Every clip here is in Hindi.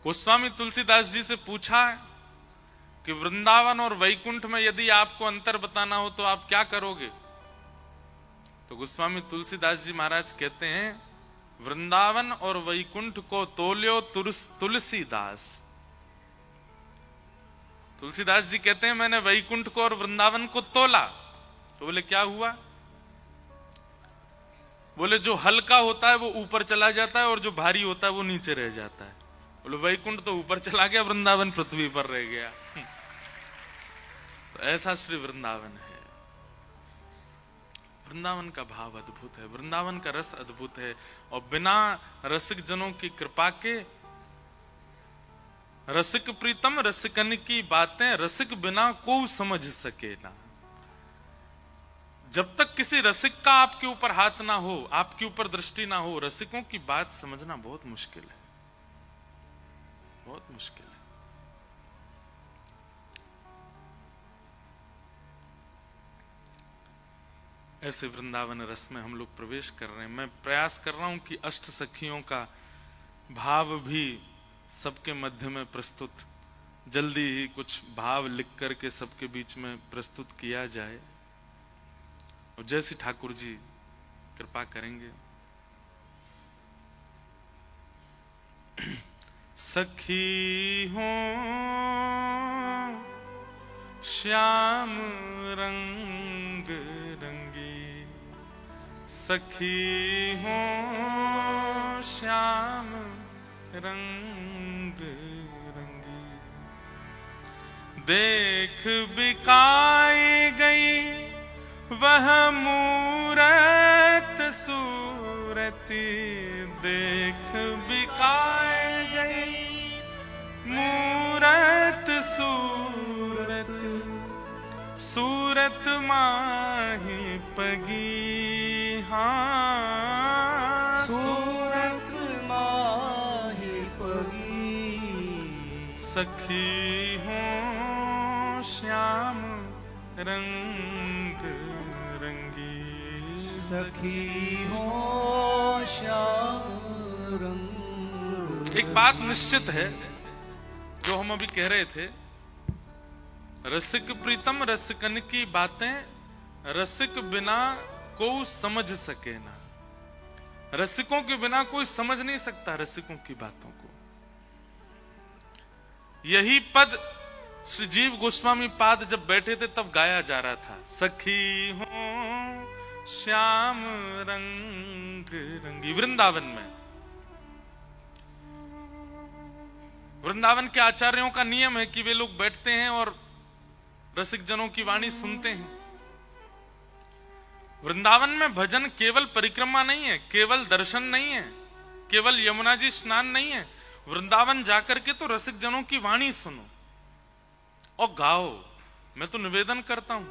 गोस्वामी तुलसीदास जी से पूछा कि वृंदावन और वैकुंठ में यदि आपको अंतर बताना हो तो आप क्या करोगे? तो गोस्वामी तुलसीदास जी महाराज कहते हैं, वृंदावन और वैकुंठ को तोल्यो तुलसीदास। तुलसीदास जी कहते हैं मैंने वैकुंठ को और वृंदावन को तोला। तो बोले क्या हुआ? बोले जो हल्का होता है वो ऊपर चला जाता है और जो भारी होता है वो नीचे रह जाता है। बोले वैकुंठ तो ऊपर चला गया, वृंदावन पृथ्वी पर रह गया। तो ऐसा श्री वृंदावन है। वृंदावन का भाव अद्भुत है, वृंदावन का रस अद्भुत है, और बिना रसिक जनों की कृपा के, रसिक प्रीतम रसिकन की बातें रसिक बिना को समझ सके ना। जब तक किसी रसिक का आपके ऊपर हाथ ना हो, आपके ऊपर दृष्टि ना हो, रसिकों की बात समझना बहुत मुश्किल है, बहुत मुश्किल है। ऐसे वृंदावन रस में हम लोग प्रवेश कर रहे हैं। मैं प्रयास कर रहा हूं कि अष्ट सखियों का भाव भी सबके मध्य में प्रस्तुत, जल्दी ही कुछ भाव लिख करके सबके बीच में प्रस्तुत किया जाए, और जैसी ठाकुर जी कृपा करेंगे। सखी हो श्याम रंग रंगी, सखी हो श्याम रंग रंगी, देख बिकाई गई वह मूरत सूरती, देख बिकाई गई मूरत सूरत, सूरत माही पगी, हाँ सूरत माही पगी, सखी हो श्याम रंग रंगी, सखी हो श्याम रंग। एक बात निश्चित है जो हम अभी कह रहे थे, रसिक प्रीतम रसिकन की बातें रसिक बिना को समझ सके ना। रसिकों के बिना कोई समझ नहीं सकता रसिकों की बातों को। यही पद श्री जीव गोस्वामी पाद जब बैठे थे तब गाया जा रहा था, सखी हो श्याम रंग रंगी। वृंदावन में, वृंदावन के आचार्यों का नियम है कि वे लोग बैठते हैं और रसिक जनों की वाणी सुनते हैं। वृंदावन में भजन केवल परिक्रमा नहीं है, केवल दर्शन नहीं है, केवल यमुना जी स्नान नहीं है। वृंदावन जाकर के तो रसिक जनों की वाणी सुनो और गाओ। मैं तो निवेदन करता हूं,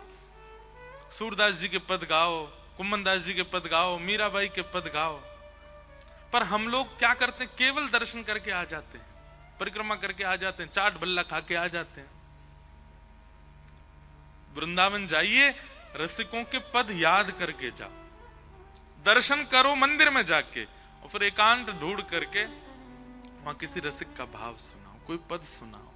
सूरदास जी के पद गाओ, कुम्मन दास जी के पद गाओ, मीराबाई के पद गाओ। पर हम लोग क्या करते हैं? केवल दर्शन करके आ जाते हैं, परिक्रमा करके आ जाते हैं, चाट भल्ला खा के आ जाते हैं। वृंदावन जाइए, रसिकों के पद याद करके जाओ, दर्शन करो मंदिर में जाके, और फिर एकांत ढूंढ करके वहां किसी रसिक का भाव सुनाओ, कोई पद सुनाओ।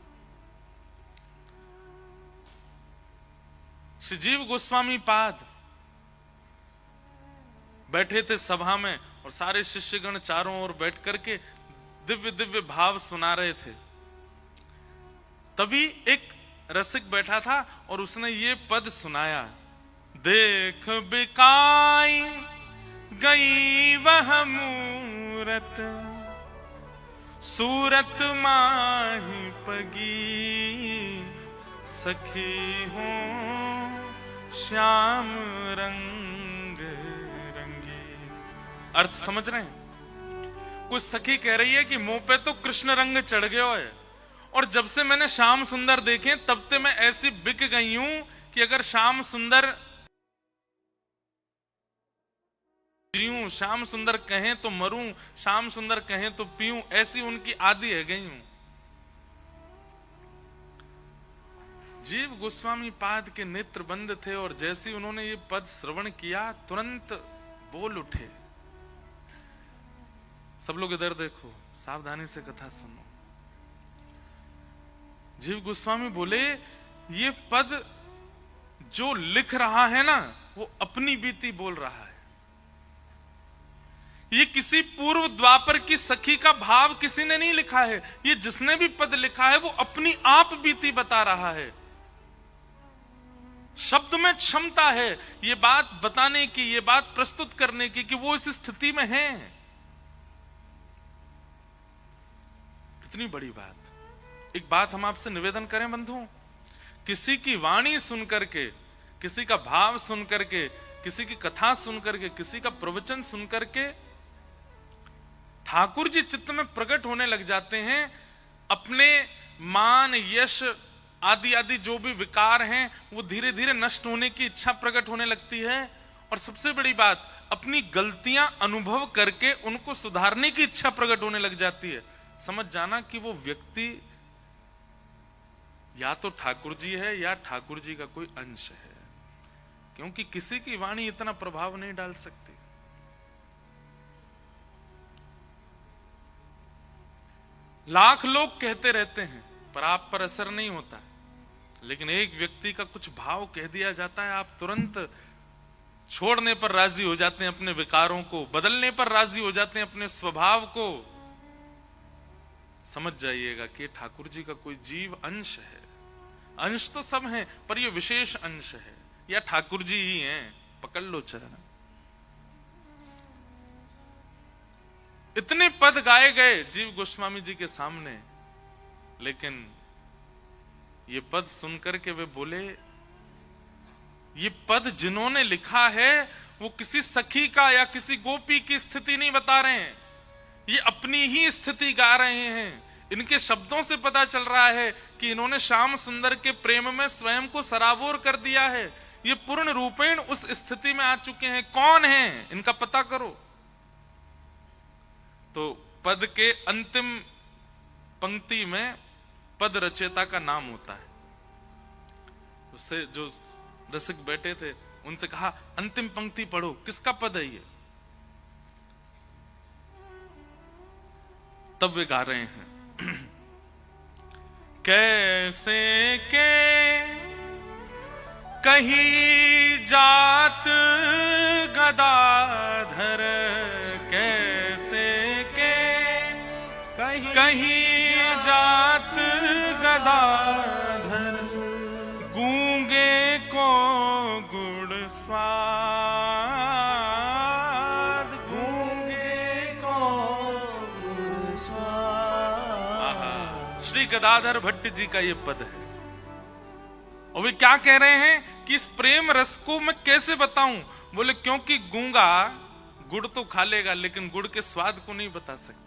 श्री जीव गोस्वामी पाद बैठे थे सभा में और सारे शिष्यगण चारों ओर बैठ करके दिव्य दिव्य भाव सुना रहे थे। तभी एक रसिक बैठा था और उसने ये पद सुनाया, देख बिकाई गई वह मूरत, सूरत माही पगी, सखी हो श्याम रंग रंगी। अर्थ समझ रहे हैं? कुछ सखी कह रही है कि मुंह पे तो कृष्ण रंग चढ़ गया है, और जब से मैंने श्याम सुंदर देखे तब से मैं ऐसी बिक गई हूं कि अगर श्याम सुंदर जीऊं, श्याम सुंदर कहें तो मरूं, श्याम सुंदर कहें तो पीऊं, ऐसी उनकी आदि है गई हूं। जीव गोस्वामी पाद के नेत्र बंद थे और जैसे उन्होंने ये पद श्रवण किया तुरंत बोल उठे। सब लोग इधर देखो, सावधानी से कथा सुनो। जीव गोस्वामी बोले ये पद जो लिख रहा है ना वो अपनी बीती बोल रहा है। ये किसी पूर्व द्वापर की सखी का भाव किसी ने नहीं लिखा है, ये जिसने भी पद लिखा है वो अपनी आप बीती बता रहा है। शब्द में क्षमता है ये बात बताने की, ये बात प्रस्तुत करने की कि वो इस स्थिति में है। कितनी बड़ी बात। एक बात हम आपसे निवेदन करें बंधुओं, किसी की वाणी सुनकर के, किसी का भाव सुनकर के, किसी की कथा सुनकर के, किसी का प्रवचन सुनकर के ठाकुर जी चित्त में प्रकट होने लग जाते हैं। अपने मान यश आदि आदि जो भी विकार हैं वो धीरे धीरे नष्ट होने की इच्छा प्रकट होने लगती है। और सबसे बड़ी बात, अपनी गलतियां अनुभव करके उनको सुधारने की इच्छा प्रकट होने लग जाती है। समझ जाना कि वो व्यक्ति या तो ठाकुर जी है या ठाकुर जी का कोई अंश है, क्योंकि किसी की वाणी इतना प्रभाव नहीं डाल सकती। लाख लोग कहते रहते हैं पर आप पर असर नहीं होता, लेकिन एक व्यक्ति का कुछ भाव कह दिया जाता है, आप तुरंत छोड़ने पर राजी हो जाते हैं, अपने विकारों को बदलने पर राजी हो जाते हैं, अपने स्वभाव को। समझ जाइएगा कि ठाकुर जी का कोई जीव अंश है। अंश तो सब हैं पर ये विशेष अंश है, या ठाकुर जी ही हैं। पकड़ लो चरण। इतने पद गाए गए जीव गोस्वामी जी के सामने, लेकिन ये पद सुनकर के वे बोले, ये पद जिन्होंने लिखा है वो किसी सखी का या किसी गोपी की स्थिति नहीं बता रहे हैं, ये अपनी ही स्थिति गा रहे हैं। इनके शब्दों से पता चल रहा है कि इन्होंने श्याम सुंदर के प्रेम में स्वयं को सराबोर कर दिया है। ये पूर्ण रूपेण उस स्थिति में आ चुके हैं। कौन है इनका पता करो। तो पद के अंतिम पंक्ति में पद रचयिता का नाम होता है। उससे जो रसिक बैठे थे उनसे कहा अंतिम पंक्ति पढ़ो, किसका पद है ये? तब वे गा रहे हैं कैसे के कही जात गदाधर, कैसे के कही जात गदाधर, गूंगे को गुड़ स्वाद, गूंगे को गुड़ स्वाद। श्री गदाधर भट्ट जी का ये पद है। और वे क्या कह रहे हैं कि इस प्रेम रस को मैं कैसे बताऊं? बोले क्योंकि गूंगा गुड़ तो खा लेगा लेकिन गुड़ के स्वाद को नहीं बता सकता।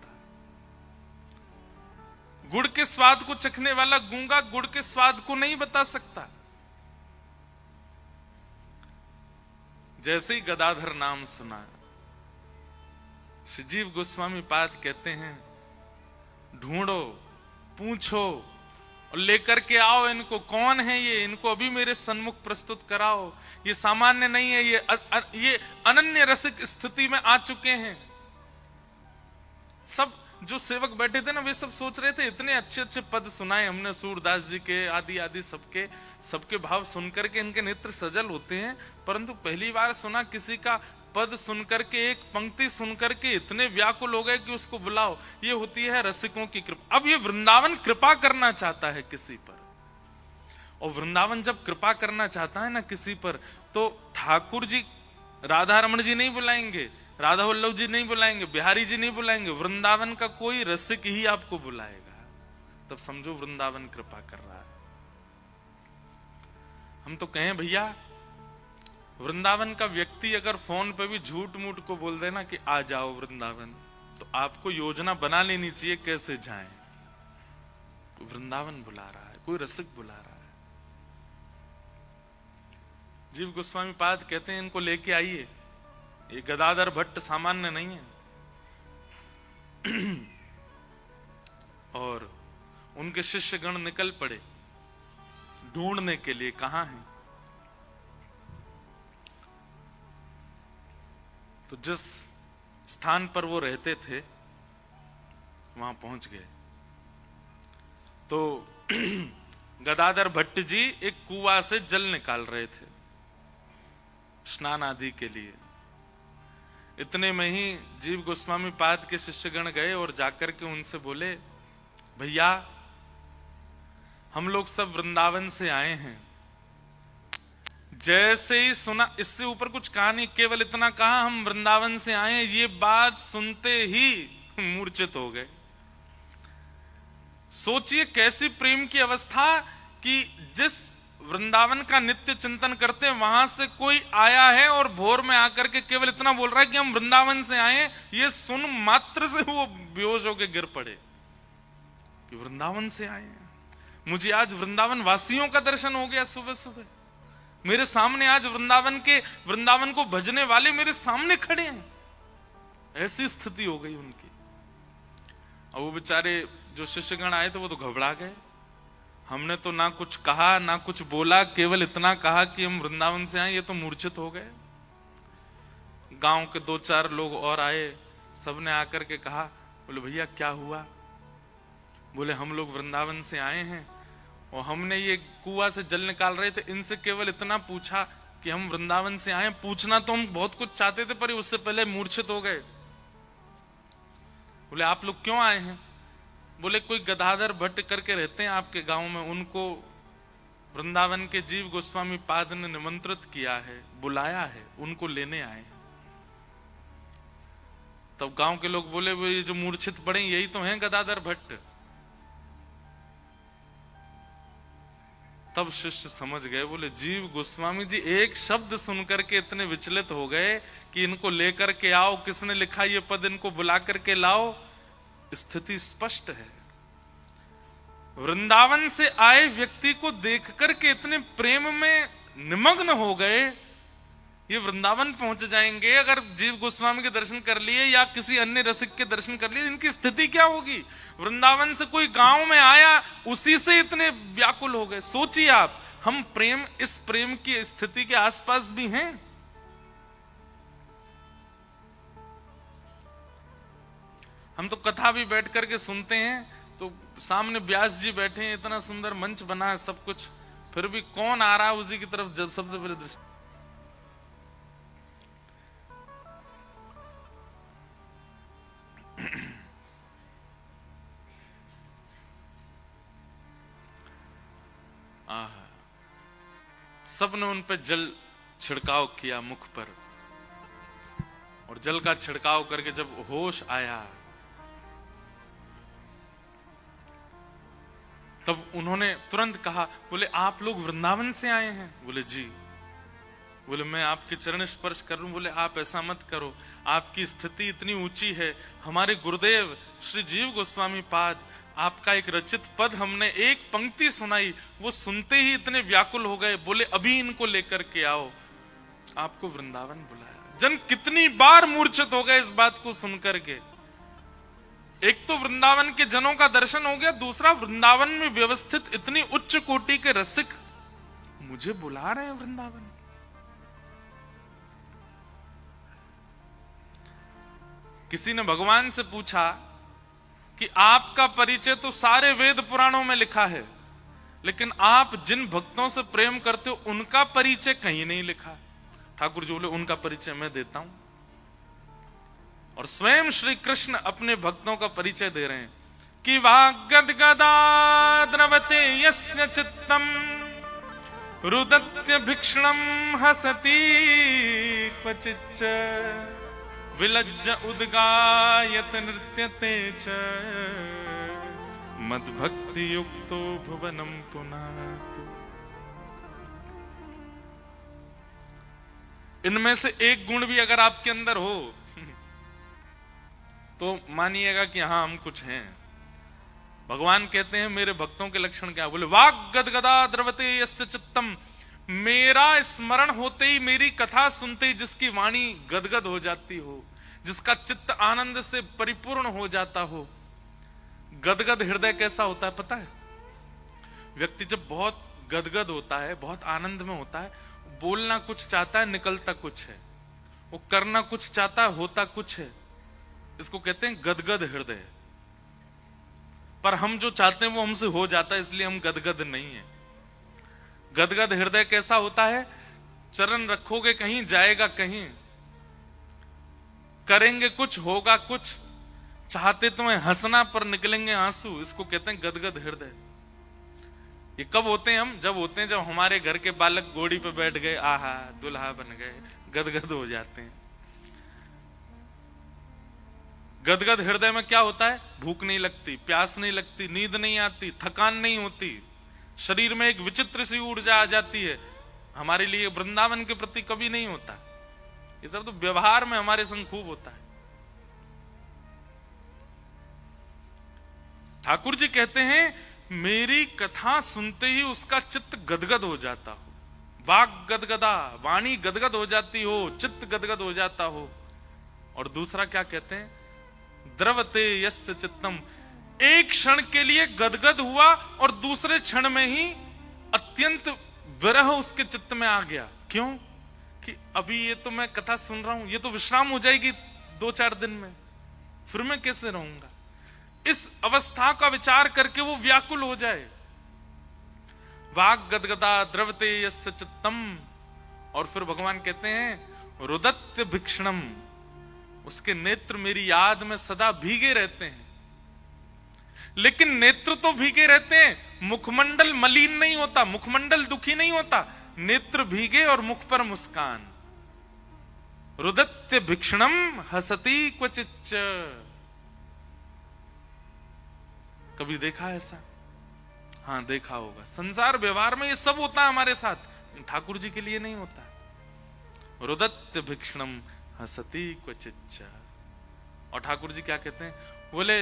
गुड़ के स्वाद को चखने वाला गूंगा गुड़ के स्वाद को नहीं बता सकता। जैसे ही गदाधर नाम सुना, श्रीजीव गोस्वामी पाद कहते हैं ढूंढो, पूछो और लेकर के आओ इनको। कौन है ये? इनको अभी मेरे सन्मुख प्रस्तुत कराओ। ये सामान्य नहीं है, ये अनन्य रसिक स्थिति में आ चुके हैं। सब जो सेवक बैठे थे ना, वे सब सोच रहे थे इतने अच्छे अच्छे पद सुनाए हमने सूरदास जी के, आदि आदि सबके भाव सुनकर के इनके नेत्र सजल होते हैं, परंतु पहली बार सुना किसी का पद सुनकर के, एक पंक्ति सुनकर के इतने व्याकुल हो गए कि उसको बुलाओ। ये होती है रसिकों की कृपा। अब ये वृंदावन कृपा करना चाहता है किसी पर, और वृंदावन जब कृपा करना चाहता है ना किसी पर, तो ठाकुर जी राधा रमण जी नहीं बुलाएंगे, राधा वल्लभ जी नहीं बुलाएंगे, बिहारी जी नहीं बुलाएंगे, वृंदावन का कोई रसिक ही आपको बुलाएगा। तब समझो वृंदावन कृपा कर रहा है। हम तो कहें भैया, वृंदावन का व्यक्ति अगर फोन पे भी झूठ मूठ को बोल देना कि आ जाओ वृंदावन, तो आपको योजना बना लेनी चाहिए कैसे जाएं। वृंदावन बुला रहा है, कोई रसिक बुला रहा है। जीव गोस्वामी पाद कहते हैं इनको लेके आइए। ये गदाधर भट्ट सामान्य नहीं है। और उनके शिष्यगण निकल पड़े ढूंढने के लिए, कहां है। तो जिस स्थान पर वो रहते थे वहां पहुंच गए। तो गदाधर भट्ट जी एक कुआं से जल निकाल रहे थे स्नान आदि के लिए। इतने में ही जीव गोस्वामी पाद के शिष्यगण गए और जाकर के उनसे बोले, भैया हम लोग सब वृंदावन से आए हैं। जैसे ही सुना, इससे ऊपर कुछ कहा नहीं, केवल इतना कहा हम वृंदावन से आए हैं। ये बात सुनते ही मूर्छित हो गए। सोचिए कैसी प्रेम की अवस्था कि जिस वृंदावन का नित्य चिंतन करते वहां से कोई आया है और भोर में आकर के केवल इतना बोल रहा है कि हम वृंदावन से आए। ये सुन मात्र से वो बेहोश होकर गिर पड़े कि वृंदावन से आए हैं। मुझे आज वृंदावन वासियों का दर्शन हो गया। सुबह सुबह मेरे सामने आज वृंदावन को भजने वाले मेरे सामने खड़े हैं। ऐसी स्थिति हो गई उनकी। और वो बेचारे जो शिष्यगण आए थे वो तो घबरा गए। हमने तो ना कुछ कहा ना कुछ बोला, केवल इतना कहा कि हम वृंदावन से आए। ये तो मूर्छित हो गए। गांव के 2-4 लोग और आए, सबने आकर के कहा, बोले भैया क्या हुआ? बोले हम लोग वृंदावन से आए हैं और हमने ये कुआं से जल निकाल रहे थे, इनसे केवल इतना पूछा कि हम वृंदावन से आए। पूछना तो हम बहुत कुछ चाहते थे पर उससे पहले मूर्छित हो गए। बोले आप लोग क्यों आए हैं? बोले कोई गदाधर भट्ट करके रहते हैं आपके गांव में, उनको वृंदावन के जीव गोस्वामी पाद ने निमंत्रित किया है, बुलाया है, उनको लेने आए। तब गांव के लोग बोले वो ये जो मूर्छित पड़े यही तो हैं गदाधर भट्ट। तब शिष्य समझ गए, बोले जीव गोस्वामी जी एक शब्द सुनकर के इतने विचलित हो गए कि इनको लेकर के आओ, किसने लिखा ये पद, इनको बुला करके लाओ। स्थिति स्पष्ट है। वृंदावन से आए व्यक्ति को देख करके इतने प्रेम में निमग्न हो गए, ये वृंदावन पहुंच जाएंगे। अगर जीव गोस्वामी के दर्शन कर लिए या किसी अन्य रसिक के दर्शन कर लिए, इनकी स्थिति क्या होगी? वृंदावन से कोई गांव में आया, उसी से इतने व्याकुल हो गए। सोचिए आप, हम इस प्रेम की स्थिति के आसपास भी हैं। हम तो कथा भी बैठ करके सुनते हैं, तो सामने व्यास जी बैठे हैं, इतना सुंदर मंच बना है, सब कुछ, फिर भी कौन आ रहा है उसी की तरफ जब सबसे पहले दृष्टि। सबने उन पे जल छिड़काव किया मुख पर, और जल का छिड़काव करके जब होश आया तब उन्होंने तुरंत कहा, बोले आप लोग वृंदावन से आए हैं? बोले जी। बोले मैं आपके चरण स्पर्श कर लूं? बोले आप ऐसा मत करो, आपकी स्थिति इतनी ऊंची है। हमारे गुरुदेव श्री जीव गोस्वामी पाद, आपका एक रचित पद हमने एक पंक्ति सुनाई, वो सुनते ही इतने व्याकुल हो गए। बोले अभी इनको लेकर के आओ। आपको वृंदावन बुलाया। जन कितनी बार मूर्छित हो गए इस बात को सुनकर के। एक तो वृंदावन के जनों का दर्शन हो गया, दूसरा वृंदावन में व्यवस्थित इतनी उच्च कोटि के रसिक मुझे बुला रहे हैं वृंदावन। किसी ने भगवान से पूछा कि आपका परिचय तो सारे वेद पुराणों में लिखा है, लेकिन आप जिन भक्तों से प्रेम करते हो उनका परिचय कहीं नहीं लिखा। ठाकुर जी बोले उनका परिचय मैं देता हूं। और स्वयं श्री कृष्ण अपने भक्तों का परिचय दे रहे हैं कि वाग्गदगदा द्रवते यस्य चित्तम रुदत्य भिक्षणम हसति क्वचिच्च विलज्ज उद्गायत नृत्यते च मद्भक्ति युक्तो भुवनम पुनातु। इनमें से एक गुण भी अगर आपके अंदर हो तो मानिएगा कि हाँ हम कुछ हैं। भगवान कहते हैं मेरे भक्तों के लक्षण क्या? बोले वाग गदगदा द्रवते यस्य चित्तम, मेरा स्मरण होते ही, मेरी कथा सुनते ही जिसकी वाणी गदगद हो जाती हो, जिसका चित्त आनंद से परिपूर्ण हो जाता हो। गदगद हृदय कैसा होता है पता है? व्यक्ति जब बहुत गदगद होता है, बहुत आनंद में होता है, बोलना कुछ चाहता है, निकलता कुछ है, वो करना कुछ चाहता है, होता कुछ है। इसको कहते हैं गदगद हृदय। पर हम जो चाहते हैं वो हमसे हो जाता है, इसलिए हम गदगद नहीं है। गदगद हृदय कैसा होता है? चरण रखोगे कहीं, जाएगा कहीं, करेंगे कुछ, होगा कुछ, चाहते तुम्हें हंसना पर निकलेंगे आंसू, इसको कहते हैं गदगद हृदय। ये कब होते हैं हम? जब होते हैं जब हमारे घर के बालक घोड़ी पे बैठ गए, आहा दुल्हा बन गए, गदगद हो जाते हैं। गदगद हृदय में क्या होता है? भूख नहीं लगती, प्यास नहीं लगती, नींद नहीं आती, थकान नहीं होती, शरीर में एक विचित्र सी ऊर्जा आ जाती है। हमारे लिए वृंदावन के प्रति कभी नहीं होता। ये सब तो व्यवहार में हमारे संग खूब होता है। ठाकुर जी कहते हैं मेरी कथा सुनते ही उसका चित्त गदगद हो जाता हो, वाक गदगदा, वाणी गदगद हो जाती हो, चित्त गदगद हो जाता हो। और दूसरा क्या कहते हैं? द्रवते यस्य चित्तम, एक क्षण के लिए गदगद हुआ और दूसरे क्षण में ही अत्यंत विरह उसके चित्त में आ गया। क्यों? कि अभी ये तो मैं कथा सुन रहा हूं, ये तो विश्राम हो जाएगी 2-4 दिन में, फिर मैं कैसे रहूंगा? इस अवस्था का विचार करके वो व्याकुल हो जाए। वाग गदगदा द्रवते यस्य चित्तम। और फिर भगवान कहते हैं रुदत्य भिक्षणम, उसके नेत्र मेरी याद में सदा भीगे रहते हैं। लेकिन नेत्र तो भीगे रहते हैं, मुखमंडल मलिन नहीं होता, मुखमंडल दुखी नहीं होता, नेत्र भीगे और मुख पर मुस्कान। रुदत्य भिक्षणम हसती क्वचिच्च। कभी देखा ऐसा? हाँ देखा होगा। संसार व्यवहार में ये सब होता है हमारे साथ, ठाकुर जी के लिए नहीं होता। रुदत्य भिक्षणम हसती क्वचिच्च। और ठाकुर जी क्या कहते हैं? बोले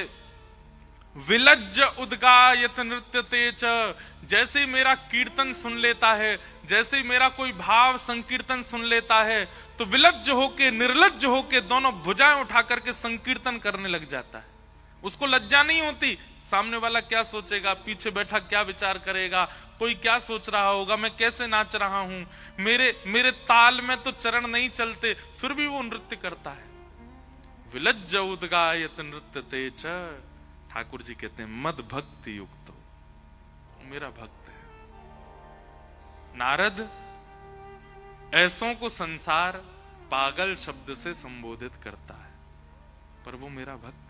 विलज्ज उद्गायत नृत्यते च। जैसे ही मेरा कीर्तन सुन लेता है, जैसे ही मेरा कोई भाव संकीर्तन सुन लेता है, तो विलज्ज होके निर्लज्ज होके दोनों भुजाएं उठा करके संकीर्तन करने लग जाता है। उसको लज्जा नहीं होती, सामने वाला क्या सोचेगा, पीछे बैठा क्या विचार करेगा, कोई क्या सोच रहा होगा, मैं कैसे नाच रहा हूं, मेरे ताल में तो चरण नहीं चलते, फिर भी वो नृत्य करता है। विलज्ज उद्गायत नृत्यते च। ठाकुर जी कहते हैं मद भक्ति युक्त हो, मेरा भक्त है। नारद, ऐसों को संसार पागल शब्द से संबोधित करता है, पर वो मेरा भक्त है।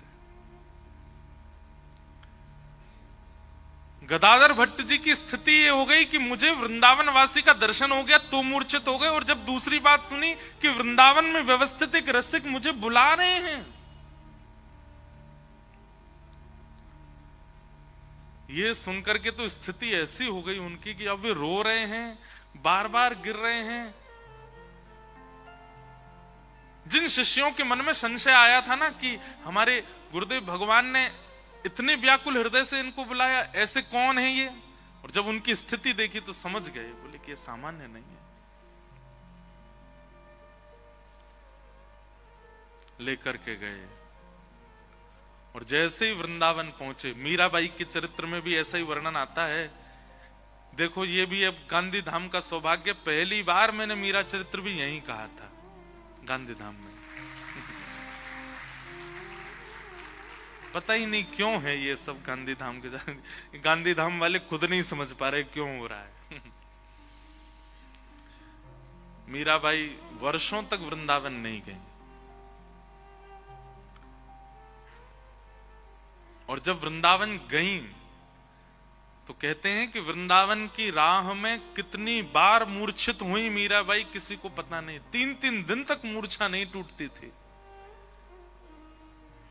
गदाधर भट्ट जी की स्थिति ये हो गई कि मुझे वृंदावन वासी का दर्शन हो गया तो मूर्छित हो गए, और जब दूसरी बात सुनी कि वृंदावन में व्यवस्थित एक रसिक मुझे बुला रहे हैं, ये सुनकर के तो स्थिति ऐसी हो गई उनकी कि अब वे रो रहे हैं, बार बार गिर रहे हैं। जिन शिष्यों के मन में संशय आया था ना कि हमारे गुरुदेव भगवान ने इतने व्याकुल हृदय से इनको बुलाया, ऐसे कौन है ये, और जब उनकी स्थिति देखी तो समझ गए, बोले कि ये सामान्य नहीं है। लेकर के गए, और जैसे ही वृंदावन पहुंचे, मीराबाई के चरित्र में भी ऐसा ही वर्णन आता है। देखो ये भी अब गांधी धाम का सौभाग्य, पहली बार मैंने मीरा चरित्र भी यहीं कहा था, गांधी धाम में। पता ही नहीं क्यों है ये सब गांधी धाम के, गांधी धाम वाले खुद नहीं समझ पा रहे क्यों हो रहा है। मीराबाई वर्षों तक वृंदावन नहीं गई, और जब वृंदावन गई तो कहते हैं कि वृंदावन की राह में कितनी बार मूर्छित हुई मीराबाई, किसी को पता नहीं। 3-3 दिन तक मूर्छा नहीं टूटती थी।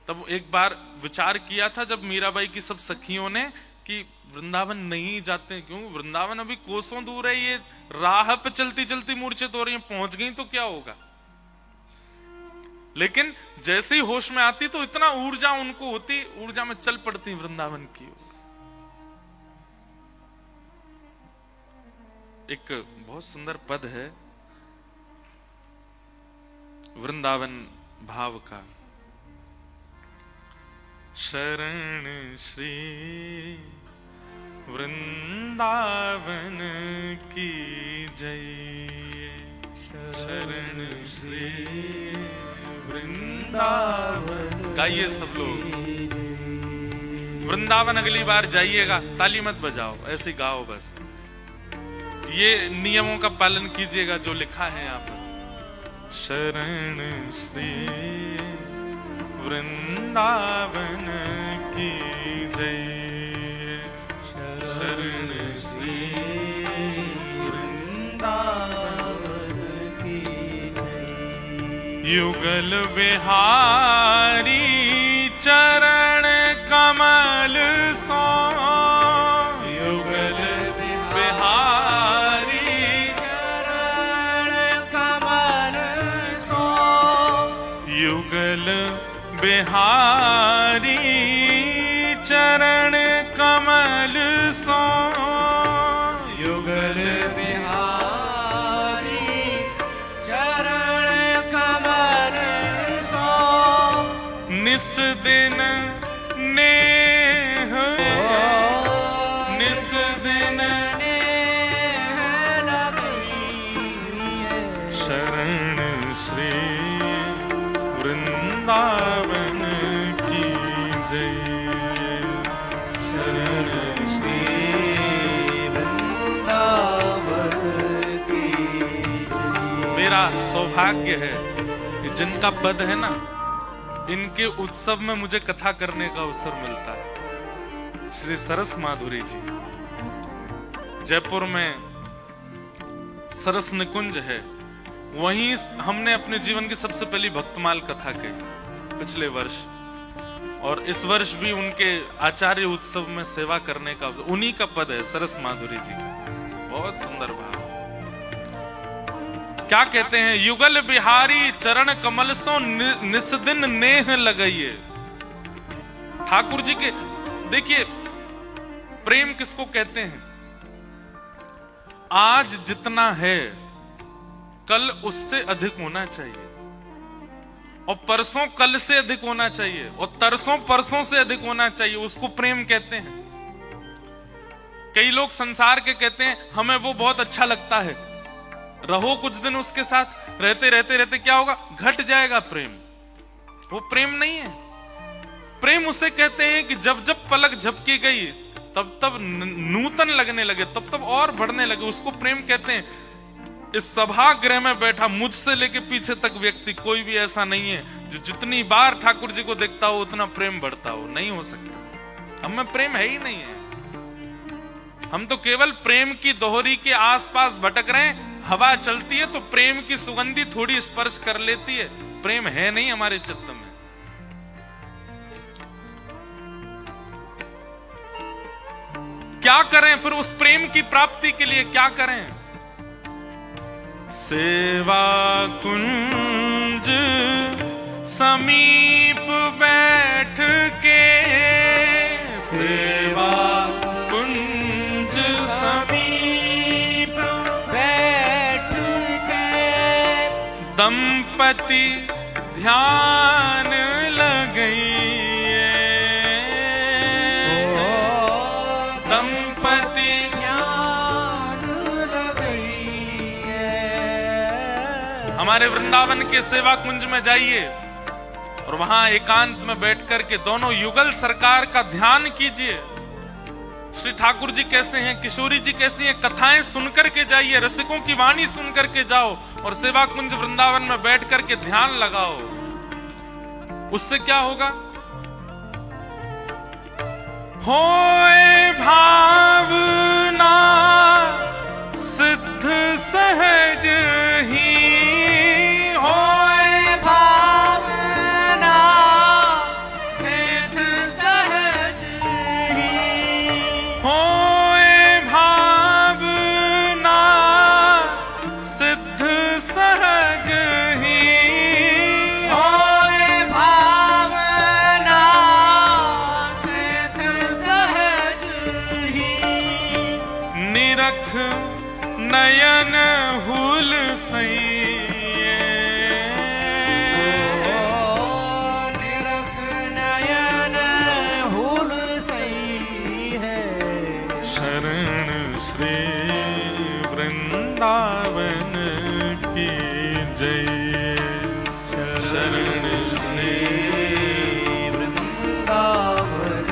तब एक बार विचार किया था जब मीराबाई की सब सखियों ने कि वृंदावन नहीं जाते, क्यों, वृंदावन अभी कोसों दूर है, ये राह पे चलती चलती मूर्छित हो रही है, पहुंच गई तो क्या होगा। लेकिन जैसे ही होश में आती तो इतना ऊर्जा उनको होती, ऊर्जा में चल पड़ती वृंदावन की ओर। एक बहुत सुंदर पद है वृंदावन भाव का, शरण श्री वृंदावन की जय, शरण श्री वृंदावन। गाइए सब लोग। वृंदावन अगली बार जाइएगा, ताली मत बजाओ, ऐसे गाओ बस। ये नियमों का पालन कीजिएगा जो लिखा है यहाँ पर। शरण श्री वृंदावन की जय, शरण श्री वृंदावन की जय। युगल बिहारी चरण कमल सो, युगल बिहारी चरण कमल सो, युगल बिहारी चरण कमल सो, युगल बिहारी चरण कमल सो, निस दिन नेह, निस दिन नेह लगी है। शरण श्री वृंदावन की जय, शरण श्री वृंदावन की जय। मेरा सौभाग्य है कि जिनका पद है ना, इनके उत्सव में मुझे कथा करने का अवसर मिलता है। श्री सरस माधुरी जी, जयपुर में सरस निकुंज है, वहीं हमने अपने जीवन की सबसे पहली भक्तमाल कथा कही पिछले वर्ष, और इस वर्ष भी उनके आचार्य उत्सव में सेवा करने का अवसर। उन्हीं का पद है सरस माधुरी जी का। बहुत सुंदर भाव। क्या कहते हैं? युगल बिहारी चरण कमल सो निस्दिन नेह लगाइए। ठाकुर जी के देखिए, प्रेम किसको कहते हैं? आज जितना है कल उससे अधिक होना चाहिए, और परसों कल से अधिक होना चाहिए, और तरसों परसों से अधिक होना चाहिए। उसको प्रेम कहते हैं। कई लोग संसार के कहते हैं हमें वो बहुत अच्छा लगता है, रहो कुछ दिन उसके साथ, रहते रहते रहते क्या होगा? घट जाएगा प्रेम। वो प्रेम नहीं है। प्रेम उसे कहते हैं कि जब जब पलक झपकी गई तब तब नूतन लगने लगे, तब तब और बढ़ने लगे। उसको प्रेम कहते हैं। इस सभागृह में बैठा मुझसे लेके पीछे तक व्यक्ति कोई भी ऐसा नहीं है जो जितनी बार ठाकुर जी को देखता हो उतना प्रेम बढ़ता हो। नहीं हो सकता। हम में प्रेम है ही नहीं है। हम तो केवल प्रेम की दोहरी के आसपास भटक रहे हैं। हवा चलती है तो प्रेम की सुगंधी थोड़ी स्पर्श कर लेती है। प्रेम है नहीं हमारे चित्त में। क्या करें फिर उस प्रेम की प्राप्ति के लिए? क्या करें? सेवा कुंज समीप बैठ के, सेवा कुंज समीप बैठ के, दंपति ध्यान लगइए, दंपति ध्यान लगइए। हमारे वृंदावन के सेवा कुंज में जाइए और वहां एकांत में बैठ करके दोनों युगल सरकार का ध्यान कीजिए। श्री ठाकुर जी कैसे हैं, किशोरी जी कैसी हैं, कथाएं सुनकर के जाइए, रसिकों की वाणी सुनकर के जाओ और सेवा कुंज वृंदावन में बैठ करके ध्यान लगाओ। उससे क्या होगा? होए भावना सिद्ध सहज ही, होए भावना सिद्ध सहज ही, होए भावना सिद्ध सहज ही, होए भावना सिद्ध सहज ही, निरख नयन हुल सैये, निरख नयन हुल सही है। शरण श्री वृंदावन की जय, शरण श्री वृंदावन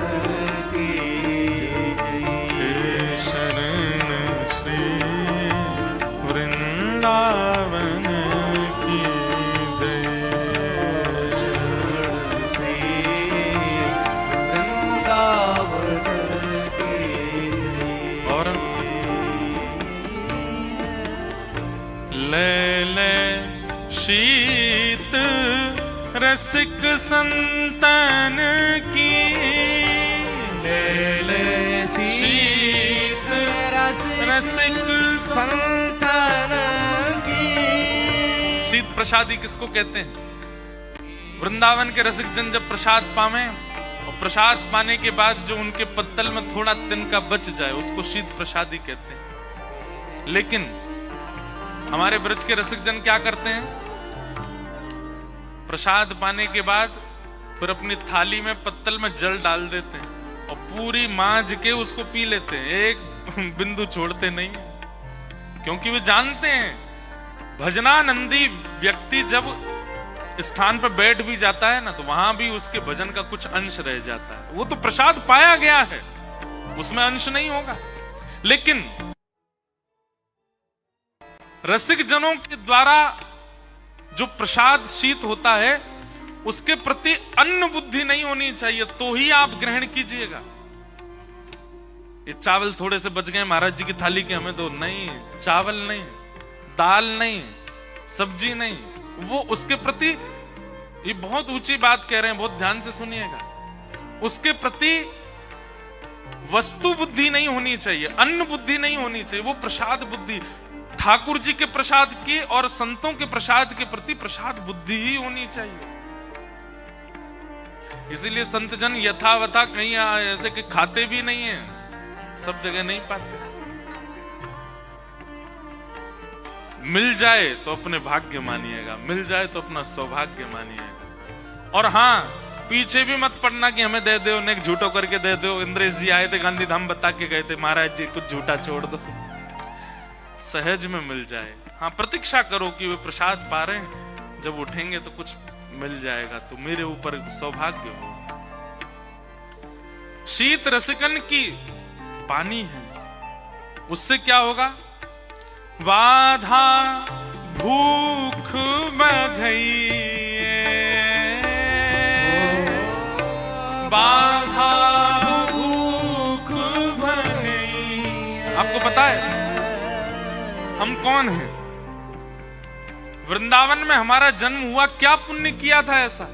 रसिक संतन की ले ले शीत रसिक संतन की। शीत प्रसादी किसको कहते हैं? वृंदावन के रसिक जन जब प्रसाद पावे और प्रसाद पाने के बाद जो उनके पत्तल में थोड़ा तिनका बच जाए उसको शीत प्रसादी कहते हैं। लेकिन हमारे ब्रज के रसिक जन क्या करते हैं? प्रसाद पाने के बाद फिर अपनी थाली में पत्तल में जल डाल देते हैं और पूरी मांझ के उसको पी लेते हैं, एक बिंदु छोड़ते नहीं, क्योंकि वे जानते हैं भजनानंदी व्यक्ति जब स्थान पर बैठ भी जाता है ना तो वहां भी उसके भजन का कुछ अंश रह जाता है। वो तो प्रसाद पाया गया है, उसमें अंश नहीं होगा। लेकिन रसिक जनों के द्वारा जो प्रसाद शीत होता है उसके प्रति अन्न बुद्धि नहीं होनी चाहिए, तो ही आप ग्रहण कीजिएगा। ये चावल थोड़े से बच गए महाराज जी की थाली के, हमें दो, नहीं, चावल नहीं, दाल नहीं, सब्जी नहीं, वो उसके प्रति, ये बहुत ऊंची बात कह रहे हैं, बहुत ध्यान से सुनिएगा, उसके प्रति वस्तु बुद्धि नहीं होनी चाहिए, अन्न बुद्धि नहीं होनी चाहिए, वो प्रसाद बुद्धि, ठाकुर जी के प्रसाद की और संतों के प्रसाद के प्रति प्रसाद बुद्धि ही होनी चाहिए। इसीलिए संत जन यथावथा कहीं ऐसे कि खाते भी नहीं है, सब जगह नहीं पाते। मिल जाए तो अपने भाग्य मानिएगा, मिल जाए तो अपना सौभाग्य मानिएगा। और हाँ, पीछे भी मत पड़ना कि हमें दे दो, ने झूठो करके दे दो। इंद्रेश जी आए थे, गांधी धाम बता के गए थे, महाराज जी कुछ झूठा छोड़ दो, सहज में मिल जाए। हाँ, प्रतीक्षा करो कि वे प्रसाद पा रहे हैं, जब उठेंगे तो कुछ मिल जाएगा, तो मेरे ऊपर सौभाग्य हो। शीत रसिकन की पानी है, उससे क्या होगा? बाधा भूख बधई, बाधा भूख बधई। आपको पता है हम कौन हैं? वृंदावन में हमारा जन्म हुआ, क्या पुण्य किया था ऐसा?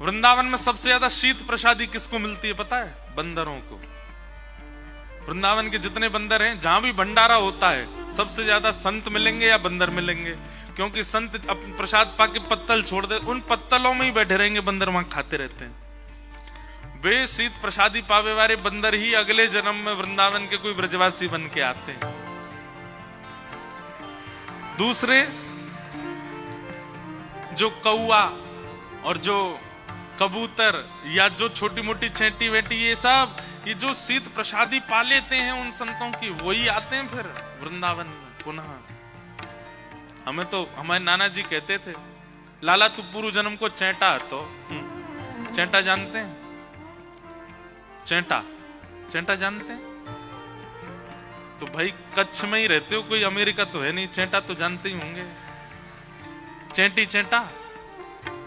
वृंदावन में सबसे ज्यादा शीत प्रसादी किसको मिलती है पता है? बंदरों को। वृंदावन के जितने बंदर हैं, जहां भी भंडारा होता है, सबसे ज्यादा संत मिलेंगे या बंदर मिलेंगे, क्योंकि संत अपने प्रसाद पाके पत्तल छोड़ दे, उन पत्तलों में ही बैठे रहेंगे, बंदर वहां खाते रहते हैं। वे शीत प्रसादी पावे वाले बंदर ही अगले जन्म में वृंदावन के कोई ब्रजवासी बन के आते हैं। दूसरे जो कौआ और जो कबूतर या जो छोटी मोटी छेटी वेटी, ये सब, ये जो शीत प्रसादी पा लेते हैं उन संतों की, वही आते हैं फिर वृंदावन में पुनः। हमें तो हमारे नाना जी कहते थे, लाला तू पूर्व जन्म को चैंटा, तो चैंटा जानते हैं? चैंटा, चैंटा जानते हैं? तो भाई कच्छ में ही रहते हो, कोई अमेरिका तो है नहीं, चैंटा तो जानते ही होंगे। चैंटी चैंटा,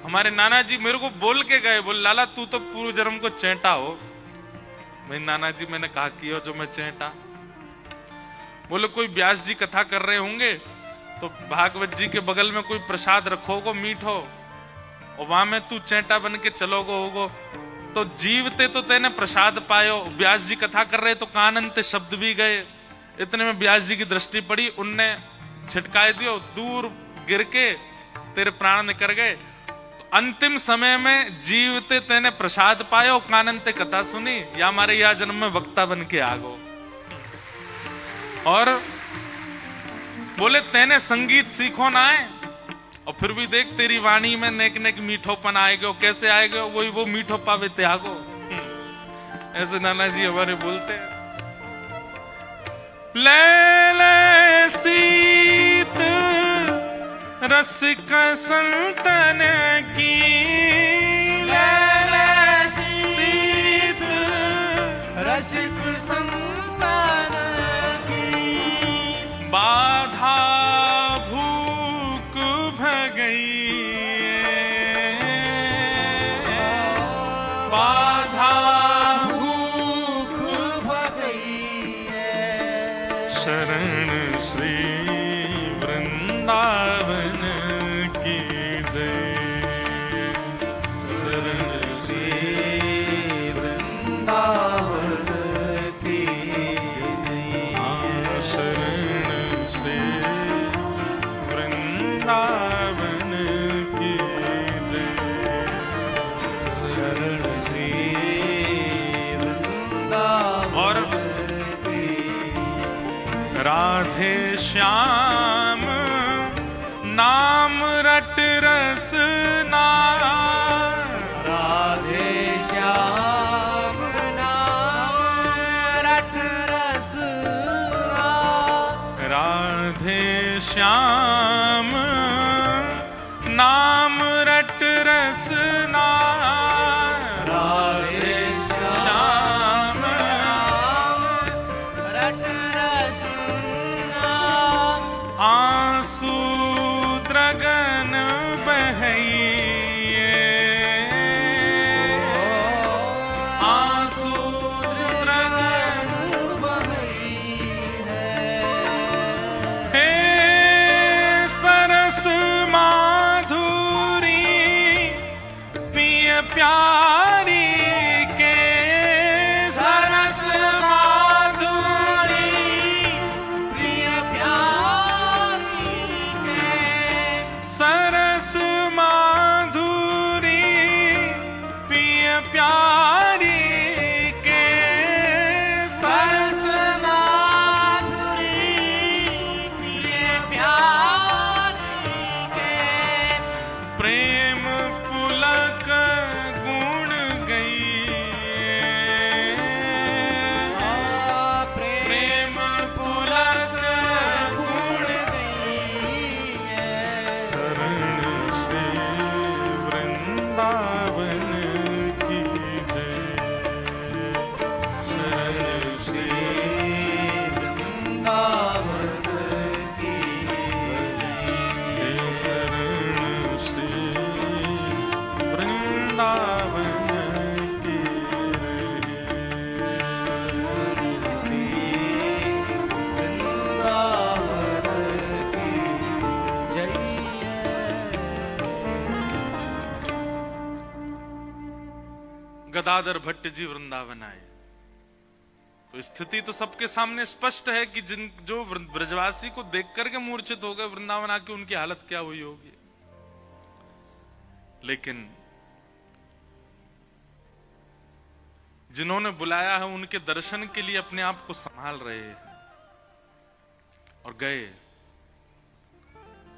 हमारे नाना जी मेरे को बोल के गए, बोल लाला तू तो पूर्व जन्म को चैंटा हो। मैं नाना जी मैंने कहा कि हो जो मैं चैंटा? बोले कोई व्यास जी कथा कर रहे होंगे तो भागवत जी के बगल में कोई प्रसाद रखोगो मीठो, और वहां में तू चैंटा बन के चलोगो होगो, तो जीवते तो तेने प्रसाद पायो, व्यास जी कथा कर रहे तो कानंत शब्द भी गए। इतने में व्यास जी की दृष्टि पड़ी, उनने छिटकाए दियो, दूर गिर के तेरे प्राण निकल गए। अंतिम समय में जीवते तेने प्रसाद पायो, कानंते कथा सुनी, या हमारे यह जन्म में वक्ता बन के आ गो। और बोले तेने संगीत सीखो ना है, और फिर भी देख तेरी वाणी में नेक नेक मीठोपन आएगो। कैसे आएगो? वही वो मीठो पावे त्यागो। ऐसे नाना जी हमारे बोलते हैं। ले ले सीत रसिक संतन की, ले ले सीत रसिक संतन की। बाधा भूख भगई, बाधा भूख भगई। शरण श्री वृंदावन की जय। और राधे श्याम नाम रट रसना, राधे श्याम नाम रट रसना, राधे श्याम नाम रट रसना, राधे श्याम नाम रट रसना, आंसू द्रगन बहइए, आंसू द्रगन हे सरस माधुरी पिय प्यारी के, सरस माधुरी प्रिय प्यारी के, सरस माधुरी पिय प्यारी के, सरस माधुरी प्रिय प्यारी के, प्रेम पुलक गुण गई, प्रेम पुलक गुण गई है, शरण श्री वृंदावन की जय, शरण श्री वृंदावन की हे शरण श्री वृंदावन की श्री वृंदावन की जय। गदाधर भट्ट जी वृंदावन आए तो स्थिति तो सबके सामने स्पष्ट है कि जिन जो ब्रजवासी को देख करके मूर्छित हो गए वृंदावन आके उनकी हालत क्या हुई होगी। लेकिन जिन्होंने बुलाया है उनके दर्शन के लिए अपने आप को संभाल रहे हैं और गए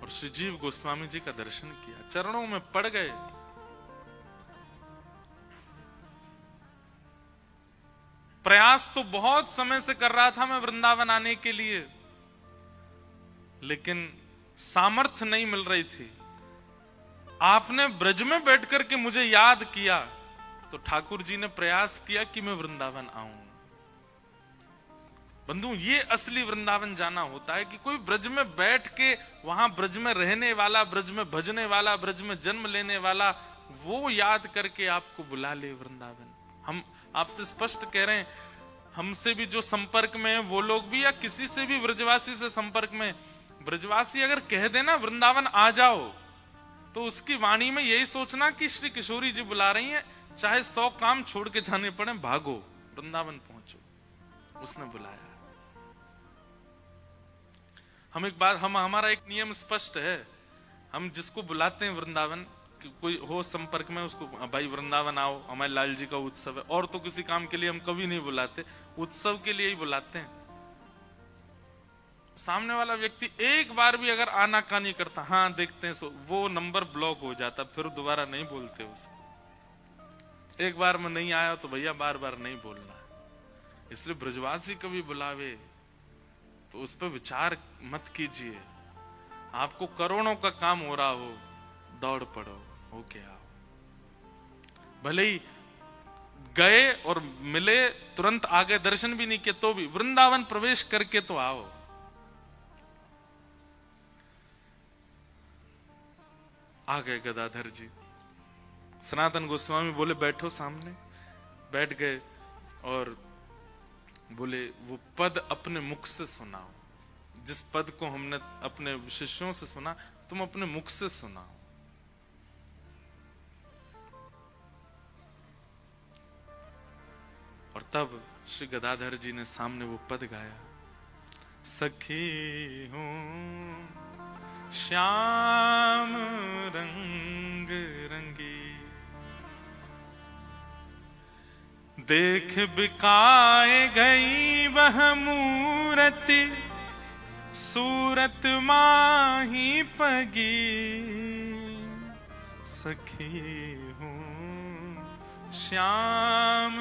और श्री जीव गोस्वामी जी का दर्शन किया, चरणों में पड़ गए। प्रयास तो बहुत समय से कर रहा था मैं वृंदावन आने के लिए, लेकिन सामर्थ्य नहीं मिल रही थी। आपने ब्रज में बैठ करके मुझे याद किया तो ठाकुर जी ने प्रयास किया कि मैं वृंदावन आऊं। बंधु, ये असली वृंदावन जाना होता है कि कोई ब्रज में बैठ के वहां ब्रज में रहने वाला, ब्रज में भजने वाला, ब्रज में जन्म लेने वाला, वो याद करके आपको बुला ले वृंदावन। हम आपसे स्पष्ट कह रहे हैं, हमसे भी जो संपर्क में है वो लोग भी, या किसी से भी ब्रजवासी से संपर्क में, ब्रजवासी अगर कह देना वृंदावन आ जाओ तो उसकी वाणी में यही सोचना कि श्री किशोरी जी बुला रही हैं, चाहे 100 काम छोड़ के जाने पड़े, भागो वृंदावन पहुंचो, उसने बुलाया। हम एक बात, हमारा एक नियम स्पष्ट है, हम जिसको बुलाते हैं वृंदावन, कोई हो संपर्क में, उसको भाई वृंदावन आओ, हमारे लाल जी का उत्सव है, और तो किसी काम के लिए हम कभी नहीं बुलाते, उत्सव के लिए ही बुलाते हैं। सामने वाला व्यक्ति एक बार भी अगर आनाकानी करता, हाँ देखते हैं, सो वो नंबर ब्लॉक हो जाता, फिर दोबारा नहीं बोलते उसको। एक बार में नहीं आया तो भैया बार बार नहीं बोलना। इसलिए ब्रजवासी कभी बुलावे तो उस पर विचार मत कीजिए। आपको करोड़ों का काम हो रहा हो, दौड़ पड़ो, होके आओ। भले ही गए और मिले, तुरंत आगे दर्शन भी नहीं किए तो भी वृंदावन प्रवेश करके तो आओ। आ गए गदाधर जी। सनातन गोस्वामी बोले बैठो सामने, बैठ गए और बोले वो पद अपने मुख से सुनाओ, जिस पद को हमने अपने शिष्यों से सुना, तुम अपने मुख से सुनाओ। और तब श्री गदाधर जी ने सामने वो पद गाया, सखी हूं श्याम रंग रंगी, देख बिकाए गई वह मूरति, सूरत माही पगी। सखी हूँ श्याम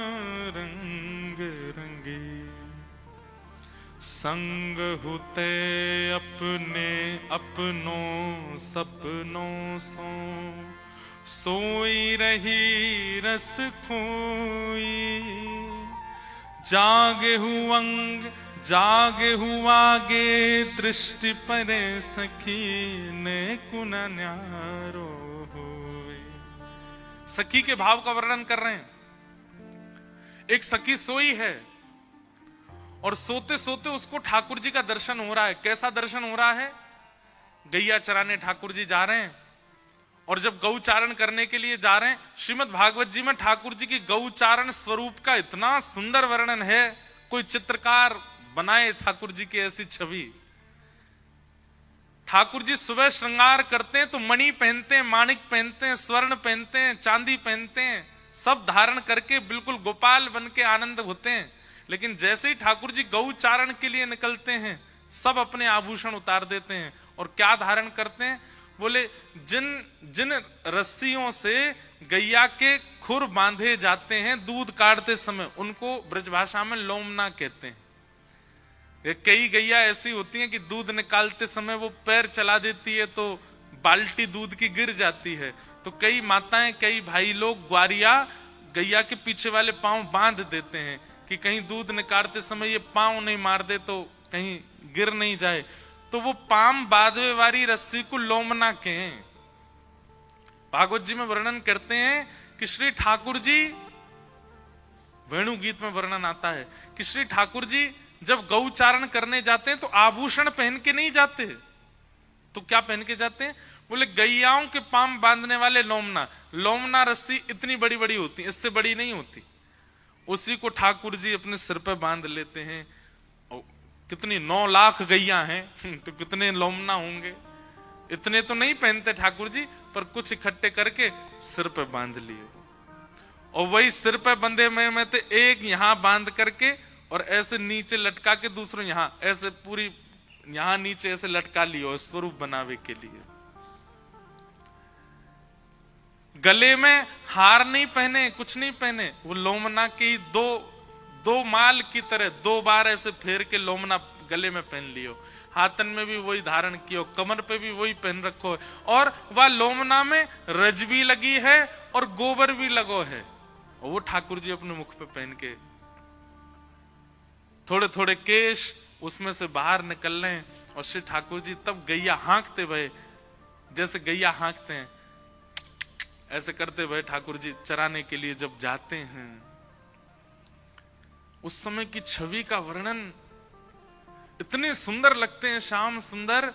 रंग रंगी, संग होते अपने अपनों सपनों सो, सोई रही रस खोई। जागे हूँ अंग जागे हूँ आगे, दृष्टि परे सखी ने कुना न्यारो होए। सखी के भाव का वर्णन कर रहे हैं। एक सखी सोई है और सोते सोते उसको ठाकुर जी का दर्शन हो रहा है। कैसा दर्शन हो रहा है? गैया चराने ठाकुर जी जा रहे हैं, और जब गौचारण करने के लिए जा रहे हैं, श्रीमद् भागवत जी में ठाकुर जी की गौचारण स्वरूप का इतना सुंदर वर्णन है, कोई चित्रकार बनाए ठाकुर जी की ऐसी छवि। ठाकुर जी सुबह श्रृंगार करते हैं तो मणि पहनते हैं, माणिक पहनते हैं, स्वर्ण पहनते हैं, चांदी पहनते हैं, सब धारण करके बिल्कुल गोपाल बन के आनंद होते हैं। लेकिन जैसे ही ठाकुर जी गौचारण के लिए निकलते हैं, सब अपने आभूषण उतार देते हैं और क्या धारण करते हैं? बोले जिन जिन रस्सियों से गैया के खुर बांधे जाते हैं दूध काटते समय, उनको ब्रजभाषा में लोमना कहते हैं। कई गैया ऐसी होती हैं कि दूध निकालते समय वो पैर चला देती है तो बाल्टी दूध की गिर जाती है, तो कई माताएं कई भाई लोग ग्वारिया गैया के पीछे वाले पांव बांध देते हैं कि कहीं दूध निकालते समय ये पांव नहीं मार दे तो कहीं गिर नहीं जाए। तो वो पाम बांधवे वाली रस्सी को लोमना कहें। भागवत जी में वर्णन करते हैं कि श्री ठाकुर जी, वेणु गीत में वर्णन आता है कि श्री ठाकुर जी जब गौचारण करने जाते हैं तो आभूषण पहन के नहीं जाते, तो क्या पहन के जाते हैं? बोले गैयाओं के पाम बांधने वाले लोमना। लोमना रस्सी इतनी बड़ी बड़ी होती, इससे बड़ी नहीं होती, उसी को ठाकुर जी अपने सिर पर बांध लेते हैं। कितनी 9 लाख गैया हैं तो कितने लोमना होंगे। इतने तो नहीं पहनते ठाकुर जी, पर कुछ इकट्ठे करके सिर पे बांध लिए, और वही सिर पे बंधे में तो एक यहां बांध करके और ऐसे नीचे लटका के दूसरों यहां ऐसे पूरी यहां नीचे ऐसे लटका लियो स्वरूप बनावे के लिए। गले में हार नहीं पहने, कुछ नहीं पहने, वो लोमना की दो माल की तरह 2 बार ऐसे फेर के लोमना गले में पहन लियो। हाथन में भी वही धारण कियो, कमर पे भी वही पहन रखो है, और वह लोमना में रज भी लगी है और गोबर भी लगो है, और वो ठाकुर जी अपने मुख पे पहन के थोड़े थोड़े केश उसमें से बाहर निकल रहे हैं, और श्री ठाकुर जी तब गैया हाँकते भये, जैसे गैया हाँकते हैं ऐसे करते भये ठाकुर जी चराने के लिए जब जाते हैं। उस समय की छवि का वर्णन इतने सुंदर लगते हैं, श्याम सुंदर।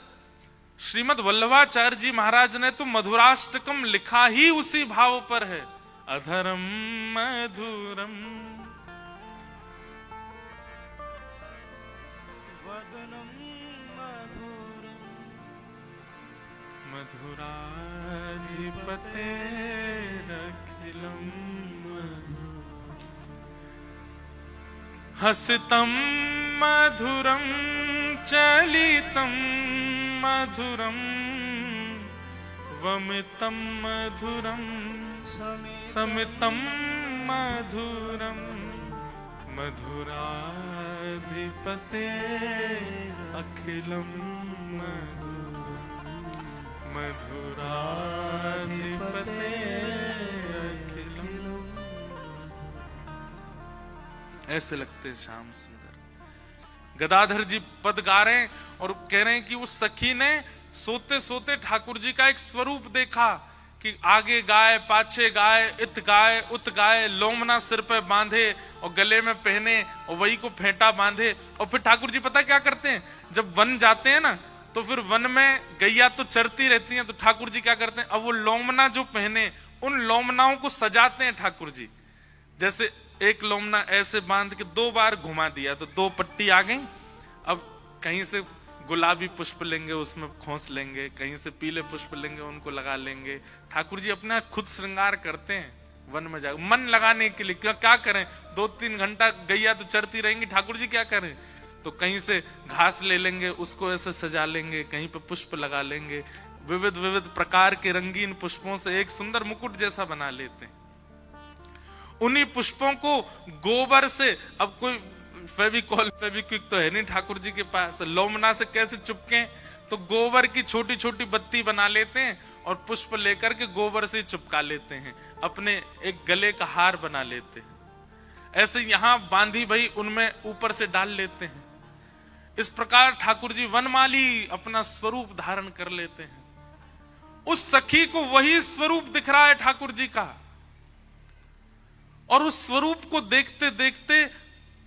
श्रीमद् वल्लभाचार्य जी महाराज ने तो मधुराष्टकम लिखा ही उसी भाव पर है। अधरम मधुरम वदनम मधुरम मधुराधिपतेरखिलम हसितं मधुरं चलितं मधुरं वमितं मधुरं समितं मधुरं मधुराधिपते अखिलं मधुराधिपते अखिलं। ऐसे लगते श्याम सुंदर। गदाधर जी पद गा रहे हैं और कह रहे हैं कि उस सखी ने सोते सोते ठाकुर जी का एक स्वरूप देखा कि आगे गाय, पाछे गाय, इत गाय, उत गाय, लोमना सिर पे बांधे और गले में पहने और वही को फेंटा बांधे। और फिर ठाकुर जी पता क्या करते हैं, जब वन जाते हैं ना तो फिर वन में गैया तो चरती रहती हैं, तो ठाकुर जी क्या करते हैं, अब वो लोमना जो पहने उन लोमनाओं को सजाते हैं ठाकुर जी। जैसे एक लोमना ऐसे बांध के 2 बार घुमा दिया तो 2 पट्टी आ गई। अब कहीं से गुलाबी पुष्प लेंगे उसमें खोस लेंगे, कहीं से पीले पुष्प लेंगे उनको लगा लेंगे। ठाकुर जी अपना खुद श्रृंगार करते हैं। वन में जा मन लगाने के लिए क्या करें, 2-3 घंटा गैया तो चरती रहेंगी, ठाकुर जी क्या करें? तो कहीं से घास ले लेंगे, उसको ऐसे सजा लेंगे, कहीं पे पुष्प लगा लेंगे, विविध विविध प्रकार के रंगीन पुष्पों से एक सुंदर मुकुट जैसा बना लेते हैं। उन्हीं पुष्पों को गोबर से, अब कोई फेविकॉल फेविक्विक तो है नहीं ठाकुर जी के पास, लोमना से कैसे चिपके, तो गोबर की छोटी छोटी बत्ती बना लेते हैं और पुष्प लेकर के गोबर से चिपका लेते हैं, अपने एक गले का हार बना लेते हैं। ऐसे यहां बांधी भई उनमें ऊपर से डाल लेते हैं। इस प्रकार ठाकुर जी वनमाली अपना स्वरूप धारण कर लेते हैं। उस सखी को वही स्वरूप दिख रहा है ठाकुर जी का, और उस स्वरूप को देखते देखते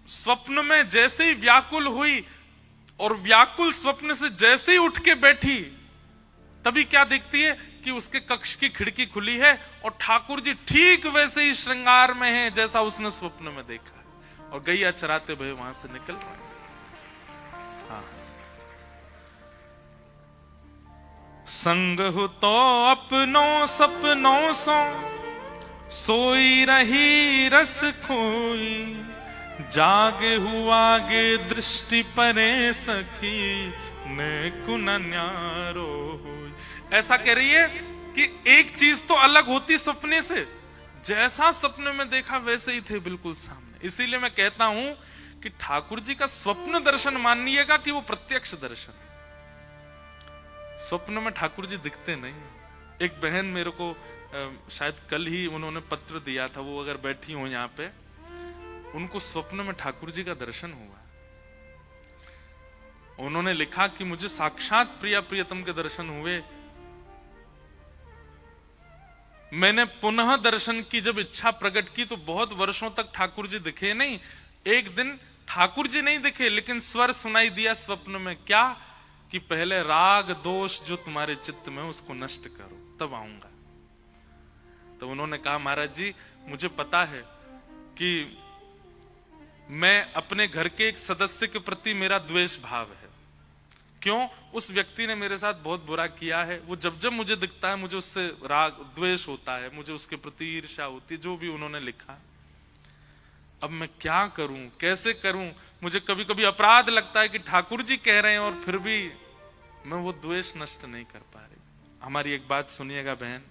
स्वप्न में जैसे ही व्याकुल हुई और व्याकुल स्वप्न से जैसे ही उठ के बैठी, तभी क्या देखती है कि उसके कक्ष की खिड़की खुली है और ठाकुर जी ठीक वैसे ही श्रृंगार में हैं जैसा उसने स्वप्न में देखा है, और गैया चराते हुए वहां से निकल रहे हैं। हाँ। संग हो तो अपनों सपनों सो सोई रही रस खोई, जागे हुआ गे दृष्टि परे सखी ने कुन न्यारो होई। ऐसा कह रही है कि एक चीज तो अलग होती सपने से, जैसा सपने में देखा वैसे ही थे बिल्कुल सामने। इसीलिए मैं कहता हूं कि ठाकुर जी का स्वप्न दर्शन मानिएगा कि वो प्रत्यक्ष दर्शन। स्वप्न में ठाकुर जी दिखते नहीं। एक बहन मेरे को शायद कल ही उन्होंने पत्र दिया था, वो अगर बैठी हो यहाँ पे, उनको स्वप्न में ठाकुर जी का दर्शन हुआ। उन्होंने लिखा कि मुझे साक्षात प्रिया प्रियतम के दर्शन हुए, मैंने पुनः दर्शन की जब इच्छा प्रकट की तो बहुत वर्षों तक ठाकुर जी दिखे नहीं। एक दिन ठाकुर जी नहीं दिखे, लेकिन स्वर सुनाई दिया स्वप्न में, क्या कि पहले राग दोष जो तुम्हारे चित्त में उसको नष्ट करो, तब आऊंगा। तो उन्होंने कहा, महाराज जी मुझे पता है कि मैं अपने घर के एक सदस्य के प्रति मेरा द्वेष भाव है। क्यों? उस व्यक्ति ने मेरे साथ बहुत बुरा किया है, वो जब जब मुझे दिखता है मुझे उससे राग द्वेष होता है, मुझे उसके प्रति ईर्ष्या होती है, जो भी उन्होंने लिखा। अब मैं क्या करूं, कैसे करूं? मुझे कभी कभी अपराध लगता है कि ठाकुर जी कह रहे हैं और फिर भी मैं वो द्वेष नष्ट नहीं कर पा रही। हमारी एक बात सुनिएगा बहन,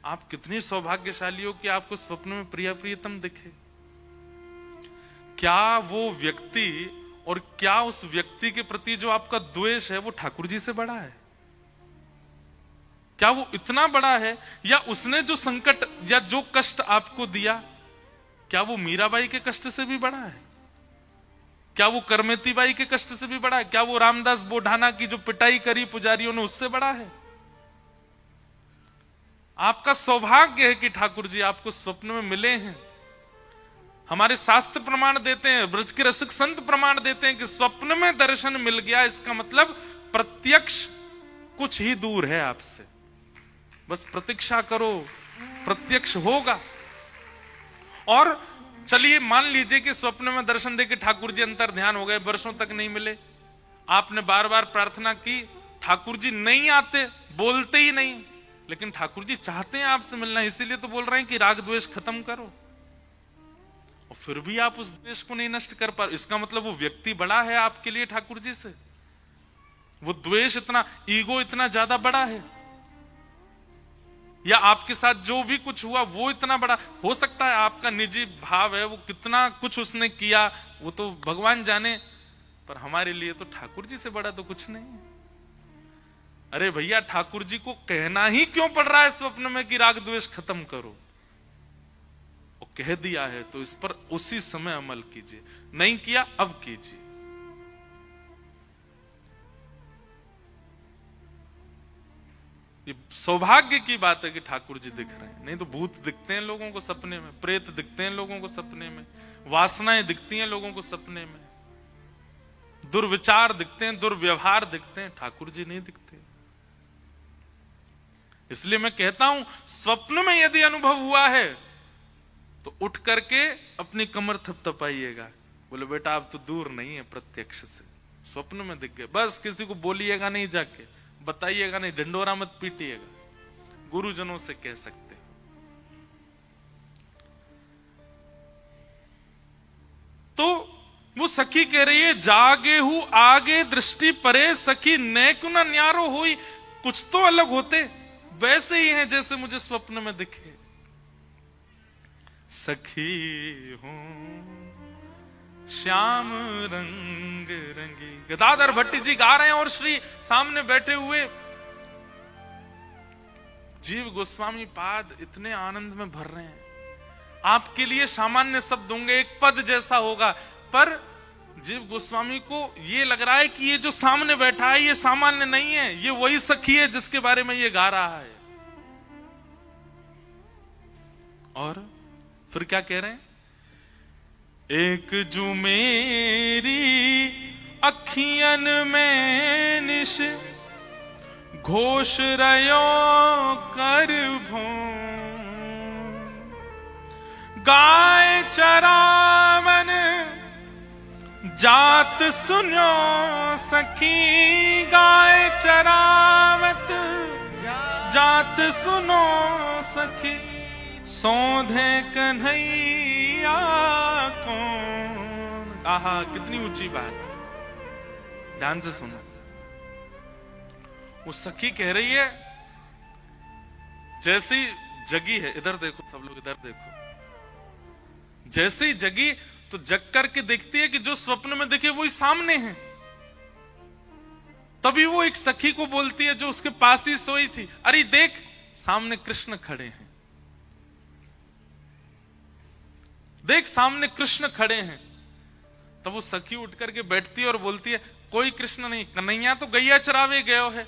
आप कितनी सौभाग्यशाली हो कि आपको स्वप्न में प्रिया प्रियतम दिखे। क्या वो व्यक्ति और क्या उस व्यक्ति के प्रति जो आपका द्वेष है वो ठाकुर जी से बड़ा है? क्या वो इतना बड़ा है? या उसने जो संकट या जो कष्ट आपको दिया, क्या वो मीराबाई के कष्ट से भी बड़ा है? क्या वो करमेती बाई के कष्ट से भी बड़ा है? क्या वो रामदास बोढ़ाना की जो पिटाई करी पुजारियों ने उससे बड़ा है? आपका सौभाग्य है कि ठाकुर जी आपको स्वप्न में मिले हैं। हमारे शास्त्र प्रमाण देते हैं, ब्रज के रसिक संत प्रमाण देते हैं कि स्वप्न में दर्शन मिल गया, इसका मतलब प्रत्यक्ष कुछ ही दूर है आपसे, बस प्रतीक्षा करो, प्रत्यक्ष होगा। और चलिए मान लीजिए कि स्वप्न में दर्शन देके ठाकुर जी अंतर ध्यान हो गए, वर्षों तक नहीं मिले, आपने बार बार प्रार्थना की, ठाकुर जी नहीं आते, बोलते ही नहीं, लेकिन ठाकुर जी चाहते हैं आपसे मिलना, इसीलिए तो बोल रहे हैं कि राग द्वेष खत्म करो, और फिर भी आप उस द्वेष को नहीं नष्ट कर पा रहे। इसका मतलब वो व्यक्ति बड़ा है आपके लिए ठाकुर जी से, वो द्वेष इतना, ईगो इतना ज्यादा बड़ा है, या आपके साथ जो भी कुछ हुआ वो इतना बड़ा हो सकता है। आपका निजी भाव है, वो कितना कुछ उसने किया वो तो भगवान जाने, पर हमारे लिए तो ठाकुर जी से बड़ा तो कुछ नहीं है। अरे भैया, ठाकुर जी को कहना ही क्यों पड़ रहा है स्वप्न में कि राग द्वेष खत्म करो? वो कह दिया है तो इस पर उसी समय अमल कीजिए, नहीं किया अब कीजिए। ये सौभाग्य की बात है कि ठाकुर जी दिख रहे हैं, नहीं तो भूत दिखते हैं लोगों को सपने में, प्रेत दिखते हैं लोगों को सपने में, वासनाएं दिखती हैं लोगों को सपने में, दुर्विचार दिखते हैं, दुर्व्यवहार दिखते हैं, ठाकुर जी नहीं दिखते। इसलिए मैं कहता हूं, स्वप्न में यदि अनुभव हुआ है तो उठ करके अपनी कमर थपथपाइएगा, बोले बेटा अब तो दूर नहीं है, प्रत्यक्ष से स्वप्न में दिख गए। बस किसी को बोलिएगा नहीं, जाके बताइएगा नहीं, ढिंडोरा मत पीटिएगा, गुरुजनों से कह सकते हो। तो वो सखी कह रही है, जागे हूं आगे दृष्टि परे सखी नैक न न्यारो हुई। कुछ तो अलग होते, वैसे ही हैं जैसे मुझे स्वप्न में दिखे। सखी हूं श्याम रंग रंगी। गदाधर भट्टी जी गा रहे हैं और श्री सामने बैठे हुए जीव गोस्वामी पाद इतने आनंद में भर रहे हैं। आपके लिए सामान्य शब्द होंगे, एक पद जैसा होगा, पर जीव गोस्वामी को ये लग रहा है कि ये जो सामने बैठा है ये सामान्य नहीं है, ये वही सखी है जिसके बारे में ये गा रहा है। और फिर क्या कह रहे हैं? एक जो मेरी अखियन में निश घोष रयो कर भो, गाय चरावन जात सुनो सखी। गाय चरावत जात सुनो सखी, सौंधे कन्हैया कौन। आहा, कितनी ऊंची बात, ध्यान से सुनो। वो सखी कह रही है, जैसे ही जगी है, इधर देखो सब लोग, इधर देखो, जैसे ही जगी तो जग करके देखती है कि जो स्वप्न में देखे वही सामने है। तभी वो एक सखी को बोलती है जो उसके पास ही सोई थी, अरे देख सामने कृष्ण खड़े हैं, देख सामने कृष्ण खड़े हैं। तब वो सखी उठ करके बैठती है और बोलती है, कोई कृष्ण नहीं, कन्हैया तो गैया चरावे गयो है।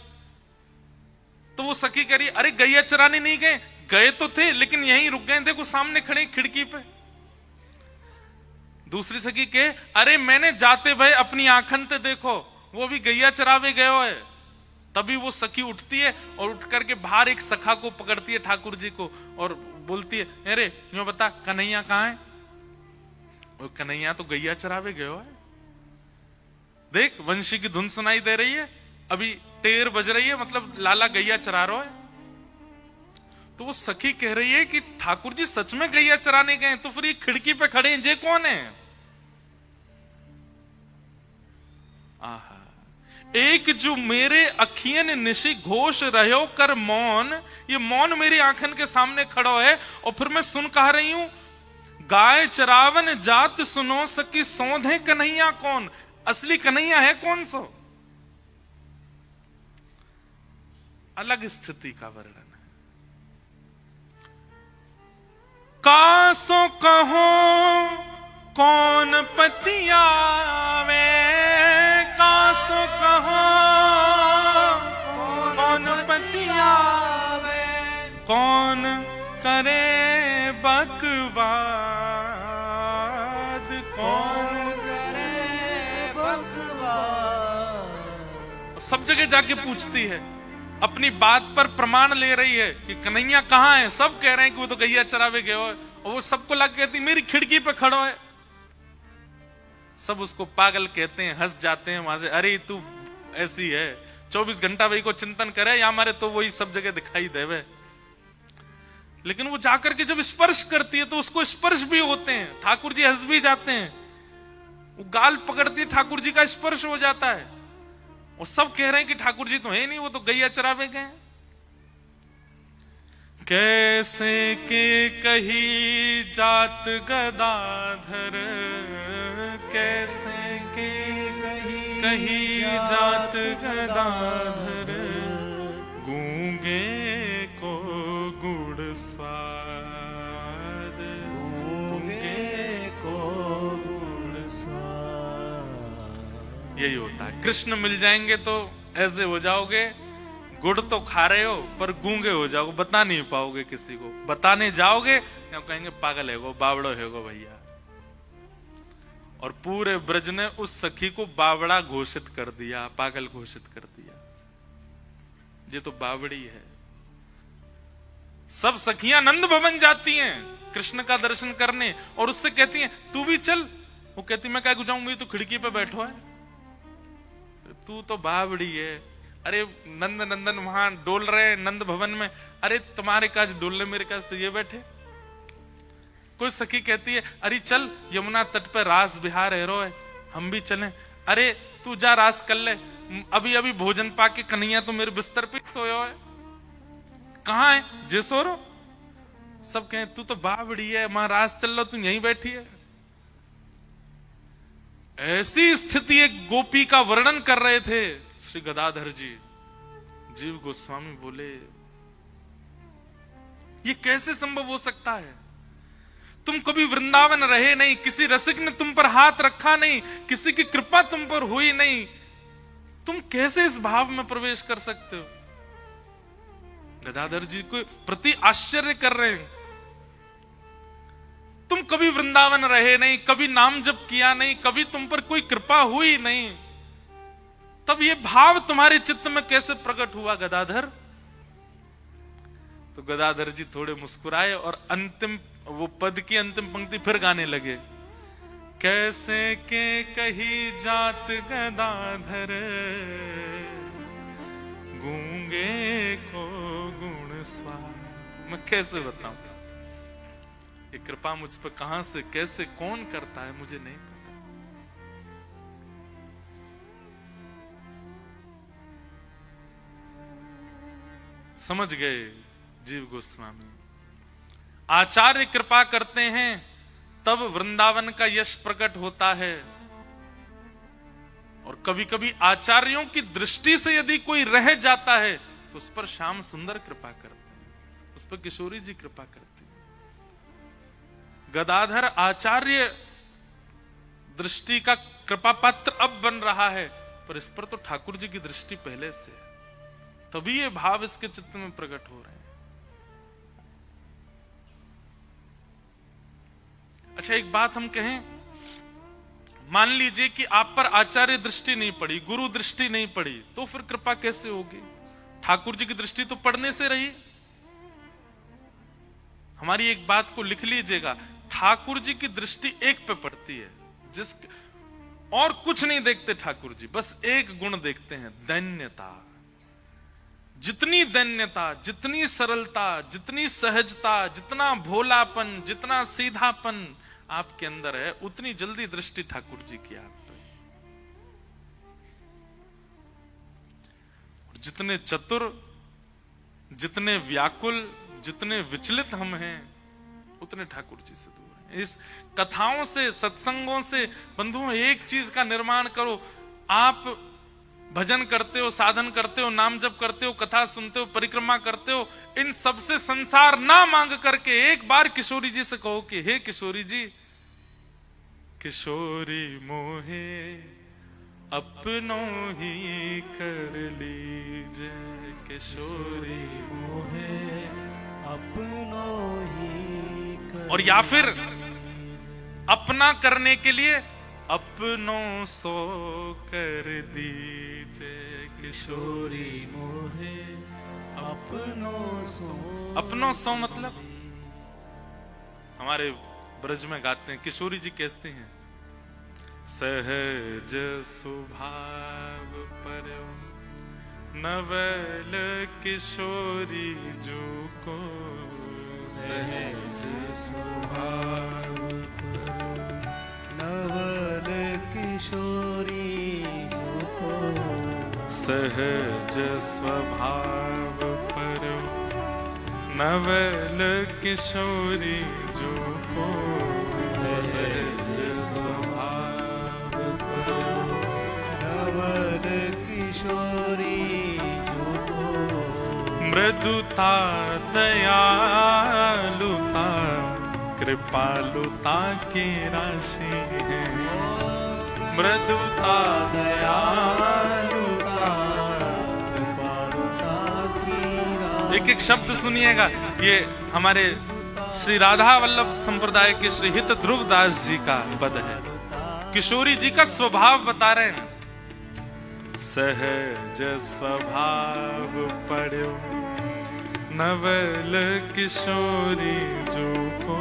तो वो सखी कह रही, अरे गैया चराने नहीं गए, गए तो थे लेकिन यहीं रुक गए, देखो सामने खड़े खिड़की पे। दूसरी सखी के, अरे मैंने जाते भाई अपनी आंखन ते देखो, वो भी गैया चरावे गयो है। तभी वो सखी उठती है और उठ करके बाहर एक सखा को पकड़ती है, ठाकुर जी को, और बोलती है, अरे यूं बता कन्हैया कहां है? और कन्हैया तो गैया चरावे गयो है, देख वंशी की धुन सुनाई दे रही है, अभी टेर बज रही है, मतलब लाला गैया चरा रहा है। तो वो सखी कह रही है कि ठाकुर जी सच में गैया चराने गए, तो फिर ये खिड़की पे खड़े हैं, जे कौन है? आहा, एक जो मेरे अखियन निशी घोष रहो कर मौन, ये मौन मेरी आंखन के सामने खड़ा है। और फिर मैं सुन कह रही हूं, गाय चरावन जात सुनो सकी, सौंधे कन्हैया कौन? असली कन्हैया है कौन सो? अलग स्थिति का वर्णन है। कासो कहो कौन पतियावे, कासो कहो कौन पतियावे, कौन करे बकवाद, कौन करे बकवाद। सब जगह जाके पूछती है, अपनी बात पर प्रमाण ले रही है कि कन्हैया कहां है। सब कह रहे हैं कि वो तो गैया चरावे गए हो, और वो सबको लग कहती मेरी खिड़की पे खड़ा है। सब उसको पागल कहते हैं, हंस जाते हैं वहां से, अरे तू ऐसी है, 24 घंटा वही को चिंतन करे, या हमारे तो वही सब जगह दिखाई देवे। लेकिन वो जाकर के जब स्पर्श करती है तो उसको स्पर्श भी होते हैं, ठाकुर जी हंस भी जाते हैं। वो गाल पकड़ती है, ठाकुर जी का स्पर्श हो जाता है। और सब कह रहे हैं कि ठाकुर जी तो है नहीं, वो तो गैया चरावे गए। कैसे के कही जात गदाधर, कैसे के कही जात गदाधर, गूंगे को गुड़ स्वाद, गूंगे को गुड़ स्वाद। यही होता है, कृष्ण मिल जाएंगे तो ऐसे हो जाओगे, गुड़ तो खा रहे हो पर गूंगे हो जाओगे, बता नहीं पाओगे किसी को। बताने जाओगे या कहेंगे पागल है वो, बावड़ो है वो भैया। और पूरे ब्रज ने उस सखी को बावड़ा घोषित कर दिया, पागल घोषित कर दिया, ये तो बावड़ी है। सब सखियां नंद भवन जाती हैं कृष्ण का दर्शन करने, और उससे कहती हैं तू भी चल। वो कहती मैं क्या जाऊंगी, तू खिड़की पे बैठो है, तू तो बावड़ी है। अरे नंद नंदन वहां डोल रहे हैं नंद भवन में, अरे तुम्हारे काज डोलने, मेरे काज तो ये बैठे। कोई सखी कहती है अरे चल यमुना तट पर रास बिहार है, हम भी चलें। अरे तू जा रास कर ले, अभी अभी भोजन पाके कन्हैया तो मेरे बिस्तर पे सोयो है। कहाँ है जे सो रो? सब कहें तू तो बावड़ी है, महाराज चल लो, तू यहीं बैठी है। ऐसी स्थिति एक गोपी का वर्णन कर रहे थे श्री गदाधर जी। जीव गोस्वामी बोले ये कैसे संभव हो सकता है? तुम कभी वृंदावन रहे नहीं, किसी रसिक ने तुम पर हाथ रखा नहीं, किसी की कृपा तुम पर हुई नहीं, तुम कैसे इस भाव में प्रवेश कर सकते हो? गदाधर जी को प्रति आश्चर्य कर रहे हैं। तुम कभी वृंदावन रहे नहीं, कभी नाम जप किया नहीं, कभी तुम पर कोई कृपा हुई नहीं, तब ये भाव तुम्हारे चित्त में कैसे प्रकट हुआ गदाधर? तो गदाधर जी थोड़े मुस्कुराए और अंतिम वो पद की अंतिम पंक्ति फिर गाने लगे। कैसे के कही जात गदाधर, गूंगे को गुण स्वार। मैं कैसे बताऊं ये कृपा मुझ पर कहां से कैसे कौन करता है, मुझे नहीं पता। समझ गए जीव गोस्वामी। आचार्य कृपा करते हैं तब वृंदावन का यश प्रकट होता है। और कभी कभी आचार्यों की दृष्टि से यदि कोई रह जाता है तो उस पर श्याम सुंदर कृपा करते हैं, उस पर किशोरी जी कृपा करती है। गदाधर आचार्य दृष्टि का कृपा पात्र अब बन रहा है, पर इस पर तो ठाकुर जी की दृष्टि पहले से है, तभी ये भाव इसके चित्त में प्रकट हो रहे हैं। अच्छा एक बात हम कहें, मान लीजिए कि आप पर आचार्य दृष्टि नहीं पड़ी, गुरु दृष्टि नहीं पड़ी, तो फिर कृपा कैसे होगी? ठाकुर जी की दृष्टि तो पढ़ने से रही। हमारी एक बात को लिख लीजिएगा, ठाकुर जी की दृष्टि एक पे पड़ती है, जिस और कुछ नहीं देखते ठाकुर जी, बस एक गुण देखते हैं, दैन्यता। जितनी दैन्यता, जितनी सरलता, जितनी सहजता, जितना भोलापन, जितना सीधापन आपके अंदर है, उतनी जल्दी दृष्टि ठाकुर जी की आप पर। जितने चतुर, जितने व्याकुल, जितने विचलित हम हैं, उतने ठाकुर जी से दूर हैं। इस कथाओं से, सत्संगों से बंधुओं एक चीज का निर्माण करो। आप भजन करते हो, साधन करते हो, नाम जप करते हो, कथा सुनते हो, परिक्रमा करते हो, इन सबसे संसार ना मांग करके एक बार किशोरी जी से कहो कि हे किशोरी जी, किशोरी मोहे अपनों ही कर लीजिए, किशोरी मोहे अपनों ही कर। और या फिर अपना करने के लिए अपनों सो कर दीजिए, किशोरी मोहे अपनों सो। अपनों सो मतलब हमारे ब्रज में गाते हैं, किशोरी जी कहते हैं, सहज सुभाव पर नवल किशोरी जो को, सहज स्वभाव नवल किशोरी जो को। सहज स्वभाव पर नवल किशोरी जो को, सहज स्वभाव पर नवल किशोरी जो को। मृदुता दयालुता कृपालुता की राशि है, मृदुता दयालुता कृपालुता की राशि। एक एक शब्द सुनिएगा, ये हमारे श्री राधा वल्लभ संप्रदाय के श्री हित ध्रुवदास जी का पद है। किशोरी जी का स्वभाव बता रहे हैं, सहज स्वभाव पढ़ो नवल किशोरी जो को,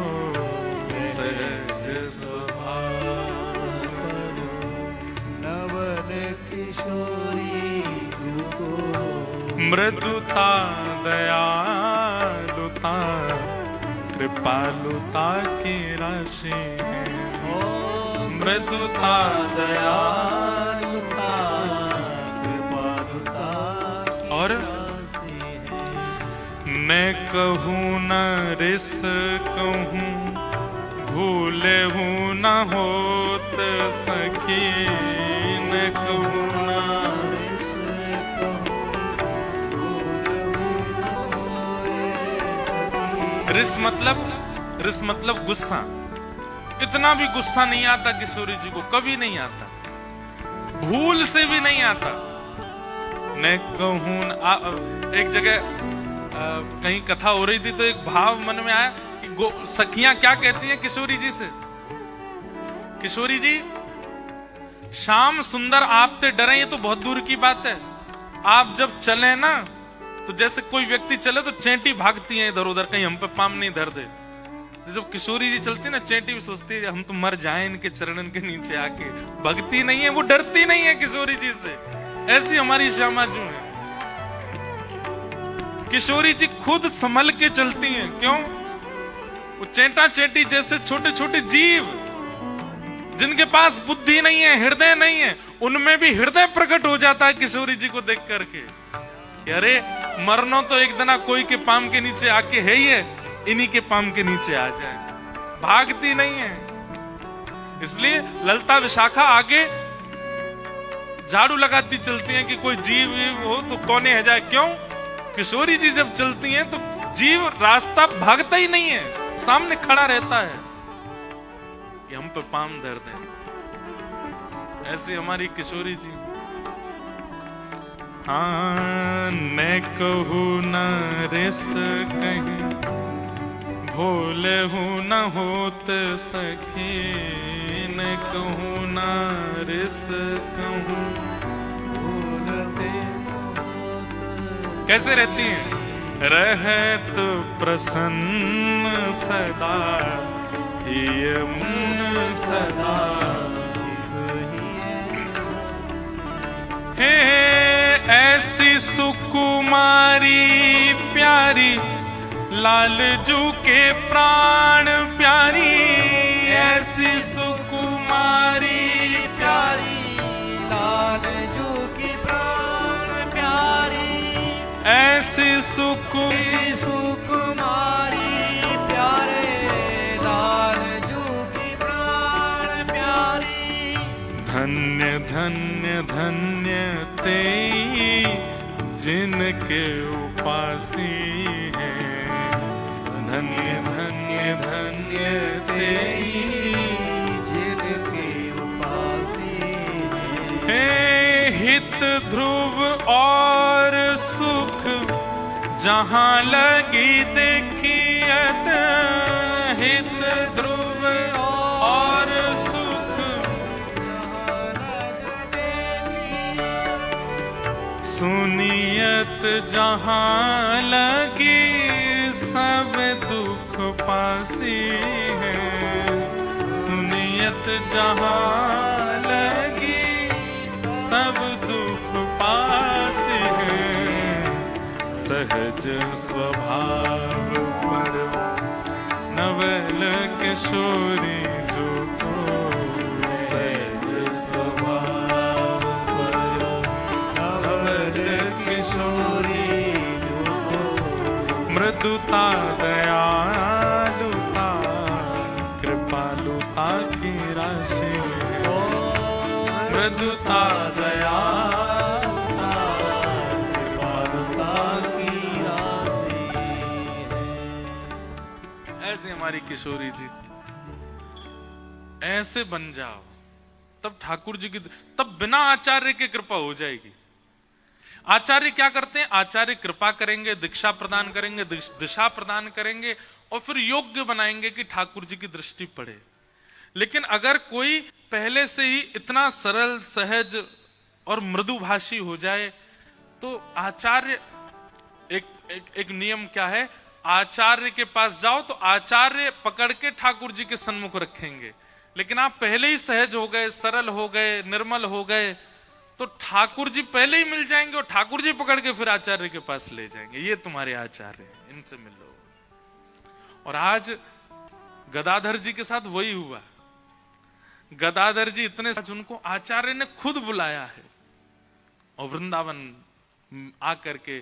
सहज स्वभाव नवल किशोरी जो को। मृदुता दयालुता कृपालुता की राशि है, ओम मृदुता दयालुता कृपालुता की और राशि है। मैं कहूँ न रिस कहूँ, भूले हूँ न होत सखी, न कहूँ न रिस मतलब गुस्सा। इतना भी गुस्सा नहीं आता किशोरी जी को, कभी नहीं आता, भूल से भी नहीं आता। मैं कहूं एक जगह कहीं कथा हो रही थी तो एक भाव मन में आया कि सखियां क्या कहती हैं किशोरी जी से, किशोरी जी श्याम सुंदर आप ते डरे, ये तो बहुत दूर की बात है। आप जब चले ना तो जैसे कोई व्यक्ति चले तो चेंटी भागती है इधर उधर, कहीं हम पे पाम नहीं धर दे। तो जब किशोरी जी चलती है ना, चेंटी भी सोचती है हम तो मर जाएं इनके चरणन के नीचे आके। भगती नहीं है, वो डरती नहीं है किशोरी जी से। ऐसी हमारी श्यामा जू है, किशोरी जी खुद संभल के चलती हैं। क्यों? वो चेंटा चेंटी जैसे छोटे छोटे जीव जिनके पास बुद्धि नहीं है, हृदय नहीं है, उनमें भी हृदय प्रकट हो जाता है किशोरी जी को देख करके। अरे मरनो तो एक दिन कोई के पाम के नीचे आके है ही है, इन्हीं के पाम के नीचे आ जाए। भागती नहीं है। इसलिए ललता विशाखा आगे झाड़ू लगाती चलती हैं कि कोई जीव हो तो कोने है जाए। क्यों? किशोरी जी जब चलती हैं तो जीव रास्ता भागता ही नहीं है, सामने खड़ा रहता है कि हम पे पाम धर दें। ऐसी हमारी किशोरी जी। हाँ मैं कहूँ न रिस कहीं, भोले हूँ न होत सखी, न कहूँ न रिस कहूँ। कैसे रहती हैं? रहत प्रसन्न सदा, हिय मुन सदा हे, ऐसी सुकुमारी प्यारी, लाल जू के प्राण प्यारी। ऐसी सुकुमारी प्यारी, लाल जू की प्राण प्यारी। ऐसी सुकुमारी प्यारे, लाल जू की प्राण प्यारी। धन्य धन्य धन्य ते जिनके उपासी हैं, धन्य धन्य धन्य ते जिनके उपासी हैं। हित ध्रुव और सुख जहां लगी देखियत, हित ध्रुव और सुख सुनियत जहां लगी, सब दुख पासी है। सुनियत जहां लगी, सब दुख पासी है। सहज स्वभाव पर नवल किशोरी जो को, सहज स्वभाव पर नवल किशोरी जो को। मृदुता दयालुता कृपालुता की राशि, मृदुता दयालुता कृपालुता की राशि है। ऐसे हमारी किशोरी जी, ऐसे बन जाओ तब ठाकुर जी की, तब बिना आचार्य के कृपा हो जाएगी। आचार्य क्या करते हैं? आचार्य कृपा करेंगे, दीक्षा प्रदान करेंगे, दिशा प्रदान करेंगे और फिर योग्य बनाएंगे कि ठाकुर जी की दृष्टि पड़े। लेकिन अगर कोई पहले से ही इतना सरल सहज और मृदुभाषी हो जाए तो आचार्य एक नियम क्या है? आचार्य के पास जाओ तो आचार्य पकड़ के ठाकुर जी के सन्मुख रखेंगे। लेकिन आप पहले ही सहज हो गए, सरल हो गए, निर्मल हो गए तो ठाकुर जी पहले ही मिल जाएंगे और ठाकुर जी पकड़ के फिर आचार्य के पास ले जाएंगे। ये तुम्हारे आचार्य हैं, इनसे मिलो। और आज गदाधर जी के साथ वही हुआ। गदाधर जी इतने उनको आचार्य ने खुद बुलाया है और वृंदावन आकर के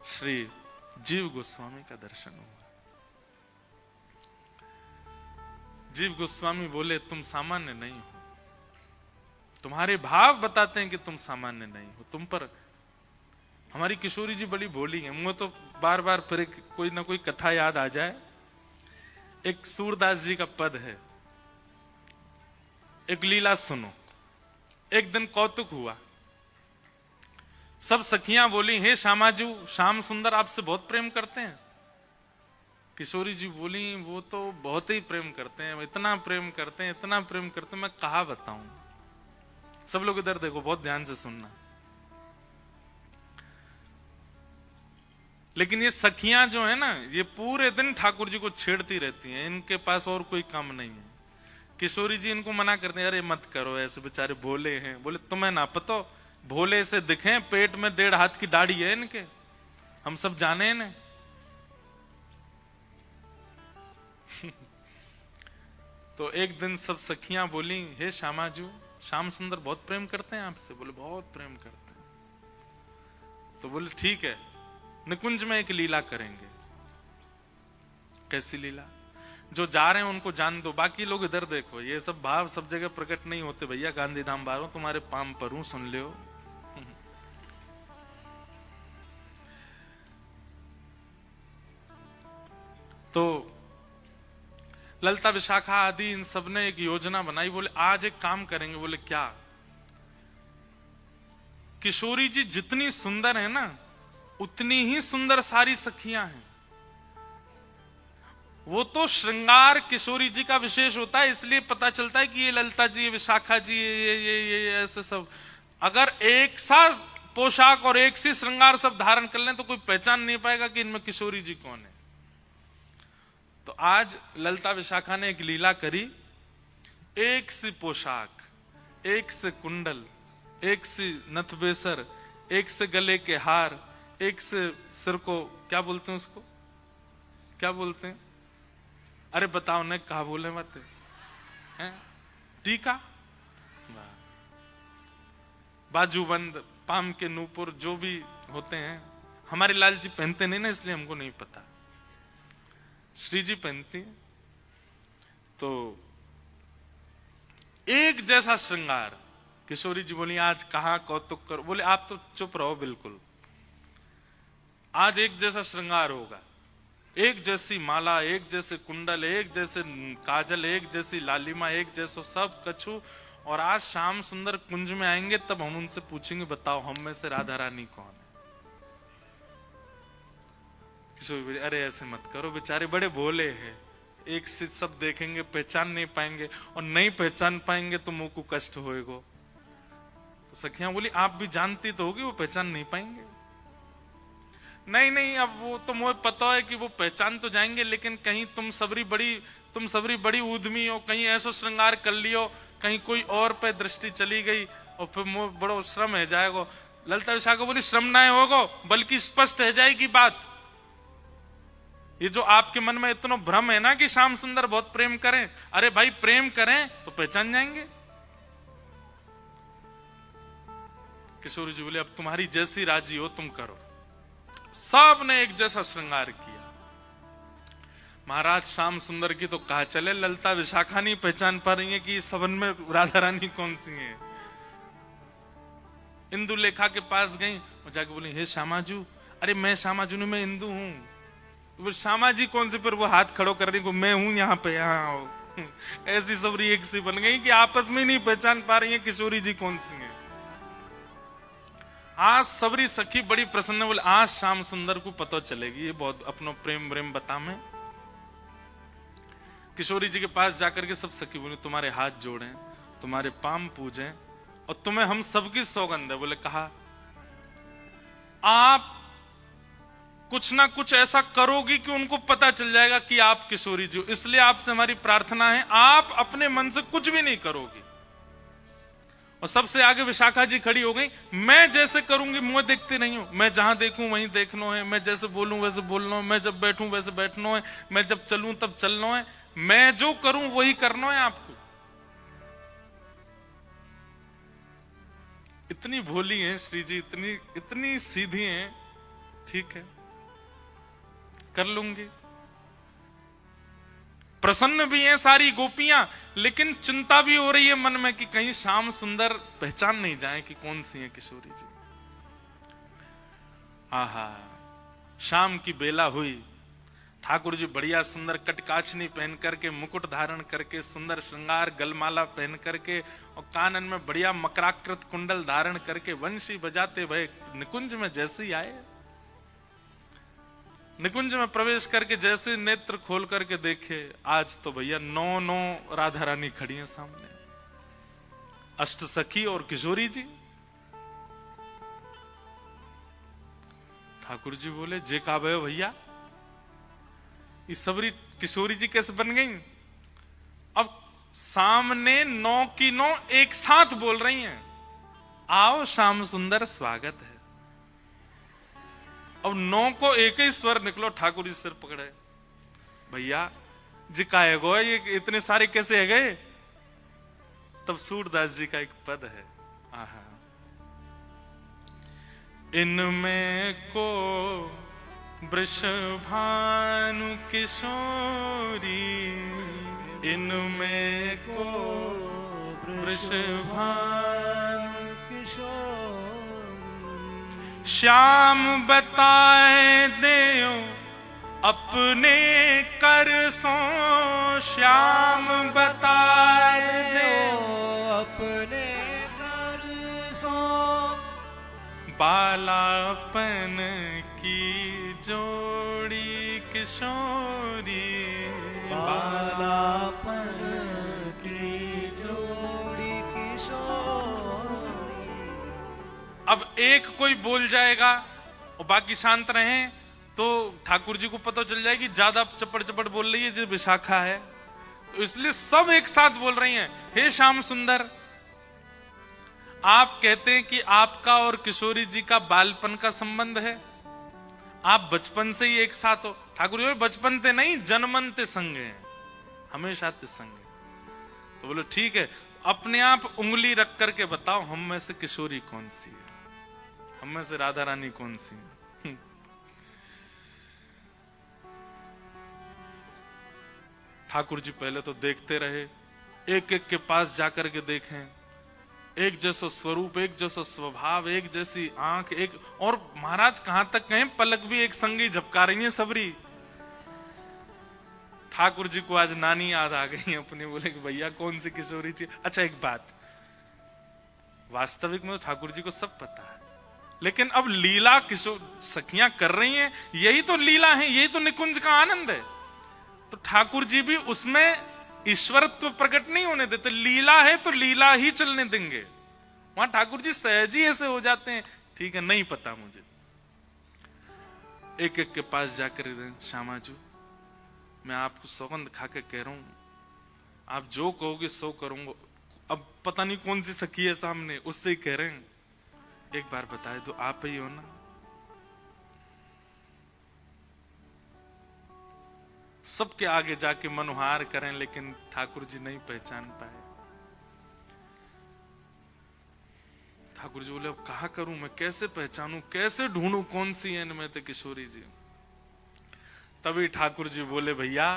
श्री जीव गोस्वामी का दर्शन हुआ। जीव गोस्वामी बोले तुम सामान्य नहीं हो, तुम्हारे भाव बताते हैं कि तुम सामान्य नहीं हो, तुम पर हमारी किशोरी जी बड़ी भोली है। मुझे तो बार बार फिर कोई ना कोई कथा याद आ जाए। एक सूरदास जी का पद है, एक लीला सुनो। एक दिन कौतुक हुआ, सब सखियां बोली हे श्यामाजू, श्याम सुंदर आपसे बहुत प्रेम करते हैं। किशोरी जी बोली वो तो बहुत ही प्रेम करते हैं, इतना प्रेम करते हैं, इतना प्रेम करते हैं, मैं कहा बताऊं। सब लोग इधर देखो, बहुत ध्यान से सुनना। लेकिन ये सखियां जो है ना, ये पूरे दिन ठाकुर जी को छेड़ती रहती हैं, इनके पास और कोई काम नहीं है। किशोरी जी इनको मना करते हैं, अरे मत करो ऐसे, बेचारे भोले हैं। बोले तुम्हें ना पतो, भोले से दिखे, पेट में 1.5 हाथ की दाढ़ी है इनके, हम सब जाने इन्हें। तो एक दिन सब सखियां बोली हे श्यामाजू, श्याम सुंदर बहुत प्रेम करते हैं आपसे। बोले बहुत प्रेम करते हैं। तो बोले ठीक है, निकुंज में एक लीला करेंगे। कैसी लीला? जो जा रहे हैं उनको जान दो, बाकी लोग इधर देखो। ये सब भाव सब जगह प्रकट नहीं होते भैया। गांधीधाम बारो तुम्हारे पाम पर हूं, सुन लियो। तो ललिता विशाखा आदि इन सब ने एक योजना बनाई। बोले आज एक काम करेंगे। बोले क्या? किशोरी जी जितनी सुंदर है ना, उतनी ही सुंदर सारी सखियां हैं। वो तो श्रृंगार किशोरी जी का विशेष होता है, इसलिए पता चलता है कि ये ललिता जी, ये विशाखा जी, ये ऐसे सब। अगर एक सा पोशाक और एक सी श्रृंगार सब धारण कर लें तो कोई पहचान नहीं पाएगा कि इनमें किशोरी जी कौन है। तो आज ललिता विशाखा ने एक लीला करी। एक सी पोशाक, एक से कुंडल, एक सी नथबेसर, एक से गले के हार, एक से सिर को क्या बोलते हैं, उसको क्या बोलते हैं? अरे बताओ ने, कहा बोले मत हैं? टीका, बाजूबंद, पाम के नूपुर, जो भी होते हैं। हमारे लाल जी पहनते नहीं ना, इसलिए हमको नहीं पता। श्री जी पहनती। तो एक जैसा श्रृंगार। किशोरी जी बोली आज कहां कौतुक करो। बोले आप तो चुप रहो बिल्कुल, आज एक जैसा श्रृंगार होगा। एक जैसी माला, एक जैसे कुंडल, एक जैसे काजल, एक जैसी लालिमा, एक जैसो सब कछु। और आज श्याम सुंदर कुंज में आएंगे तब हम उनसे पूछेंगे बताओ हम में से राधा रानी कौन है। किशोरी अरे ऐसे मत करो, बेचारे बड़े भोले हैं, एक से सब देखेंगे पहचान नहीं पाएंगे, और नहीं पहचान पाएंगे तो मुंह को कष्ट होएगा। तो सखियां बोली आप भी जानती तो होगी वो पहचान नहीं पाएंगे। नहीं नहीं, अब वो तो मुझे पता है कि वो पहचान तो जाएंगे, लेकिन कहीं तुम सबरी बड़ी उद्यमी हो, कहीं ऐसा श्रृंगार कर लियो, कहीं कोई और पे दृष्टि चली गई और फिर मुझे बड़ो श्रम है जाएगा। ललिता विशाखा बोली श्रम ना होगा, बल्कि स्पष्ट है जाएगी बात। ये जो आपके मन में इतना भ्रम है ना कि श्याम सुंदर बहुत प्रेम करें, अरे भाई प्रेम करें तो पहचान जाएंगे। किशोरी जी बोले अब तुम्हारी जैसी राजी हो तुम करो। सब ने एक जैसा श्रृंगार किया। महाराज श्याम सुंदर की तो कहा चले, ललिता विशाखा नहीं पहचान पा रही है कि सबन में राधा रानी कौन सी है। इंदु लेखा के पास गई और जाके बोली हे श्यामाजू। अरे मैं श्यामाजू नहीं, मैं इंदु हूं। वो श्यामा जी कौन से? फिर वो हाथ खड़ो कर रही, मैं हूं यहाँ पे, यहाँ ऐसी सबरी एक सी बन गई कि आपस में नहीं पहचान पा रही है किशोरी जी कौन सी है। आज सबरी सखी बड़ी प्रसन्न, बोले आज श्याम सुंदर को पता चलेगी, ये बहुत अपनो प्रेम प्रेम बता में। किशोरी जी के पास जाकर के सब सखी बोले तुम्हारे हाथ जोड़े, तुम्हारे पाम पूजे, और तुम्हें हम सबकी सौगंध है। बोले कहा आप कुछ ना कुछ ऐसा करोगी कि उनको पता चल जाएगा कि आप किशोरी जी हो, इसलिए आपसे हमारी प्रार्थना है आप अपने मन से कुछ भी नहीं करोगी, और सबसे आगे विशाखा जी खड़ी हो गई, मैं जैसे करूंगी मुंह देखते नहीं हूं, मैं जहां देखूं वहीं देखना है, मैं जैसे बोलूं वैसे बोलना है, मैं जब बैठूं वैसे बैठना है, मैं जब चलूं तब चलना है, मैं जो करूं वही करना है आपको। इतनी भोली हैं श्री जी, इतनी सीधी हैं, ठीक है कर लूंगी। प्रसन्न भी हैं सारी गोपियां, लेकिन चिंता भी हो रही है मन में कि कहीं श्याम सुंदर पहचान नहीं जाए कि कौन सी है किशोरी जी। आहा, शाम की बेला हुई, ठाकुर जी बढ़िया सुंदर कटकाचनी पहन करके, मुकुट धारण करके, सुंदर श्रृंगार गलमाला पहन करके और कानन में बढ़िया मकराकृत कुंडल धारण करके वंशी बजाते भय निकुंज में जैसे ही आए। निकुंज में प्रवेश करके जैसे नेत्र खोल करके देखे, आज तो भैया 9 राधा रानी खड़ी हैं सामने, अष्ट सखी और किशोरी जी। ठाकुर जी बोले, जे का भयो भैया, ये सबरी किशोरी जी कैसे बन गई? अब सामने 9 की 9 एक साथ बोल रही हैं, आओ श्याम सुंदर स्वागत है। अब 9 को एक ही स्वर निकलो, ठाकुर जी सिर पकड़े, भैया जी का है गो, ये इतने सारे कैसे है गए? तब सूरदास जी का एक पद है, आहा, इनमें को वृषभानु किशोरी, इनमें को वृषभानु किशोरी, श्याम बताए देओ अपने कर सो, श्याम बताए देओ अपने कर सो, बालापन की जोड़ी किशोरी, बालापन की जोड़ी किशोरी। अब एक कोई बोल जाएगा और बाकी शांत रहे तो ठाकुर जी को पता चल जाएगी ज्यादा चपड़ चपड़ बोल रही है जो विशाखा है, तो इसलिए सब एक साथ बोल रही हैं, हे श्याम सुंदर, आप कहते हैं कि आपका और किशोरी जी का बालपन का संबंध है, आप बचपन से ही एक साथ हो। ठाकुर जी बचपन ते नहीं, जन्मन ते संग हैं, हमेशा ते संग है। तो बोलो ठीक है, अपने आप उंगली रख करके बताओ हम में से किशोरी कौन सी है, हम में से राधा रानी कौन सी है? ठाकुर जी पहले तो देखते रहे, एक एक के पास जाकर के देखें, एक जैसा स्वरूप, एक जैसा स्वभाव, एक जैसी आंख, एक और महाराज कहां तक कहें, पलक भी एक संगी झपका रही है सबरी। ठाकुर जी को आज नानी याद आ गई अपने, बोले कि भैया कौन सी किशोरी थी। अच्छा एक बात, वास्तविक में तो ठाकुर जी को सब पता है, लेकिन अब लीला किशोर सखियां कर रही हैं, यही तो लीला है, यही तो निकुंज का आनंद है। तो ठाकुर जी भी उसमें ईश्वरत्व प्रकट नहीं होने देते, लीला है तो लीला ही चलने देंगे। वहां ठाकुर जी सहज ही ऐसे हो जाते हैं, ठीक है नहीं पता मुझे। एक एक के पास जाकर श्यामा जी, मैं आपको सौगंध खा के कह रहा हूं, आप जो कहोगे सो करूंगा। अब पता नहीं कौन सी सखी है सामने, उससे ही कह रहे हैं, एक बार बताए तो आप ही हो ना? सबके आगे जाके मनोहार करें, लेकिन ठाकुर जी नहीं पहचान पाए। ठाकुर जी बोले अब कहा करूं मैं, कैसे पहचानूं, कैसे ढूंढूं कौन सी है इनमें तो किशोरी जी? तभी ठाकुर जी बोले भैया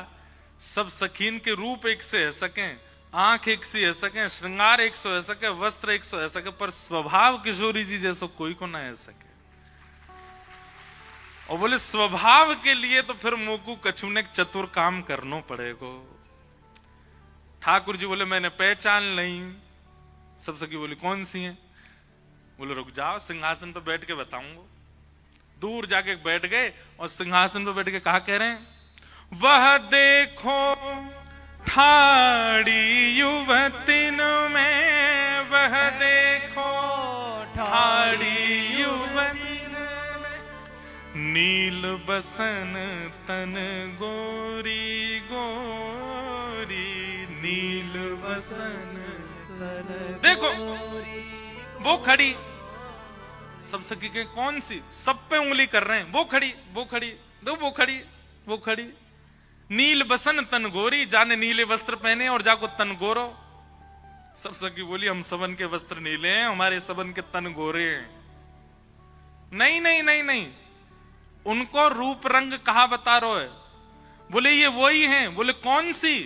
सब सखीन के रूप एक से है सकें, आंख एक सी है सके, श्रृंगार एक सौ है सके, वस्त्र एक सौ है सके, पर स्वभाव किशोरी जी जैसो कोई को ना है सके। और बोले स्वभाव के लिए तो फिर मोकू कछुने चतुर काम करनो पड़ेगो। ठाकुर जी बोले मैंने पहचान नहीं। सब सखी बोली कौन सी हैं? बोले रुक जाओ सिंहासन पर बैठ के बताऊंगा। दूर जाके बैठ गए और सिंहासन पर बैठ के कहा कह रहे हैं, वह देखो ठाड़ी युवतिन में, वह देखो ठाड़ी युवतिन में, नील बसन तन गोरी गोरी, नील बसन देखो वो खड़ी, सब सखी के कौन सी, सब पे उंगली कर रहे हैं, वो खड़ी वो खड़ी, दो वो खड़ी वो खड़ी। नील बसन तन गोरी, जाने नीले वस्त्र पहने और जाको तन गोरो। सब सखी बोली हम सबन के वस्त्र नीले हैं, हमारे सबन के तन गोरे हैं। नहीं नहीं नहीं नहीं, उनको रूप रंग कहा बता रहे है। बोले ये वही हैं। बोले कौन सी?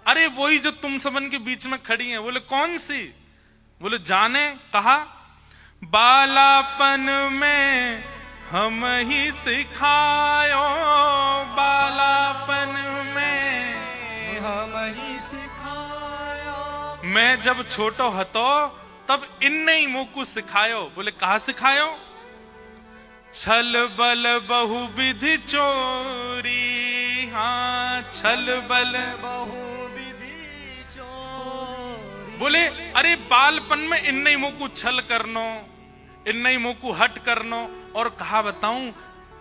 अरे वही जो तुम सबन के बीच में खड़ी हैं। बोले कौन सी? बोले जाने। कहा बालापन में हम ही सिखायो, बालापन में हम ही सिखायो। मैं जब छोटो हतो तब इनने ही मुझको सिखायो। बोले कहा सिखायो? छल बल बहुविधि चोरी। हाँ छल बल बहुविधि चोरी। बोले अरे बालपन में इनने ही मुझको छल करनो, इनने ही मुझको हट करनो, और कहा बताऊं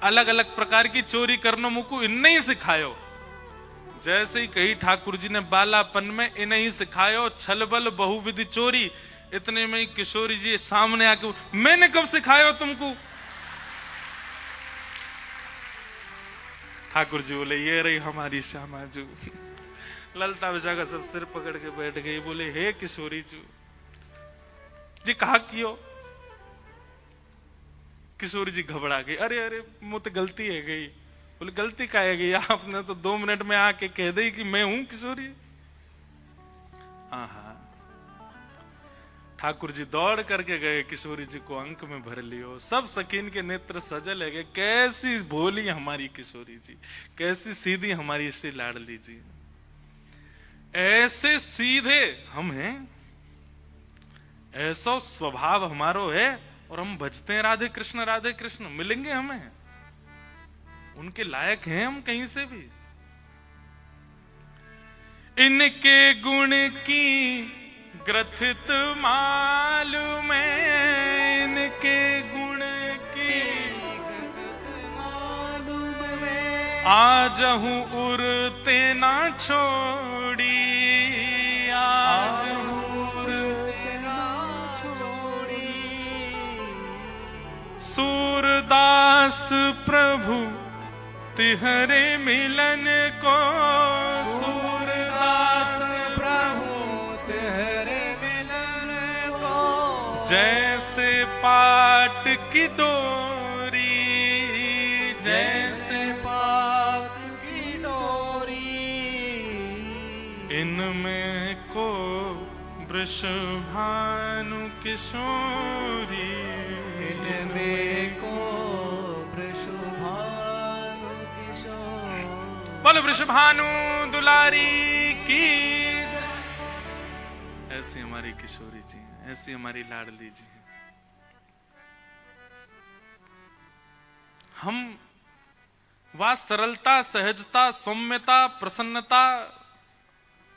अलग अलग प्रकार की चोरी करनो मुझको इनने ही सिखायो। जैसे ही कही ठाकुर जी ने बालापन में इन्हें ही सिखायो छल बल बहुविधि चोरी, इतने में ही किशोरी जी सामने आके मैंने कब सिखायो तुमको? ठाकुर जी बोले ये रही हमारी श्यामा जू। ललता विशाखा सब सिर पकड़ के बैठ गई। बोले हे किशोरी जू जी कहा कियो? किशोरी जी घबरा गई। अरे अरे मुझे गलती है गई। बोले गलती का है गई? आपने तो 2 मिनट में आके कह दी कि मैं हूं किशोरी। हाँ ठाकुर जी दौड़ करके गए, किशोरी जी को अंक में भर लियो। सब सकीन के नेत्र सजल है। कैसी भोली हमारी किशोरी जी, कैसी सीधी हमारी श्री लाडली जी। ऐसे सीधे हम हैं, ऐसा स्वभाव हमारो है, और हम भजते हैं राधे कृष्ण मिलेंगे हमें, उनके लायक हैं हम कहीं से भी। इनके गुण की ग्रथित मालूम है, इनके गुण की मालूम है। आज हूं उरते ना छोड़ी, आज हूं उरते ना छोड़ी। सूरदास प्रभु तिहरे मिलन को, सूरदास प्रभु तेरे मिलन को। जैसे पाट की डोरी, जैसे पात की डोरी। इनमें को वृषभानु किशोरी, इनमें को वृषभानु किशोरी। बोल वृषभानु दुलारी की। ऐसी हमारी किशोरी जी हैं, ऐसी हमारी लाडली जी हैं। हम वह सरलता, सहजता, सौम्यता, प्रसन्नता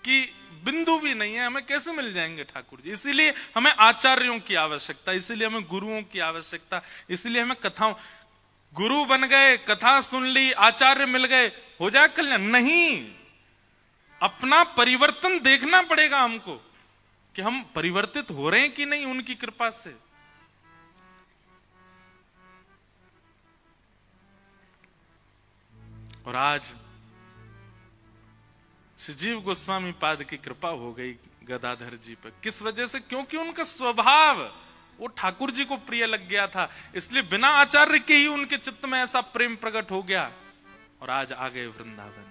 की बिंदु भी नहीं है, हमें कैसे मिल जाएंगे ठाकुर जी? इसीलिए हमें आचार्यों की आवश्यकता, इसीलिए हमें गुरुओं की आवश्यकता, इसीलिए हमें कथाओं। गुरु बन गए, कथा सुन ली, आचार्य मिल गए, हो जाए कल्याण? नहीं, अपना परिवर्तन देखना पड़ेगा हमको कि हम परिवर्तित हो रहे हैं कि नहीं उनकी कृपा से। और आज श्रीजीव गोस्वामी पाद की कृपा हो गई गदाधर जी पर। किस वजह से? क्योंकि उनका स्वभाव वो ठाकुर जी को प्रिय लग गया था, इसलिए बिना आचार्य के ही उनके चित्त में ऐसा प्रेम प्रकट हो गया, और आज आ गए वृंदावन।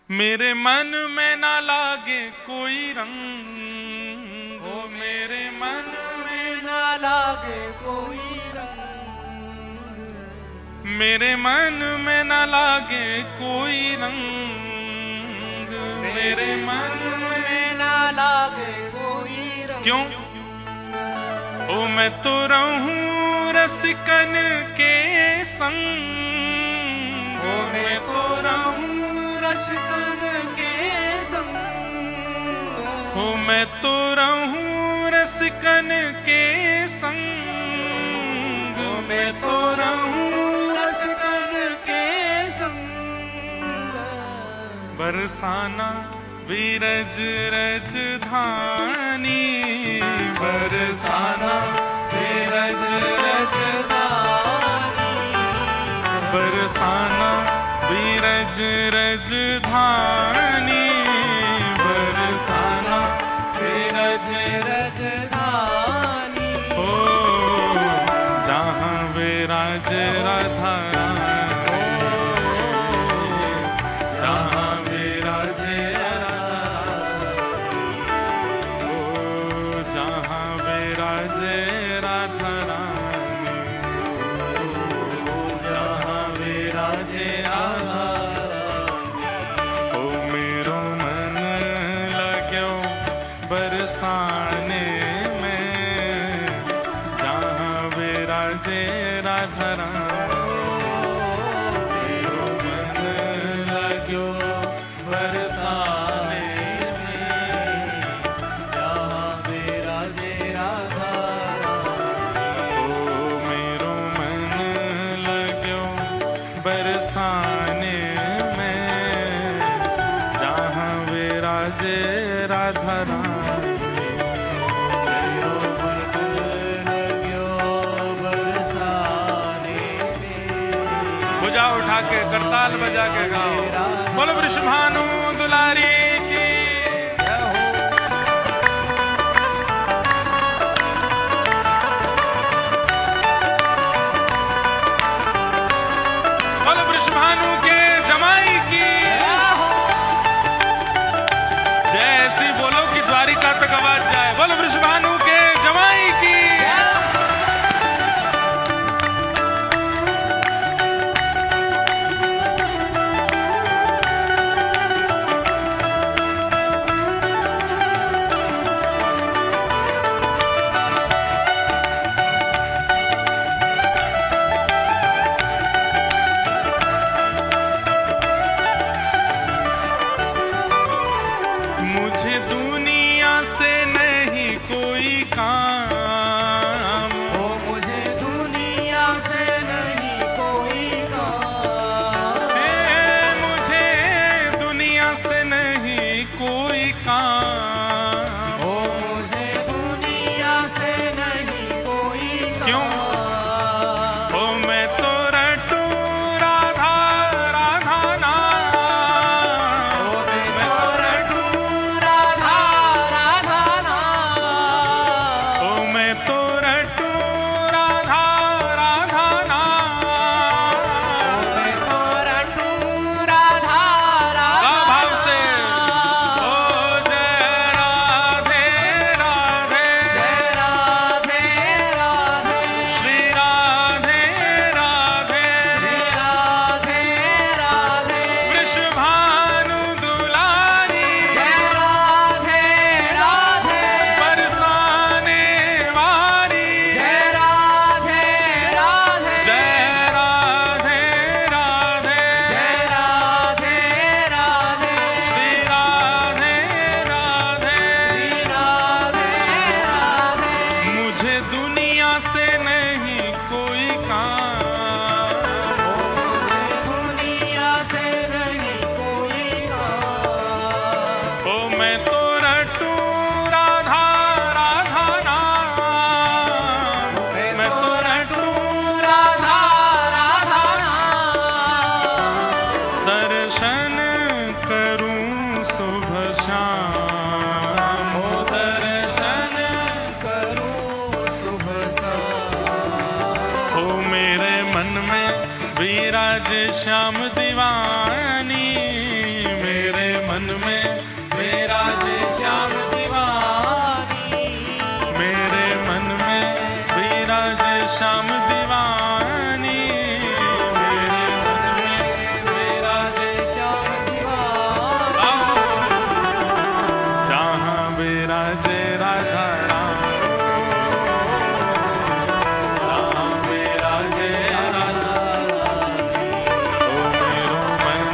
मेरे मन में ना लागे कोई रंग, ओ मेरे मन में ना लागे कोई रंग। मेरे मन में ना लागे कोई रंग, मेरे मन में ना लागे कोई रंग। क्यों? ओ मैं तो रहूं रसिकन के संग, ओ मैं तो रहूं रसिकन के संग। ओ मैं तो रहूं रसिकन के संग, मैं तो रहूं रसगन के संग। बरसाना बीरज रज धानी, बरसाना बीरज रज धानी, बरसाना बीरज रज धानी, बरसाना बीरज रज धानी। ओ जहाँ विराज राधा रानी, जहाँ विराज जहाँ विराज राधा रानी, जहाँ विराज राधा रानी। ओ मेरो मन लाग्यो बरसाने में, जहाँ विराजे राधा रानी। मेरो मन लाग्यो बरसाने बरसाने में, जहाँ विराजे राधा रानी। भुजा उठा के करताल बजा के गाओ, बोलो वृषभानु दुलारी की। वृषभानु के जमाई की जय। ऐसी बोलो कि द्वारिका तक आवाज जाए, बोलो वृषभानु के जमाई की। मुझे दुनिया से नहीं कोई काम, ओ मुझे दुनिया से नहीं कोई काम। मुझे दुनिया से नहीं कोई काम, ओ मुझे दुनिया से नहीं कोई काम। क्यों? ओ मैं तो रटू राधा राधा नाम, ओ मैं तो रटू राधा राधा नाम। ओ मैं तो रटू राधा राधा नाम। मैं तो रटू राधा राधा भाव से ओ जय राधे राधे, जय राधे राधे, श्री राधे राधे, श्री राधे राधे। वृषभानु दुलारी, जय राधे राधे, बरसाने वारी। जय राधे राधे, जय राधे राधे, जय राधे राधे, श्री राधे राधे। श्री राधे राधे। मुझे दुनिया से नहीं कोई काम, दुनिया से नहीं कोई काम। ओ मैं तो रटू राधा राधा नाम, मैं तो रटू राधा राधा नाम। दर्शन करूं सुबह शाम, ओ दर्शन करूं सुबह शाम। ओ मेरे मन में विराज श्याम दीवानी, मेरे मन में विराज श्याम दीवानी, मेरे मन में विराज श्याम दीवानी, मेरे मन में विराज श्याम दीवानी। जहाँ विराजे राधा राम, जहाँ विराजे राधा राम। ओ मेरो मन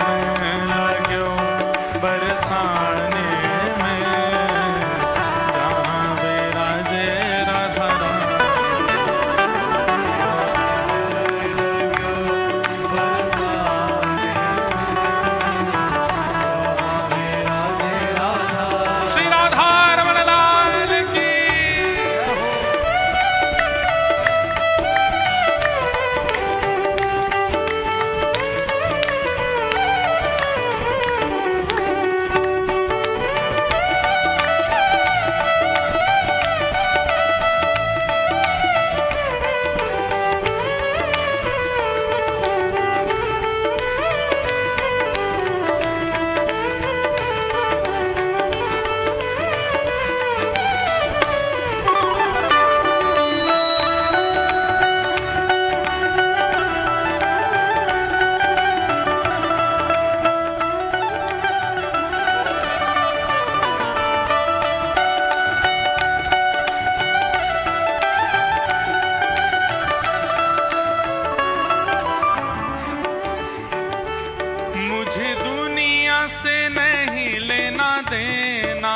से नहीं लेना देना,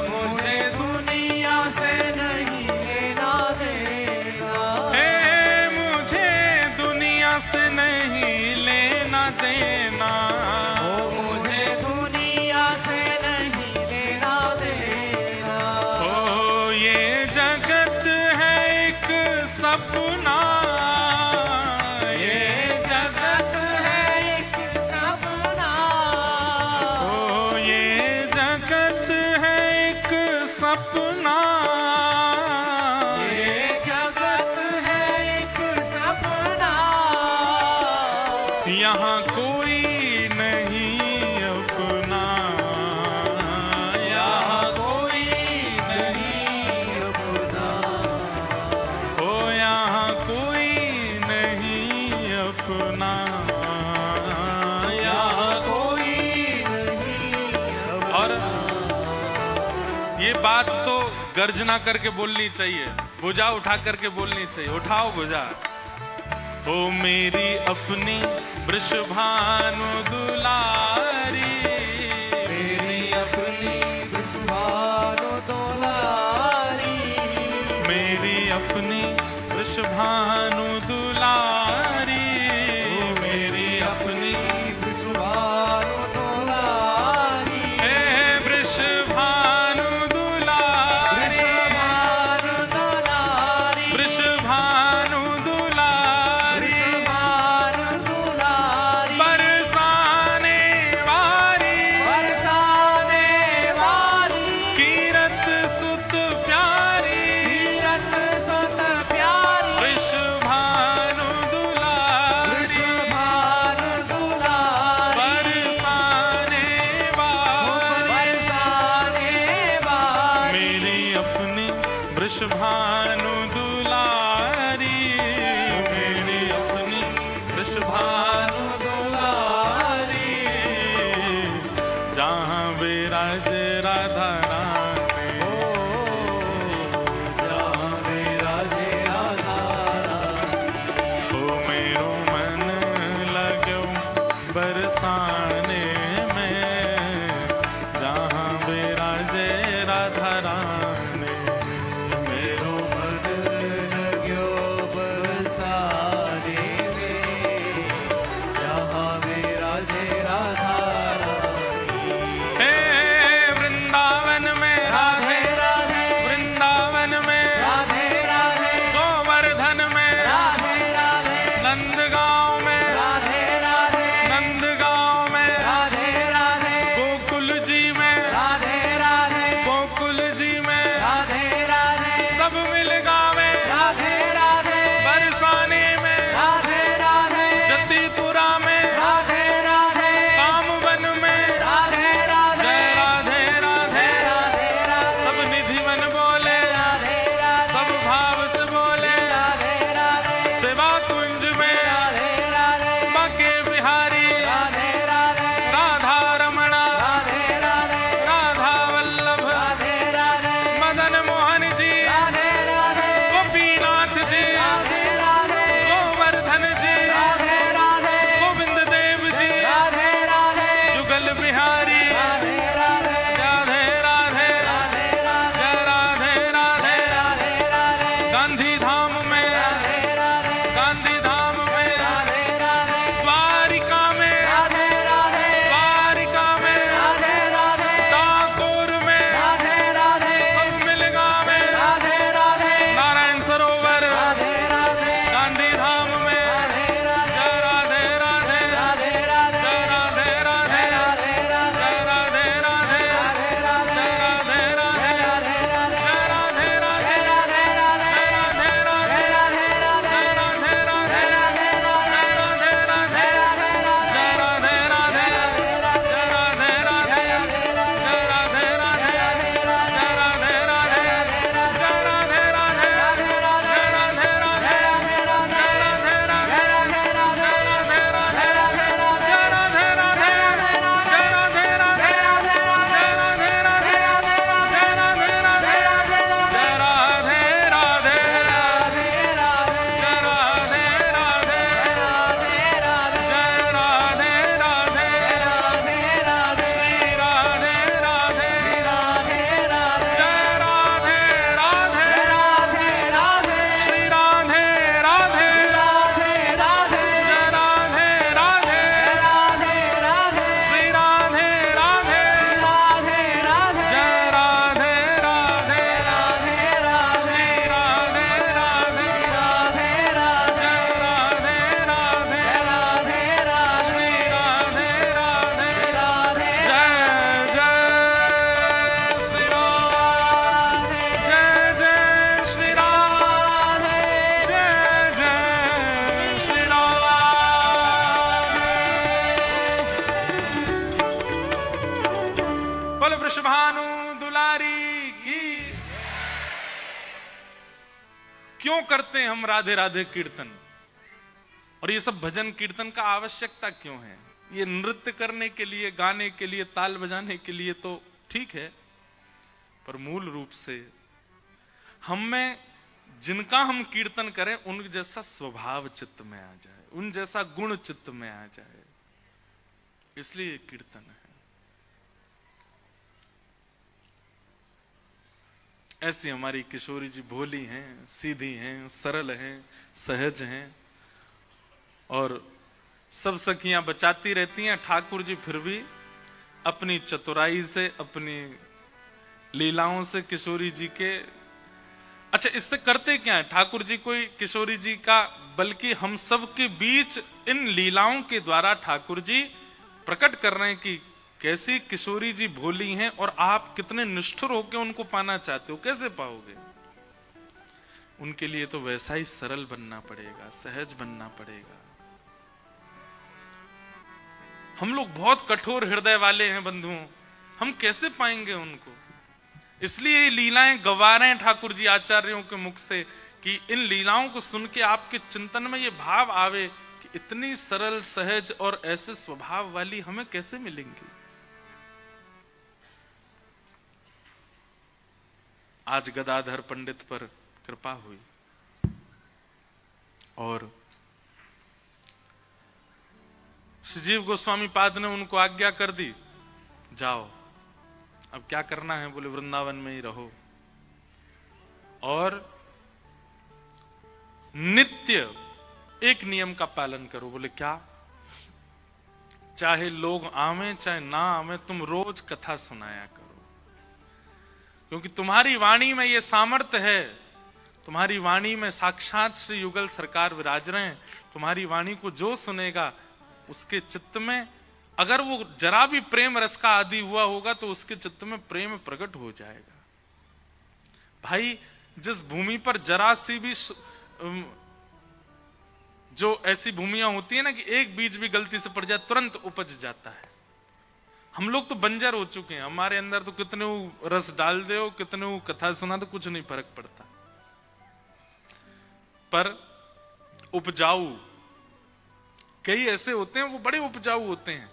मुझे दुनिया से नहीं लेना देना, हे मुझे दुनिया से नहीं लेना देना, मुझे दुनिया से नहीं लेना देना। ओ ये जगत है एक सपना, ये जगत है एक सपना, ओ ये जगत है एक सपना, ये जगत है एक सपना। यहाँ कोई नहीं अपना, यहाँ कोई नहीं अपना, ओ यहाँ कोई नहीं अपना, यहाँ कोई नहीं अपना। और ये बात तो गर्जना करके बोलनी चाहिए, भुजा उठा करके बोलनी चाहिए। उठाओ भुजा। ओ मेरी अपनी वृषभानु दुलारी, मेरी अपनी वृषभानु दुलारी, मेरी अपनी वृषभानु दुलारी, मेरी अपनी वृषभानु दुलारी, हे वृषभानु दुलारी, वृषभानु दुलारी, वृषभानु दुलारी, वृषभानु दुलारी, बरसाने वारी, बरसाने वाली, कीरत सुत प्यारी, तीरथ सुत प्यारी, वृषभानु दुलारी, वृषभानु दुलारी, बरसाने वारी, बरसाने वाली, मेरी अपनी वृषभानु दुलारी, मेरी अपनी वृषभानु दुलारी, जहाँ विराजे राधा रानी, जहाँ विराजे राधा रानी, ओ मेरो मन लगो बरसाने में, जहाँ विराजे राधा रानी, मेरो मन लग्यो बरसाने में, जहाँ विराजे राधा रानी। हे वृंदावन में राधे राधे, वृंदावन में राधे राधे, गोवर्धन में राधे राधे, नंदगांव में राधे राधे, नंदगांव में राधे राधे, गोकुल जी में राधे राधे, गोकुल जी में राधे राधे, सब मिल गावे राधे राधे, बरसाने में राधे राधे, जतीपुरा में राधे राधे, कामवन में राधे राधे, जय राधे राधे, राधे राधे, सब निधिवन बोले, राधे राधे, सब भाव से बोले, राधे राधे, सेवा कुंज में राधे क्यों करते हैं हम राधे राधे कीर्तन, और ये सब भजन कीर्तन का आवश्यकता क्यों है? ये नृत्य करने के लिए, गाने के लिए, ताल बजाने के लिए तो ठीक है, पर मूल रूप से हम में जिनका हम कीर्तन करें उन जैसा स्वभाव चित्त में आ जाए, उन जैसा गुण चित्त में आ जाए, इसलिए ये कीर्तन है। ऐसी हमारी किशोरी जी भोली हैं, सीधी हैं, सरल हैं, सहज हैं, और सब सखियां बचाती रहती हैं। ठाकुर जी फिर भी अपनी चतुराई से, अपनी लीलाओं से किशोरी जी के, अच्छा इससे करते क्या है ठाकुर जी? कोई किशोरी जी का, बल्कि हम सब के बीच इन लीलाओं के द्वारा ठाकुर जी प्रकट कर रहे हैं कि कैसी किशोरी जी भोली हैं और आप कितने निष्ठुर होकर उनको पाना चाहते हो, कैसे पाओगे? उनके लिए तो वैसा ही सरल बनना पड़ेगा, सहज बनना पड़ेगा। हम लोग बहुत कठोर हृदय वाले हैं बंधुओं, हम कैसे पाएंगे उनको? इसलिए लीलाएं गवा रहे हैं ठाकुर जी आचार्यों के मुख से, कि इन लीलाओं को सुन के आपके चिंतन में ये भाव आवे कि इतनी सरल, सहज और ऐसे स्वभाव वाली हमें कैसे मिलेंगी। आज गदाधर पंडित पर कृपा हुई और श्रीजीव गोस्वामी पाद ने उनको आज्ञा कर दी, जाओ अब क्या करना है? बोले वृंदावन में ही रहो और नित्य एक नियम का पालन करो। बोले क्या? चाहे लोग आवे चाहे ना आवे, तुम रोज कथा सुनाया करो, क्योंकि तुम्हारी वाणी में ये सामर्थ्य है, तुम्हारी वाणी में साक्षात श्री युगल सरकार विराज रहे हैं। तुम्हारी वाणी को जो सुनेगा उसके चित्त में, अगर वो जरा भी प्रेम रस का आदि हुआ होगा तो उसके चित्त में प्रेम प्रकट हो जाएगा। भाई जिस भूमि पर जरा सी भी, जो ऐसी भूमियां होती है ना कि एक बीज भी गलती से पड़ जाए तुरंत उपज जाता है, हम लोग तो बंजर हो चुके हैं। हमारे अंदर तो कितने रस डाल दो, कितने कथा सुना दो, कुछ नहीं फर्क पड़ता। पर उपजाऊ कई ऐसे होते हैं, वो बड़े उपजाऊ होते हैं,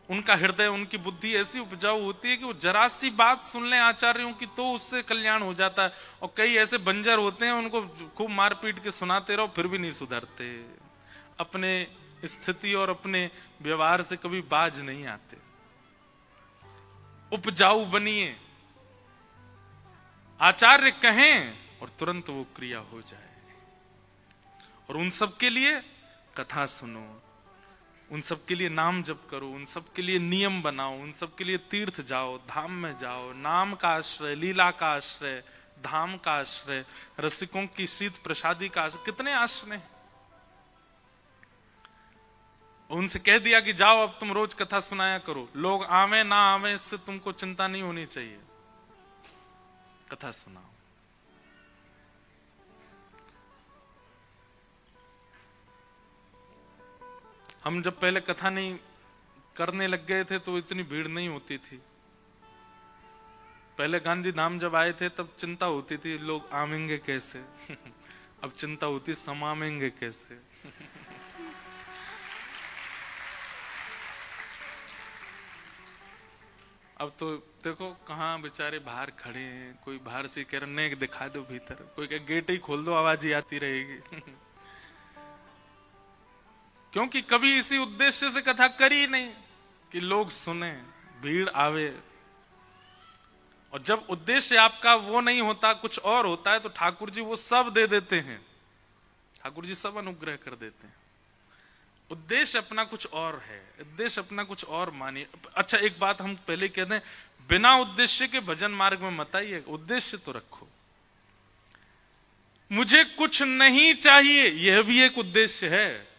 उनका हृदय, उनकी बुद्धि ऐसी उपजाऊ होती है कि वो जरा सी बात सुन लें आचार्यों की तो उससे कल्याण हो जाता है। और कई ऐसे बंजर होते हैं, उनको खूब मार पीट के सुनाते रहो फिर भी नहीं सुधरते, अपने स्थिति और अपने व्यवहार से कभी बाज नहीं आते। उपजाऊ बनिए, आचार्य कहें और तुरंत वो क्रिया हो जाए। और उन सब के लिए कथा सुनो, उन सब के लिए नाम जप करो, उन सब के लिए नियम बनाओ, उन सब के लिए तीर्थ जाओ, धाम में जाओ, नाम का आश्रय, लीला का आश्रय, धाम का आश्रय, रसिकों की शीत प्रसादी का आश्रय, कितने आश्रय हैं। उनसे कह दिया कि जाओ अब तुम रोज कथा सुनाया करो, लोग आवे ना आवे इससे तुमको चिंता नहीं होनी चाहिए, कथा सुनाओ। हम जब पहले कथा नहीं करने लग गए थे तो इतनी भीड़ नहीं होती थी। पहले गांधी धाम जब आए थे तब चिंता होती थी लोग आवेंगे कैसे अब चिंता होती समावेंगे कैसे अब तो देखो कहाँ बेचारे बाहर खड़े हैं, कोई बाहर से कह रहे हैं दिखा दो भीतर, कोई कह गेट ही खोल दो आवाज ही आती रहेगी क्योंकि कभी इसी उद्देश्य से कथा करी नहीं कि लोग सुने, भीड़ आवे। और जब उद्देश्य आपका वो नहीं होता, कुछ और होता है, तो ठाकुर जी वो सब दे देते हैं, ठाकुर जी सब अनुग्रह कर देते हैं। उद्देश्य अपना कुछ और है, उद्देश्य अपना कुछ और मानिए। अच्छा एक बात हम पहले कह दें, बिना उद्देश्य के भजन मार्ग में मत आइए, उद्देश्य तो रखो। मुझे कुछ नहीं चाहिए, यह भी एक उद्देश्य है,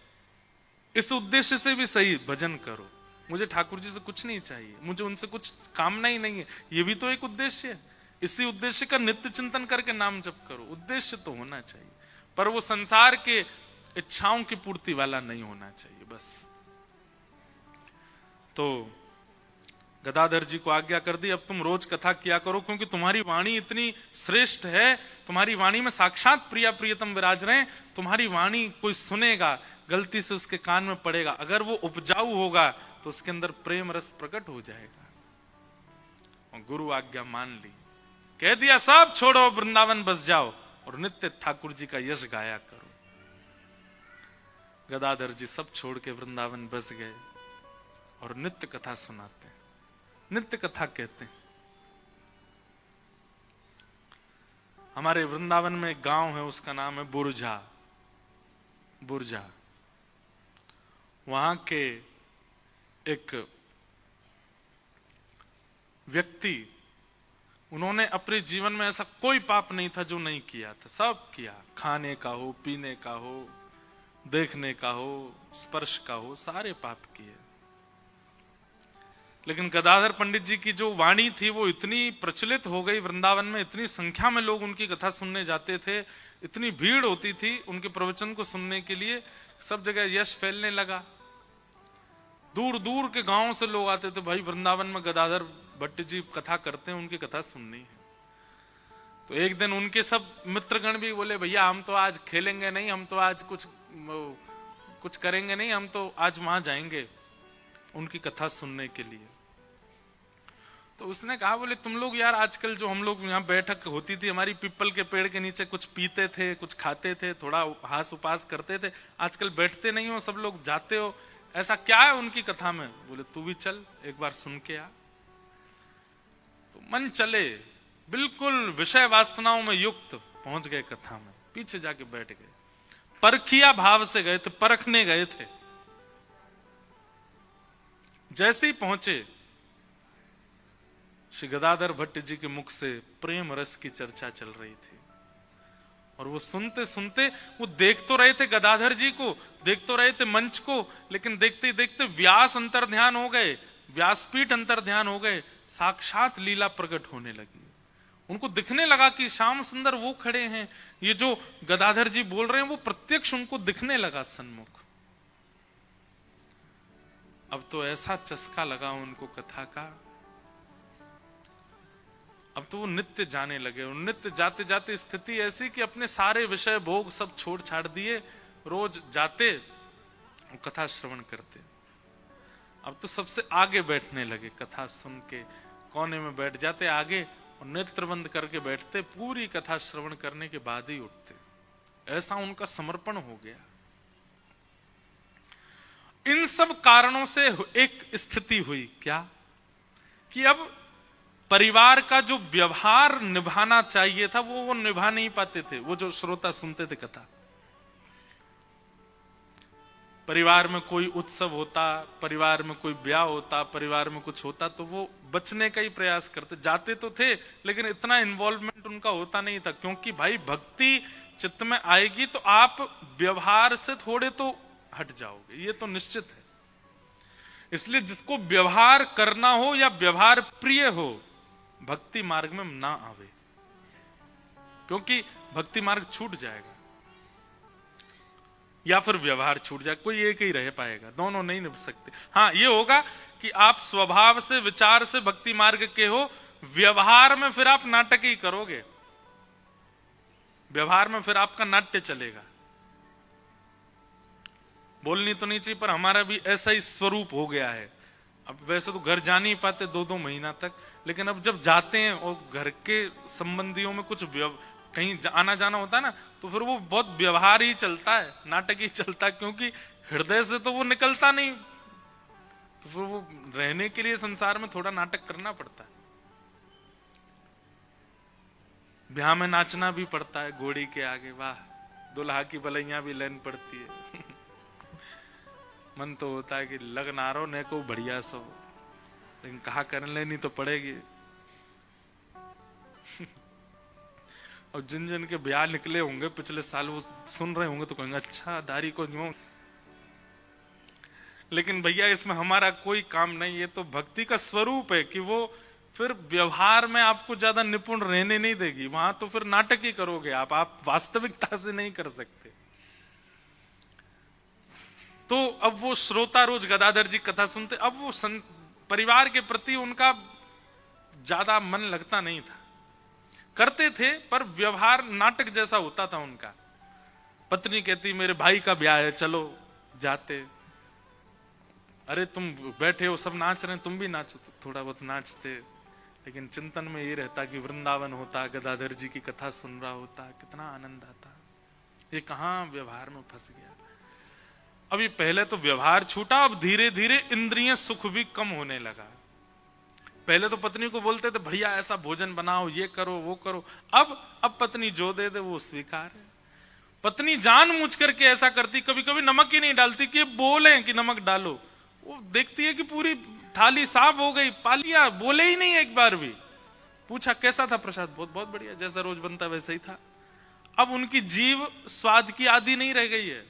इस उद्देश्य से भी सही भजन करो। मुझे ठाकुर जी से कुछ नहीं चाहिए, मुझे उनसे कुछ कामना ही नहीं है, यह भी तो एक उद्देश्य है। इसी उद्देश्य का नित्य चिंतन करके नाम जप करो। उद्देश्य तो होना चाहिए, पर वो संसार के इच्छाओं की पूर्ति वाला नहीं होना चाहिए बस। तो गदाधर जी को आज्ञा कर दी, अब तुम रोज कथा किया करो, क्योंकि तुम्हारी वाणी इतनी श्रेष्ठ है, तुम्हारी वाणी में साक्षात प्रिया प्रियतम विराज रहे हैं, तुम्हारी वाणी कोई सुनेगा, गलती से उसके कान में पड़ेगा, अगर वो उपजाऊ होगा तो उसके अंदर प्रेम रस प्रकट हो जाएगा। और गुरु आज्ञा मान ली, कह दिया सब छोड़ो, वृंदावन बस जाओ और नित्य ठाकुर जी का यश गाया करो। गदाधर जी सब छोड़ के वृंदावन बस गए और नित्य कथा सुनाते हैं, नित्य कथा कहते हैं। हमारे वृंदावन में एक गांव है, उसका नाम है बुरझा। बुरझा, वहां के एक व्यक्ति, उन्होंने अपने जीवन में ऐसा कोई पाप नहीं था जो नहीं किया था, सब किया, खाने का हो, पीने का हो, देखने का हो, स्पर्श का हो, सारे पाप किए। लेकिन गदाधर पंडित जी की जो वाणी थी वो इतनी प्रचलित हो गई वृंदावन में, इतनी संख्या में लोग उनकी कथा सुनने जाते थे, इतनी भीड़ होती थी उनके प्रवचन को सुनने के लिए, सब जगह यश फैलने लगा। दूर दूर के गांव से लोग आते थे, भाई वृंदावन में गदाधर भट्ट जी कथा करते हैं, उनकी कथा सुननी है। तो एक दिन उनके सब मित्रगण भी बोले, भैया हम तो आज खेलेंगे नहीं, हम तो आज कुछ करेंगे नहीं, हम तो आज वहां जाएंगे उनकी कथा सुनने के लिए। तो उसने कहा, बोले तुम लोग यार आजकल जो हम लोग यहाँ बैठक होती थी हमारी पीपल के पेड़ के नीचे, कुछ पीते थे, कुछ खाते थे, थोड़ा हास उपास करते थे, आजकल बैठते नहीं हो, सब लोग जाते हो, ऐसा क्या है उनकी कथा में? बोले तू भी चल एक बार सुन के आ। तो मन चले, बिल्कुल विषय वासनाओं में युक्त पहुंच गए कथा में, पीछे जाके बैठ गए, परखिया भाव से गए थे, परखने गए थे। जैसे ही पहुंचे, श्री गदाधर भट्ट जी के मुख से प्रेम रस की चर्चा चल रही थी, और वो सुनते सुनते वो देख तो रहे थे गदाधर जी को, देख तो रहे थे मंच को, लेकिन देखते ही देखते व्यास अंतर ध्यान हो गए, व्यासपीठ अंतर ध्यान हो गए, साक्षात लीला प्रकट होने लगी। उनको दिखने लगा कि श्याम सुंदर वो खड़े हैं, ये जो गदाधर जी बोल रहे हैं वो प्रत्यक्ष उनको दिखने लगा सन्मुख। अब तो ऐसा चस्का लगा उनको कथा का, अब तो वो नित्य जाने लगे, और नित्य जाते जाते स्थिति ऐसी कि अपने सारे विषय भोग सब छोड़ छाड़ दिए, रोज जाते और कथा श्रवण करते। अब तो सबसे आगे बैठने लगे, कथा सुन के कोने में बैठ जाते आगे, और नेत्र बंद करके बैठते, पूरी कथा श्रवण करने के बाद ही उठते। ऐसा उनका समर्पण हो गया। इन सब कारणों से एक स्थिति हुई, क्या कि अब परिवार का जो व्यवहार निभाना चाहिए था वो निभा नहीं पाते थे, वो जो श्रोता सुनते थे कथा। परिवार में कोई उत्सव होता, परिवार में कोई ब्याह होता, परिवार में कुछ होता, तो वो बचने का ही प्रयास करते, जाते तो थे लेकिन इतना इन्वॉल्वमेंट उनका होता नहीं था, क्योंकि भाई भक्ति चित्त में आएगी तो आप व्यवहार से थोड़े तो हट जाओगे, ये तो निश्चित है। इसलिए जिसको व्यवहार करना हो या व्यवहार प्रिय हो, भक्ति मार्ग में ना आवे, क्योंकि भक्ति मार्ग छूट जाएगा या फिर व्यवहार छूट जाए, कोई एक ही रह पाएगा, दोनों नहीं निभ सकते। हाँ, ये होगा कि आप स्वभाव से विचार से भक्ति मार्ग के हो, व्यवहार में फिर आप नाटक ही करोगे, व्यवहार में फिर आपका नाट्य चलेगा। बोलनी तो नहीं चाहिए, पर हमारा भी ऐसा ही स्वरूप हो गया है। अब वैसे तो घर जा नहीं पाते 2-2 महीना तक, लेकिन अब जब जाते हैं और घर के संबंधियों में कुछ कहीं आना जाना होता है ना, तो फिर वो बहुत व्यवहार ही चलता है, नाटक ही चलता है, क्योंकि हृदय से तो वो निकलता नहीं, तो फिर वो रहने के लिए संसार में थोड़ा नाटक करना पड़ता है। ब्याह में नाचना भी पड़ता है घोड़ी के आगे, वाह, दुल्हा की बलैया भी लेन पड़ती है। मन तो होता है कि लग नारो ने को बढ़िया सो, लेकिन कहा कर लेनी तो पड़ेगी। और जिन जिन के ब्याह निकले होंगे पिछले साल, वो सुन रहे होंगे तो कहेंगे अच्छा दारी को यूं, लेकिन भैया इसमें हमारा कोई काम नहीं, ये तो भक्ति का स्वरूप है कि वो फिर व्यवहार में आपको ज्यादा निपुण रहने नहीं देगी, वहां तो फिर नाटक ही करोगे आप वास्तविकता से नहीं कर सकते। तो अब वो श्रोता रोज गदाधर जी कथा सुनते, अब वो परिवार के प्रति उनका ज्यादा मन लगता नहीं था। करते थे पर व्यवहार नाटक जैसा होता था उनका। पत्नी कहती मेरे भाई का ब्याह है, चलो जाते। अरे तुम बैठे हो, सब नाच रहे हैं, तुम भी नाचो। तो थोड़ा बहुत नाचते, लेकिन चिंतन में ये रहता कि वृंदावन होता, गदाधर जी की कथा सुन रहा होता, कितना आनंद आता। ये कहां व्यवहार में फंस गया। अभी पहले तो व्यवहार छूटा, अब धीरे धीरे इंद्रिय सुख भी कम होने लगा। पहले तो पत्नी को बोलते थे बढ़िया ऐसा भोजन बनाओ, ये करो वो करो। अब पत्नी जो दे दे वो स्वीकार है। पत्नी जानबूझ करके ऐसा करती, कभी कभी नमक ही नहीं डालती कि बोले कि नमक डालो। वो देखती है कि पूरी थाली साफ हो गई, पा लिया, बोले ही नहीं एक बार भी। पूछा कैसा था प्रसाद? बहुत बहुत बढ़िया, जैसा रोज बनता वैसा ही था। अब उनकी जीव स्वाद की आदी नहीं रह गई है।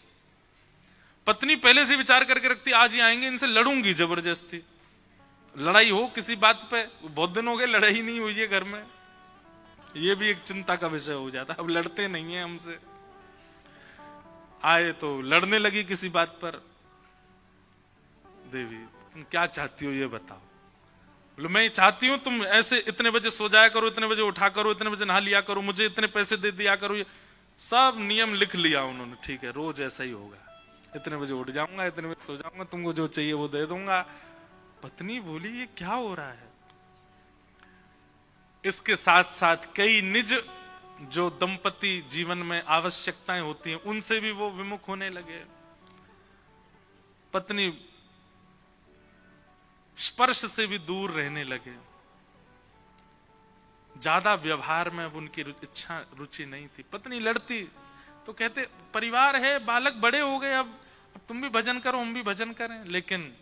पत्नी पहले से विचार करके रखती, आज ही आएंगे, इनसे लड़ूंगी जबरदस्ती, लड़ाई हो किसी बात पे। बहुत दिन हो गए लड़ाई नहीं हुई है घर में, ये भी एक चिंता का विषय हो जाता। अब लड़ते नहीं है हमसे, आए तो लड़ने लगी किसी बात पर। देवी तुम क्या चाहती हो ये बताओ। बोले मैं चाहती हूं तुम ऐसे इतने बजे सो जाया करो, इतने बजे उठा करो, इतने बजे नहा लिया करो, मुझे इतने पैसे दे दिया करो। ये सब नियम लिख लिया उन्होंने। ठीक है, रोज ऐसा ही होगा, इतने बजे उठ जाऊंगा, इतने बजे सो जाऊंगा, तुमको जो चाहिए वो दे दूंगा। पत्नी बोली ये क्या हो रहा है। इसके साथ साथ कई निज जो दंपति जीवन में आवश्यकताएं होती हैं उनसे भी वो विमुख होने लगे। पत्नी स्पर्श से भी दूर रहने लगे। ज्यादा व्यवहार में अब उनकी इच्छा रुचि नहीं थी। पत्नी लड़ती तो कहते परिवार है, बालक बड़े हो गए, अब तुम भी भजन करो हम भी भजन करें। लेकिन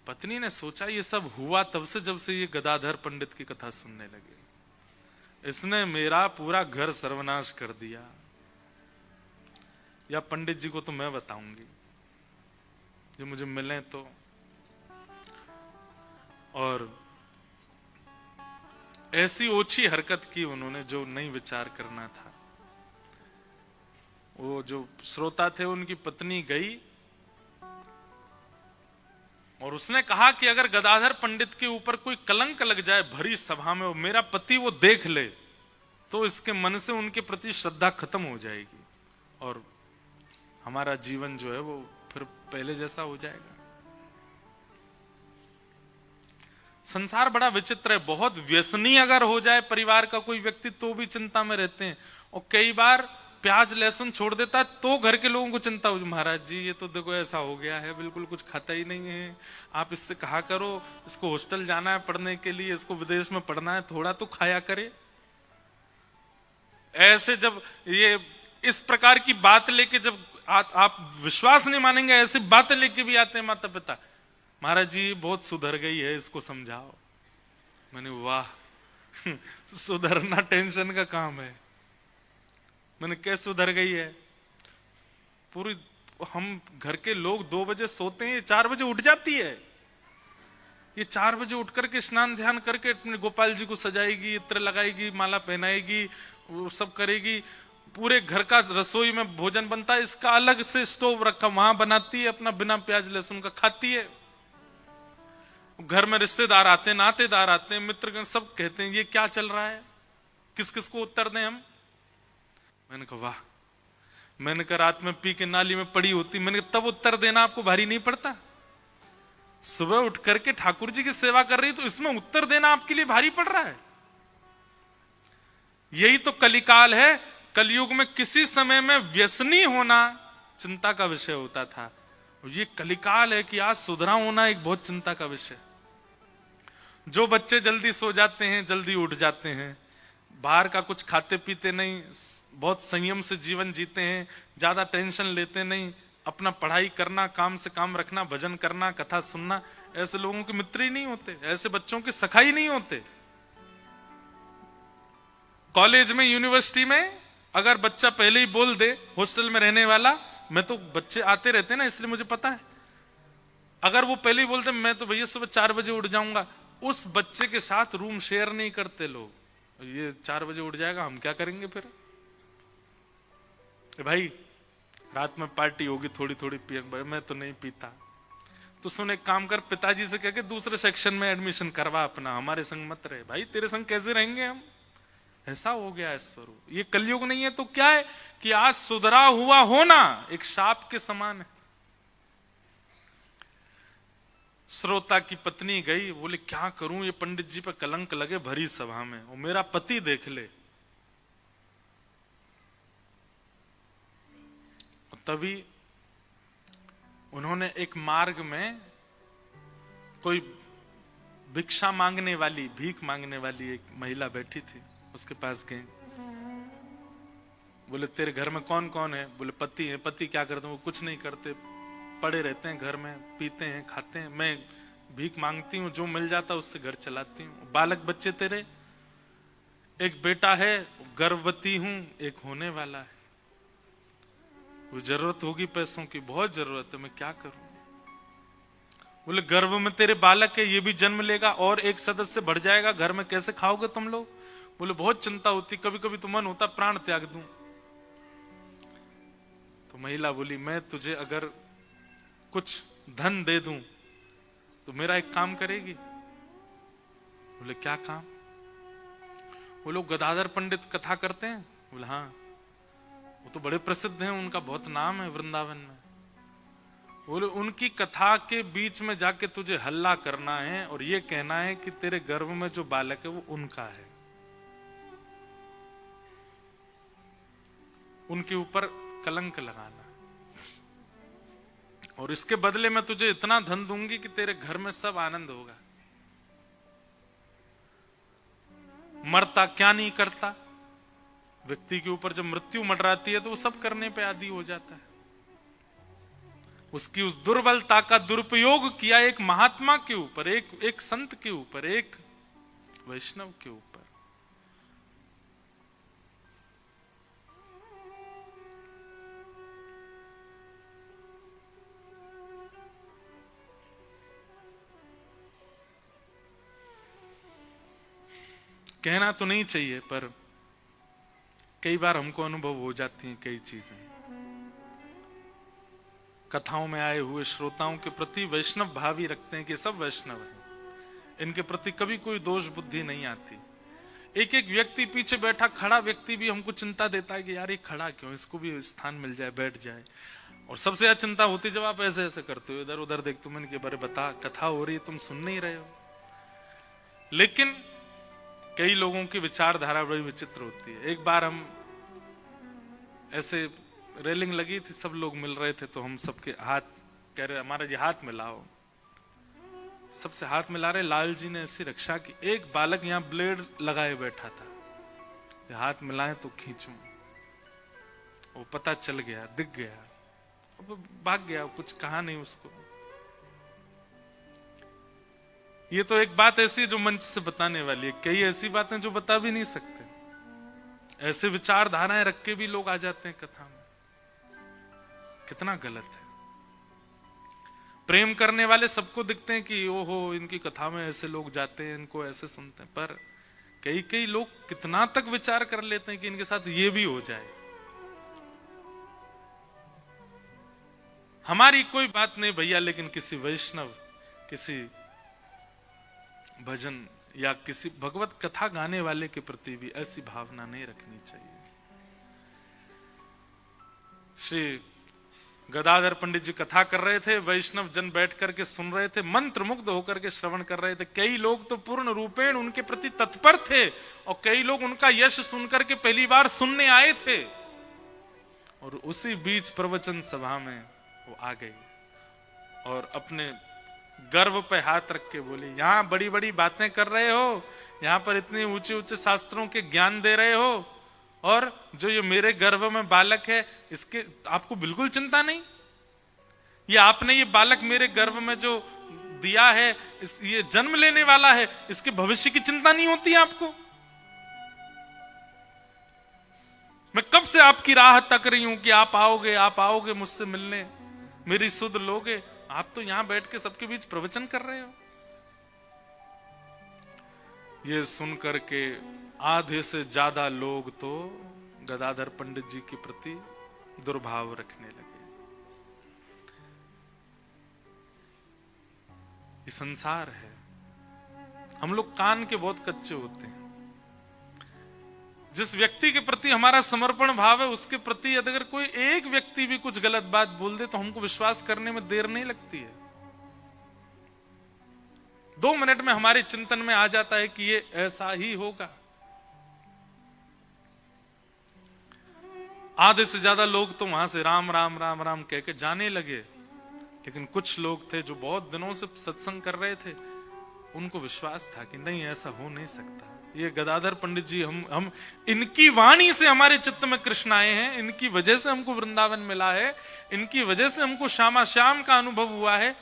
पत्नी ने सोचा ये सब हुआ तब से जब से ये गदाधर पंडित की कथा सुनने लगे। इसने मेरा पूरा घर सर्वनाश कर दिया। या पंडित जी को तो मैं बताऊंगी, जो मुझे मिले तो। और ऐसी ओछी हरकत की उन्होंने जो नहीं विचार करना था। वो जो श्रोता थे उनकी पत्नी गई और उसने कहा कि अगर गदाधर पंडित के ऊपर कोई कलंक लग जाए भरी सभा में, मेरा पति वो देख ले तो इसके मन से उनके प्रति श्रद्धा खत्म हो जाएगी और हमारा जीवन जो है वो फिर पहले जैसा हो जाएगा। संसार बड़ा विचित्र है। बहुत व्यसनी अगर हो जाए परिवार का कोई व्यक्ति तो भी चिंता में रहते हैं। और कई बार प्याज लहसुन छोड़ देता है तो घर के लोगों को चिंता हो, महाराज जी ये तो देखो ऐसा हो गया है, बिल्कुल कुछ खाता ही नहीं है, आप इससे कहा करो, इसको हॉस्टल जाना है पढ़ने के लिए, इसको विदेश में पढ़ना है, थोड़ा तो खाया करे। ऐसे जब ये इस प्रकार की बात लेके जब आप विश्वास नहीं मानेंगे, ऐसी बातें लेके भी आते हैं माता पिता, महाराज जी बहुत सुधर गई है, इसको समझाओ। मैंने वाह सुधरना टेंशन का काम है। मैंने कैसे सुधर गई है? पूरी हम घर के लोग 2 बजे सोते हैं, 4 बजे उठ जाती है। ये 4 बजे उठ करके स्नान ध्यान करके अपने गोपाल जी को सजाएगी, इत्र लगाएगी, माला पहनाएगी, वो सब करेगी। पूरे घर का रसोई में भोजन बनता है, इसका अलग से स्टोव रखा, वहां बनाती है, अपना बिना प्याज लहसुन का खाती है। घर में रिश्तेदार आते हैं, नातेदार आते हैं, मित्रगण सब कहते हैं ये क्या चल रहा है, किस किस को उत्तर दें हम। मैंने कहा वाह। मैंने कहा रात में पी के नाली में पड़ी होती, मैंने कहा तब उत्तर देना आपको भारी नहीं पड़ता? सुबह उठ करके ठाकुर जी की सेवा कर रही तो इसमें उत्तर देना आपके लिए भारी पड़ रहा है? यही तो कलिकाल है। कलयुग में किसी समय में व्यसनी होना चिंता का विषय होता था, ये कलिकाल है कि आज सुधरा होना एक बहुत चिंता का विषय। जो बच्चे जल्दी सो जाते हैं, जल्दी उठ जाते हैं, बाहर का कुछ खाते पीते नहीं, बहुत संयम से जीवन जीते हैं, ज्यादा टेंशन लेते नहीं, अपना पढ़ाई करना, काम से काम रखना, भजन करना, कथा सुनना, ऐसे लोगों के मित्र ही नहीं होते, ऐसे बच्चों के सखा ही नहीं होते। कॉलेज में, यूनिवर्सिटी में अगर बच्चा पहले ही बोल दे, हॉस्टल में रहने वाला, मैं तो बच्चे आते रहते ना इसलिए मुझे पता है, अगर वो पहले ही बोलते मैं तो भैया सुबह 4 बजे उठ जाऊंगा, उस बच्चे के साथ रूम शेयर नहीं करते लोग। ये 4 बजे उठ जाएगा, हम क्या करेंगे फिर? भाई रात में पार्टी होगी, थोड़ी थोड़ी पिएंगे, मैं तो नहीं पीता। तो सुन, एक काम कर, पिताजी से कह के दूसरे सेक्शन में एडमिशन करवा अपना, हमारे संग मत रहे। भाई तेरे संग कैसे रहेंगे हम? ऐसा हो गया है स्वरूप। ये कलयुग नहीं है तो क्या है कि आज सुधरा हुआ होना एक शाप के समान है। श्रोता की पत्नी गई, बोले क्या करूं, ये पंडित जी पे कलंक लगे भरी सभा में, वो मेरा पति देख ले। तभी उन्होंने एक मार्ग में कोई भिक्षा मांगने वाली, भीख मांगने वाली एक महिला बैठी थी, उसके पास गए। बोले तेरे घर में कौन कौन है? बोले पति है। पति क्या करते हैं? वो कुछ नहीं करते, पड़े रहते हैं घर में, पीते हैं, खाते हैं। मैं भीख मांगती हूँ, जो मिल जाता उससे घर चलाती हूँ। बालक बच्चे तेरे? एक बेटा है, गर्भवती हूं, एक होने वाला है। वो जरूरत होगी पैसों की, बहुत जरूरत है, मैं क्या करूं? बोले गर्भ में तेरे बालक है, ये भी जन्म लेगा और एक सदस्य बढ़ जाएगा, घर में कैसे खाओगे तुम लोग? बोले बहुत चिंता होती, कभी कभी तो मन होता प्राण त्याग दूं। तो महिला बोली मैं तुझे अगर कुछ धन दे दूं तो मेरा एक काम करेगी? बोले क्या काम? वो लोग गदाधर पंडित कथा करते हैं। बोले हाँ, वो तो बड़े प्रसिद्ध हैं, उनका बहुत नाम है वृंदावन में। बोले उनकी कथा के बीच में जाके तुझे हल्ला करना है और ये कहना है कि तेरे गर्भ में जो बालक है वो उनका है, उनके ऊपर कलंक लगाना, और इसके बदले में तुझे इतना धन दूंगी कि तेरे घर में सब आनंद होगा। मरता क्या नहीं करता, व्यक्ति के ऊपर जब मृत्यु मंडराती है तो वो सब करने पे आदी हो जाता है। उसकी उस दुर्बलता का दुरुपयोग किया एक महात्मा के ऊपर, एक संत के ऊपर, एक वैष्णव के ऊपर। कहना तो नहीं चाहिए, पर कई बार हमको अनुभव हो जाती हैं कई चीजें। कथाओं में आए हुए श्रोताओं के प्रति वैष्णव भाव ही रखते हैं कि सब वैष्णव हैं, इनके प्रति कभी कोई दोष बुद्धि नहीं आती। एक एक व्यक्ति पीछे बैठा खड़ा व्यक्ति भी हमको चिंता देता है कि यार ये खड़ा क्यों, इसको भी स्थान मिल जाए, बैठ जाए। और सबसे ज्यादा चिंता होती जब आप ऐसे ऐसे करते हो, इधर उधर देखते हो, मैंने बारे बता, कथा हो रही है, तुम सुन नहीं रहे हो। लेकिन कई लोगों की विचारधारा बड़ी विचित्र होती है। एक बार हम ऐसे रेलिंग लगी थी, सब लोग मिल रहे थे, तो हम सबके हाथ कह रहे हमारा जी हाथ मिलाओ, सबसे हाथ मिला रहे। लाल जी ने ऐसी रक्षा की, एक बालक यहाँ ब्लेड लगाए बैठा था, हाथ मिलाए तो खींचूं, वो पता चल गया, दिख गया, वो भाग गया, कुछ कहा नहीं उसको। ये तो एक बात ऐसी है जो मंच से बताने वाली है, कई ऐसी बातें जो बता भी नहीं सकते। ऐसे विचारधाराएं रख के भी लोग आ जाते हैं कथा में, कितना गलत है। प्रेम करने वाले सबको दिखते हैं कि ओहो इनकी कथा में ऐसे लोग जाते हैं, इनको ऐसे सुनते हैं, पर कई कई लोग कितना तक विचार कर लेते हैं कि इनके साथ ये भी हो जाए। हमारी कोई बात नहीं भैया, लेकिन किसी वैष्णव, किसी भजन या किसी भगवत कथा गाने वाले के प्रति भी ऐसी भावना नहीं रखनी चाहिए। श्री गदाधर पंडित जी कथा कर रहे थे, वैष्णव जन बैठ करके सुन रहे थे, मंत्र मुग्ध होकर के श्रवण कर रहे थे। कई लोग तो पूर्ण रूपेण उनके प्रति तत्पर थे, और कई लोग उनका यश सुनकर के पहली बार सुनने आए थे। और उसी बीच प्रवचन सभा में वो आ गई और अपने गर्व पे हाथ रख के बोली, यहां बड़ी बड़ी बातें कर रहे हो, यहां पर इतने ऊंचे ऊंचे शास्त्रों के ज्ञान दे रहे हो, और जो ये मेरे गर्भ में बालक है इसके आपको बिल्कुल चिंता नहीं? ये आपने ये बालक मेरे गर्भ में जो दिया है, ये जन्म लेने वाला है, इसके भविष्य की चिंता नहीं होती आपको? मैं कब से आपकी राह तक रही हूं कि आप आओगे मुझसे मिलने, मेरी सुध लोगे। आप तो यहां बैठ के सबके बीच प्रवचन कर रहे हो। ये सुनकर के आधे से ज्यादा लोग तो गदाधर पंडित जी के प्रति दुर्भाव रखने लगे। ये संसार है। हम लोग कान के बहुत कच्चे होते हैं। जिस व्यक्ति के प्रति हमारा समर्पण भाव है, उसके प्रति अगर कोई एक व्यक्ति भी कुछ गलत बात बोल दे तो हमको विश्वास करने में देर नहीं लगती है। 2 मिनट में हमारे चिंतन में आ जाता है कि ये ऐसा ही होगा। आधे से ज्यादा लोग तो वहां से राम राम राम राम कह के जाने लगे, लेकिन कुछ लोग थे जो बहुत दिनों से सत्संग कर रहे थे, उनको विश्वास था कि नहीं, ऐसा हो नहीं सकता। ये गदाधर पंडित जी, हम इनकी वाणी से हमारे चित्त में कृष्ण आए हैं, इनकी वजह से हमको वृंदावन मिला है, इनकी वजह से हमको श्यामा श्याम का अनुभव हुआ है,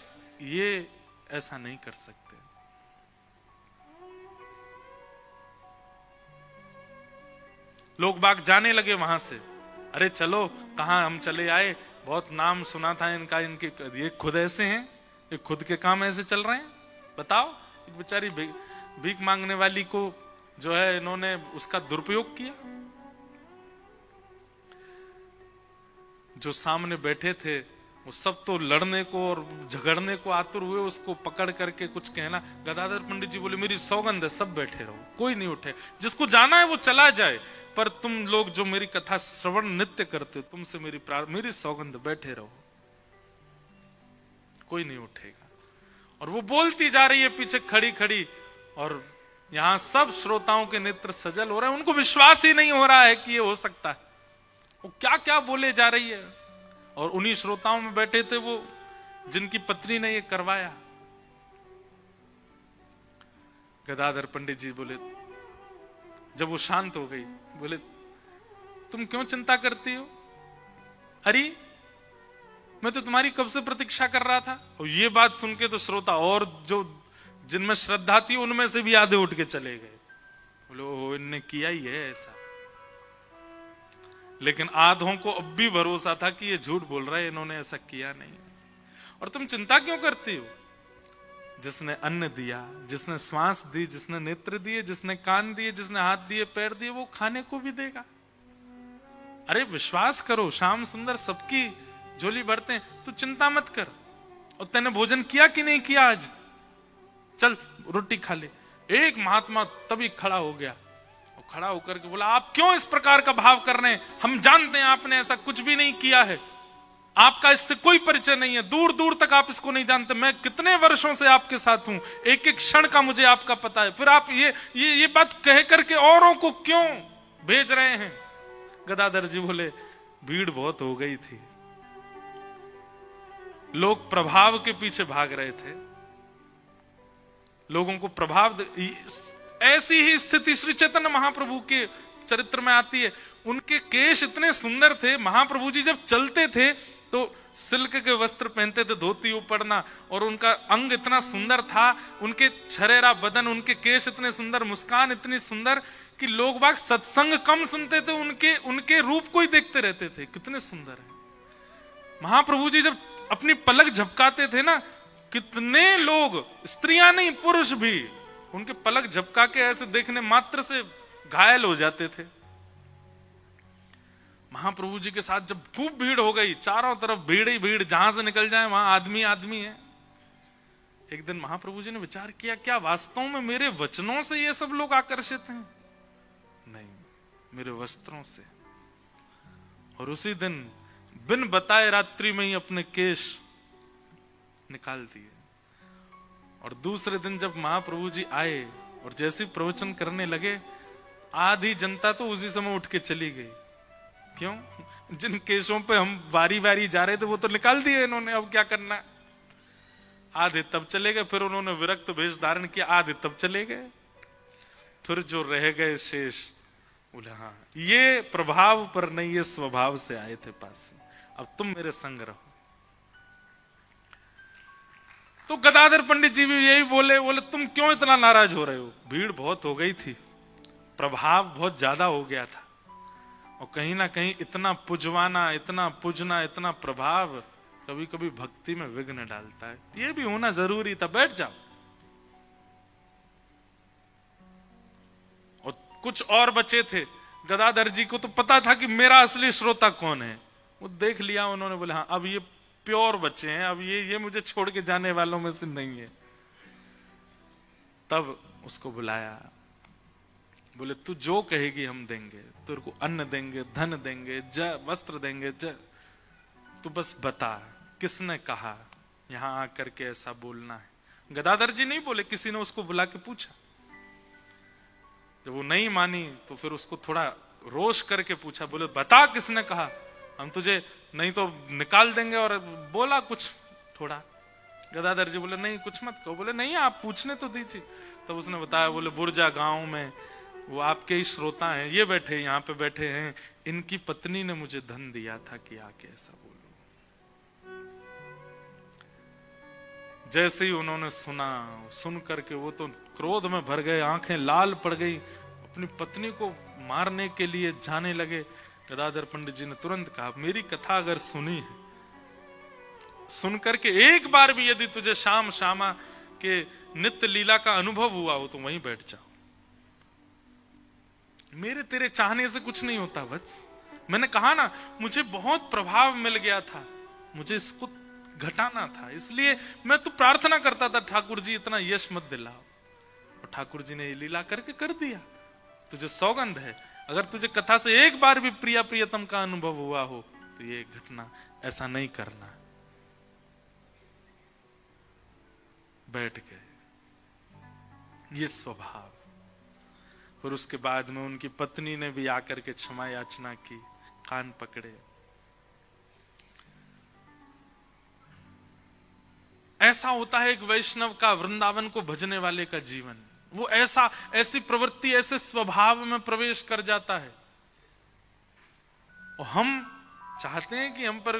ये ऐसा नहीं कर सकते। लोग बाग जाने लगे वहां से। अरे चलो, कहां हम चले आए, बहुत नाम सुना था इनका, इनके ये खुद ऐसे हैं, ये खुद के काम ऐसे चल रहे हैं। बताओ, एक बेचारी भीख मांगने वाली को जो है इन्होंने उसका दुरुपयोग किया। जो सामने बैठे थे वो सब तो लड़ने को और झगड़ने को आतुर हुए, उसको पकड़ करके कुछ कहना। गदाधर पंडित जी बोले, मेरी सौगंध है, सब बैठे रहो, कोई नहीं उठे, जिसको जाना है वो चला जाए, पर तुम लोग जो मेरी कथा श्रवण नित्य करते हो, तुमसे मेरी सौगंध, बैठे रहो, कोई नहीं उठेगा। और वो बोलती जा रही है पीछे खड़ी खड़ी, और यहां सब श्रोताओं के नेत्र सजल हो रहे हैं। उनको विश्वास ही नहीं हो रहा है कि ये हो सकता है। वो क्या क्या बोले जा रही है। और उन्हीं श्रोताओं में बैठे थे वो जिनकी पत्नी ने ये करवाया। गदाधर पंडित जी बोले, जब वो शांत हो गई, बोले, तुम क्यों चिंता करती हो? अरे मैं तो तुम्हारी कब से प्रतीक्षा कर रहा था। और ये बात सुन के तो श्रोता और जो जिनमें श्रद्धा थी उनमें से भी आधे उठ के चले गए। बोले, ओ, इनने किया ही है ऐसा। लेकिन आधों को अब भी भरोसा था कि ये झूठ बोल रहा है, इन्होंने ऐसा किया नहीं। और तुम चिंता क्यों करती हो? जिसने अन्न दिया, जिसने श्वास दी, जिसने नेत्र दिए, जिसने कान दिए, जिसने हाथ दिए, पैर दिए, वो खाने को भी देगा। अरे विश्वास करो, श्याम सुंदर सबकी झोली भरते हैं, तू चिंता मत कर। और तूने भोजन किया कि नहीं किया आज? चल रोटी खा ले। एक महात्मा तभी खड़ा हो गया, और खड़ा होकर के बोला, आप क्यों इस प्रकार का भाव कर रहे हैं? हम जानते हैं आपने ऐसा कुछ भी नहीं किया है, आपका इससे कोई परिचय नहीं है, दूर दूर तक आप इसको नहीं जानते। मैं कितने वर्षों से आपके साथ हूं, एक एक क्षण का मुझे आपका पता है, फिर आप ये बात कह करके औरों को क्यों भेज रहे हैं? गदाधर जी बोले, भीड़ बहुत हो गई थी, लोग प्रभाव के पीछे भाग रहे थे, लोगों को प्रभाव। ऐसी ही स्थिति श्री चैतन्य महाप्रभु के चरित्र में आती है। उनके केश इतने सुंदर थे, महाप्रभु जी जब चलते थे तो सिल्क के वस्त्र पहनते थे, धोती ऊपरना, और उनका अंग इतना सुंदर था, उनके छरेरा बदन, उनके केश इतने सुंदर, मुस्कान इतनी सुंदर कि लोग बाग सत्संग कम सुनते थे, उनके रूप को ही देखते रहते थे, कितने सुंदर है। महाप्रभु जी जब अपनी पलक झपकाते थे ना, कितने लोग, स्त्रियां नहीं पुरुष भी, उनके पलक झपका के ऐसे देखने मात्र से घायल हो जाते थे। महाप्रभु जी के साथ जब खूब भीड़ हो गई, चारों तरफ भीड़ ही भीड़, जहां से निकल जाए वहां आदमी आदमी है। एक दिन महाप्रभु जी ने विचार किया, क्या वास्तव में मेरे वचनों से ये सब लोग आकर्षित हैं? नहीं, मेरे वस्त्रों से। और उसी दिन बिन बताए रात्रि में ही अपने केश निकाल दिए। और दूसरे दिन जब महाप्रभु जी आए और जैसे प्रवचन करने लगे, आधी जनता तो उसी समय उठ के चली गई। क्यों? जिन केसों पे हम बारी बारी जा रहे थे वो तो निकाल दिए इन्होंने, अब क्या करना। आधे तब चले गए, फिर उन्होंने विरक्त वेश धारण किया, आधे तब चले गए, फिर जो रह गए शेष, बोले हाँ, ये प्रभाव पर नहीं, ये स्वभाव से आए थे पास, अब तुम मेरे संग रहो। तो गदाधर पंडित जी भी यही बोले, तुम क्यों इतना नाराज हो रहे हो? भीड़ बहुत हो गई थी, प्रभाव बहुत ज्यादा हो गया था, और कहीं ना कहीं इतना पुजवाना, इतना पूजना, इतना प्रभाव कभी कभी भक्ति में विघ्न डालता है। ये भी होना जरूरी था, बैठ जाओ। और कुछ और बचे थे, गदाधर जी को तो पता था कि मेरा असली श्रोता कौन है, वो देख लिया उन्होंने, बोले हाँ, अब ये प्योर बच्चे हैं, अब ये मुझे छोड़ के जाने वालों में से नहीं है, तब उसको बुलाया, बोले तू जो कहेगी हम देंगे, तेरे को अन्न देंगे, धन देंगे, वस्त्र देंगे, तू बस बता किसने कहा यहां आकर के ऐसा बोलना है। गदाधर जी नहीं बोले, किसी ने उसको बुला के पूछा। जब वो नहीं मानी तो फिर उसको थोड़ा रोष करके पूछा, बोले बता किसने कहा, हम तुझे नहीं तो निकाल देंगे। और बोला कुछ थोड़ा, गदाधर जी बोले नहीं कुछ मत कहो। बोले नहीं आप पूछने तो दीजिए। तब उसने बताया, बोले बुर्जा गांव में वो आपके ही श्रोता हैं, ये बैठे यहाँ पे बैठे हैं, इनकी पत्नी ने मुझे धन दिया था कि आके ऐसा बोलो। जैसे ही उन्होंने सुना, सुन करके वो तो क्रोध में भर गए, आंखें लाल पड़ गई, अपनी पत्नी को मारने के लिए जाने लगे। गदाधर पंडित जी ने तुरंत कहा, मेरी कथा अगर सुनी है, सुन करके एक बार भी यदि तुझे श्याम श्यामा के नित्य लीला का अनुभव हुआ हो तो वहीं बैठ जाओ। मेरे तेरे चाहने से कुछ नहीं होता वत्स। मैंने कहा ना, मुझे बहुत प्रभाव मिल गया था, मुझे इसको घटाना था, इसलिए मैं तो प्रार्थना करता था ठाकुर जी इतना यश मत दिलाओ। और ठाकुर जी ने ये लीला करके कर दिया। तुझे सौगंध है, अगर तुझे कथा से एक बार भी प्रिया प्रियतम का अनुभव हुआ हो तो ये घटना, ऐसा नहीं करना। बैठ गए, ये स्वभाव। फिर उसके बाद में उनकी पत्नी ने भी आकर के क्षमा याचना की, कान पकड़े। ऐसा होता है एक वैष्णव का, वृंदावन को भजने वाले का जीवन। वो ऐसी प्रवृत्ति, ऐसे स्वभाव में प्रवेश कर जाता है। और हम चाहते हैं कि हम पर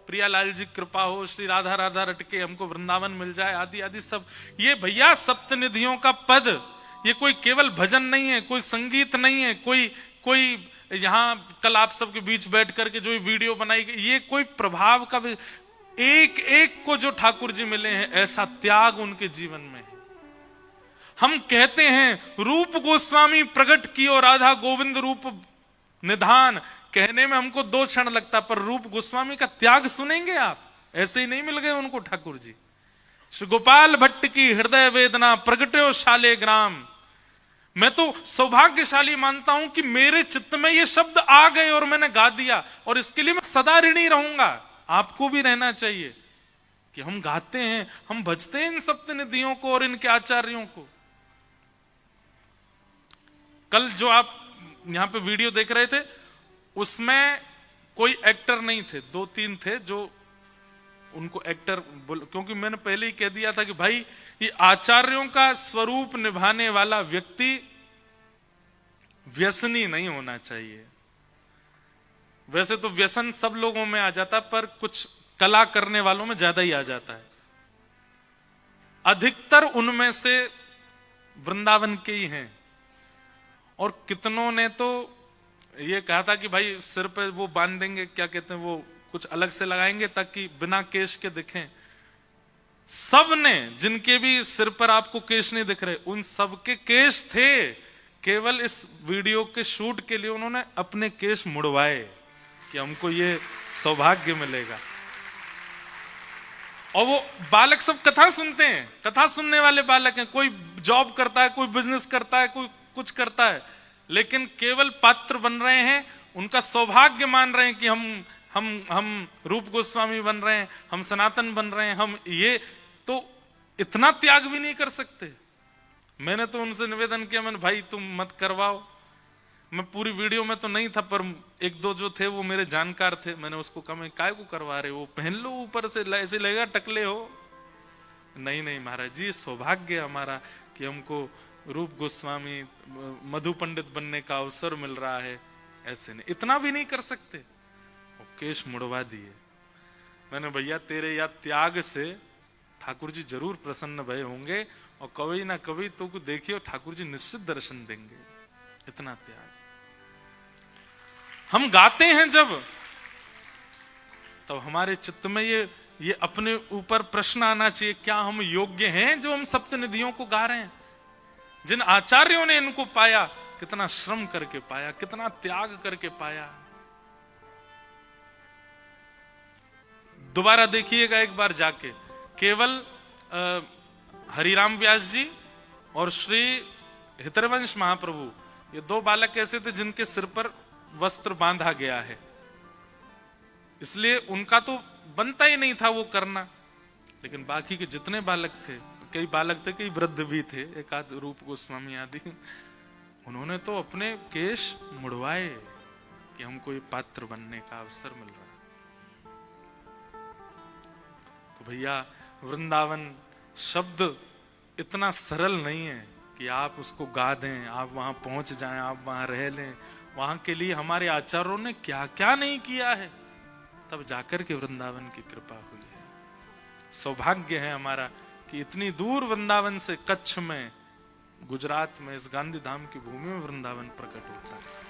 प्रियालाल जी कृपा हो, श्री राधा राधा रटके हमको वृंदावन मिल जाए, आदि आदि सब। ये भैया सप्तनिधियों का पद, ये कोई केवल भजन नहीं है, कोई संगीत नहीं है, कोई यहाँ कल आप सबके बीच बैठ करके जो वीडियो बनाई गई, ये कोई प्रभाव का, एक एक को जो ठाकुर जी मिले हैं ऐसा त्याग उनके जीवन में है। हम कहते हैं रूप गोस्वामी प्रकट कियो राधा गोविंद रूप निधान, कहने में हमको 2 क्षण लगता, पर रूप गोस्वामी का त्याग सुनेंगे आप, ऐसे ही नहीं मिल गए उनको ठाकुर जी। श्री गोपाल भट्ट की हृदय वेदना प्रगट्यो शाले ग्राम। मैं तो सौभाग्यशाली मानता हूं कि मेरे चित्त में ये शब्द आ गए और मैंने गा दिया, और इसके लिए मैं सदा ऋणी रहूंगा। आपको भी रहना चाहिए कि हम गाते हैं, हम भजते हैं इन सप्तनिधियों को और इनके आचार्यों को। कल जो आप यहां पे वीडियो देख रहे थे, उसमें कोई एक्टर नहीं थे, 2-3 थे जो उनको एक्टर क्योंकि मैंने पहले ही कह दिया था कि भाई ये आचार्यों का स्वरूप निभाने वाला व्यक्ति व्यसनी नहीं होना चाहिए। वैसे तो व्यसन सब लोगों में आ जाता, पर कुछ कला करने वालों में ज्यादा ही आ जाता है। अधिकतर उनमें से वृंदावन के ही हैं, और कितनों ने तो ये कहा था कि भाई सिर पे वो बांध देंगे, क्या कहते हैं वो, कुछ अलग से लगाएंगे ताकि बिना केश के दिखें। सब ने, जिनके भी सिर पर आपको केश नहीं दिख रहे, उन सब के केश थे, केवल इस वीडियो के शूट के लिए उन्होंने अपने केश मुड़वाए कि हमको ये सौभाग्य मिलेगा। और वो बालक सब कथा सुनते हैं, कथा सुनने वाले बालक हैं, कोई जॉब करता है, कोई बिजनेस करता है, कोई कुछ करता है, लेकिन केवल पात्र बन रहे हैं, उनका सौभाग्य मान रहे हैं कि हम रूप गोस्वामी बन रहे हैं, हम सनातन बन रहे हैं, हम ये, तो इतना त्याग भी नहीं कर सकते। मैंने तो उनसे निवेदन किया, मैंने भाई तुम मत करवाओ। मैं पूरी वीडियो में तो नहीं था, पर 1-2 जो थे वो मेरे जानकार थे, मैंने उसको कहा मैं काय को करवा रहे हो, पहन लो ऊपर से, ऐसे लगेगा टकले हो। नहीं महाराज जी, सौभाग्य हमारा कि हमको रूप गोस्वामी मधु पंडित बनने का अवसर मिल रहा है। ऐसे नहीं, इतना भी नहीं कर सकते। केश मुड़वा दिए। मैंने भैया तेरे या त्याग से ठाकुर जी जरूर प्रसन्न भय होंगे, और कभी ना कभी तो देखियो ठाकुर जी निश्चित दर्शन देंगे। इतना त्याग हम गाते हैं जब, तब हमारे चित्त में ये अपने ऊपर प्रश्न आना चाहिए, क्या हम योग्य हैं जो हम सप्तनिधियों को गा रहे हैं? जिन आचार्यों ने इनको पाया, कितना श्रम करके पाया, कितना त्याग करके पाया। दोबारा देखिएगा एक बार जाके, केवल हरिराम व्यास जी और श्री हितरवंश महाप्रभु, ये दो बालक ऐसे थे जिनके सिर पर वस्त्र बांधा गया है, इसलिए उनका तो बनता ही नहीं था वो करना। लेकिन बाकी के जितने बालक थे, कई बालक थे, कई वृद्ध भी थे, एक आध रूप गोस्वामी आदि, उन्होंने तो अपने केश मुड़वाए कि हमको ये पात्र बनने का अवसर मिल रहा है। तो भैया वृंदावन शब्द इतना सरल नहीं है कि आप उसको गा दें, आप वहां पहुंच जाएं, आप वहां रह लें। वहां के लिए हमारे आचार्यों ने क्या क्या नहीं किया है, तब जाकर के वृंदावन की कृपा हुई है। सौभाग्य है हमारा कि इतनी दूर वृंदावन से, कच्छ में, गुजरात में, इस गांधी धाम की भूमि में वृंदावन प्रकट होता है।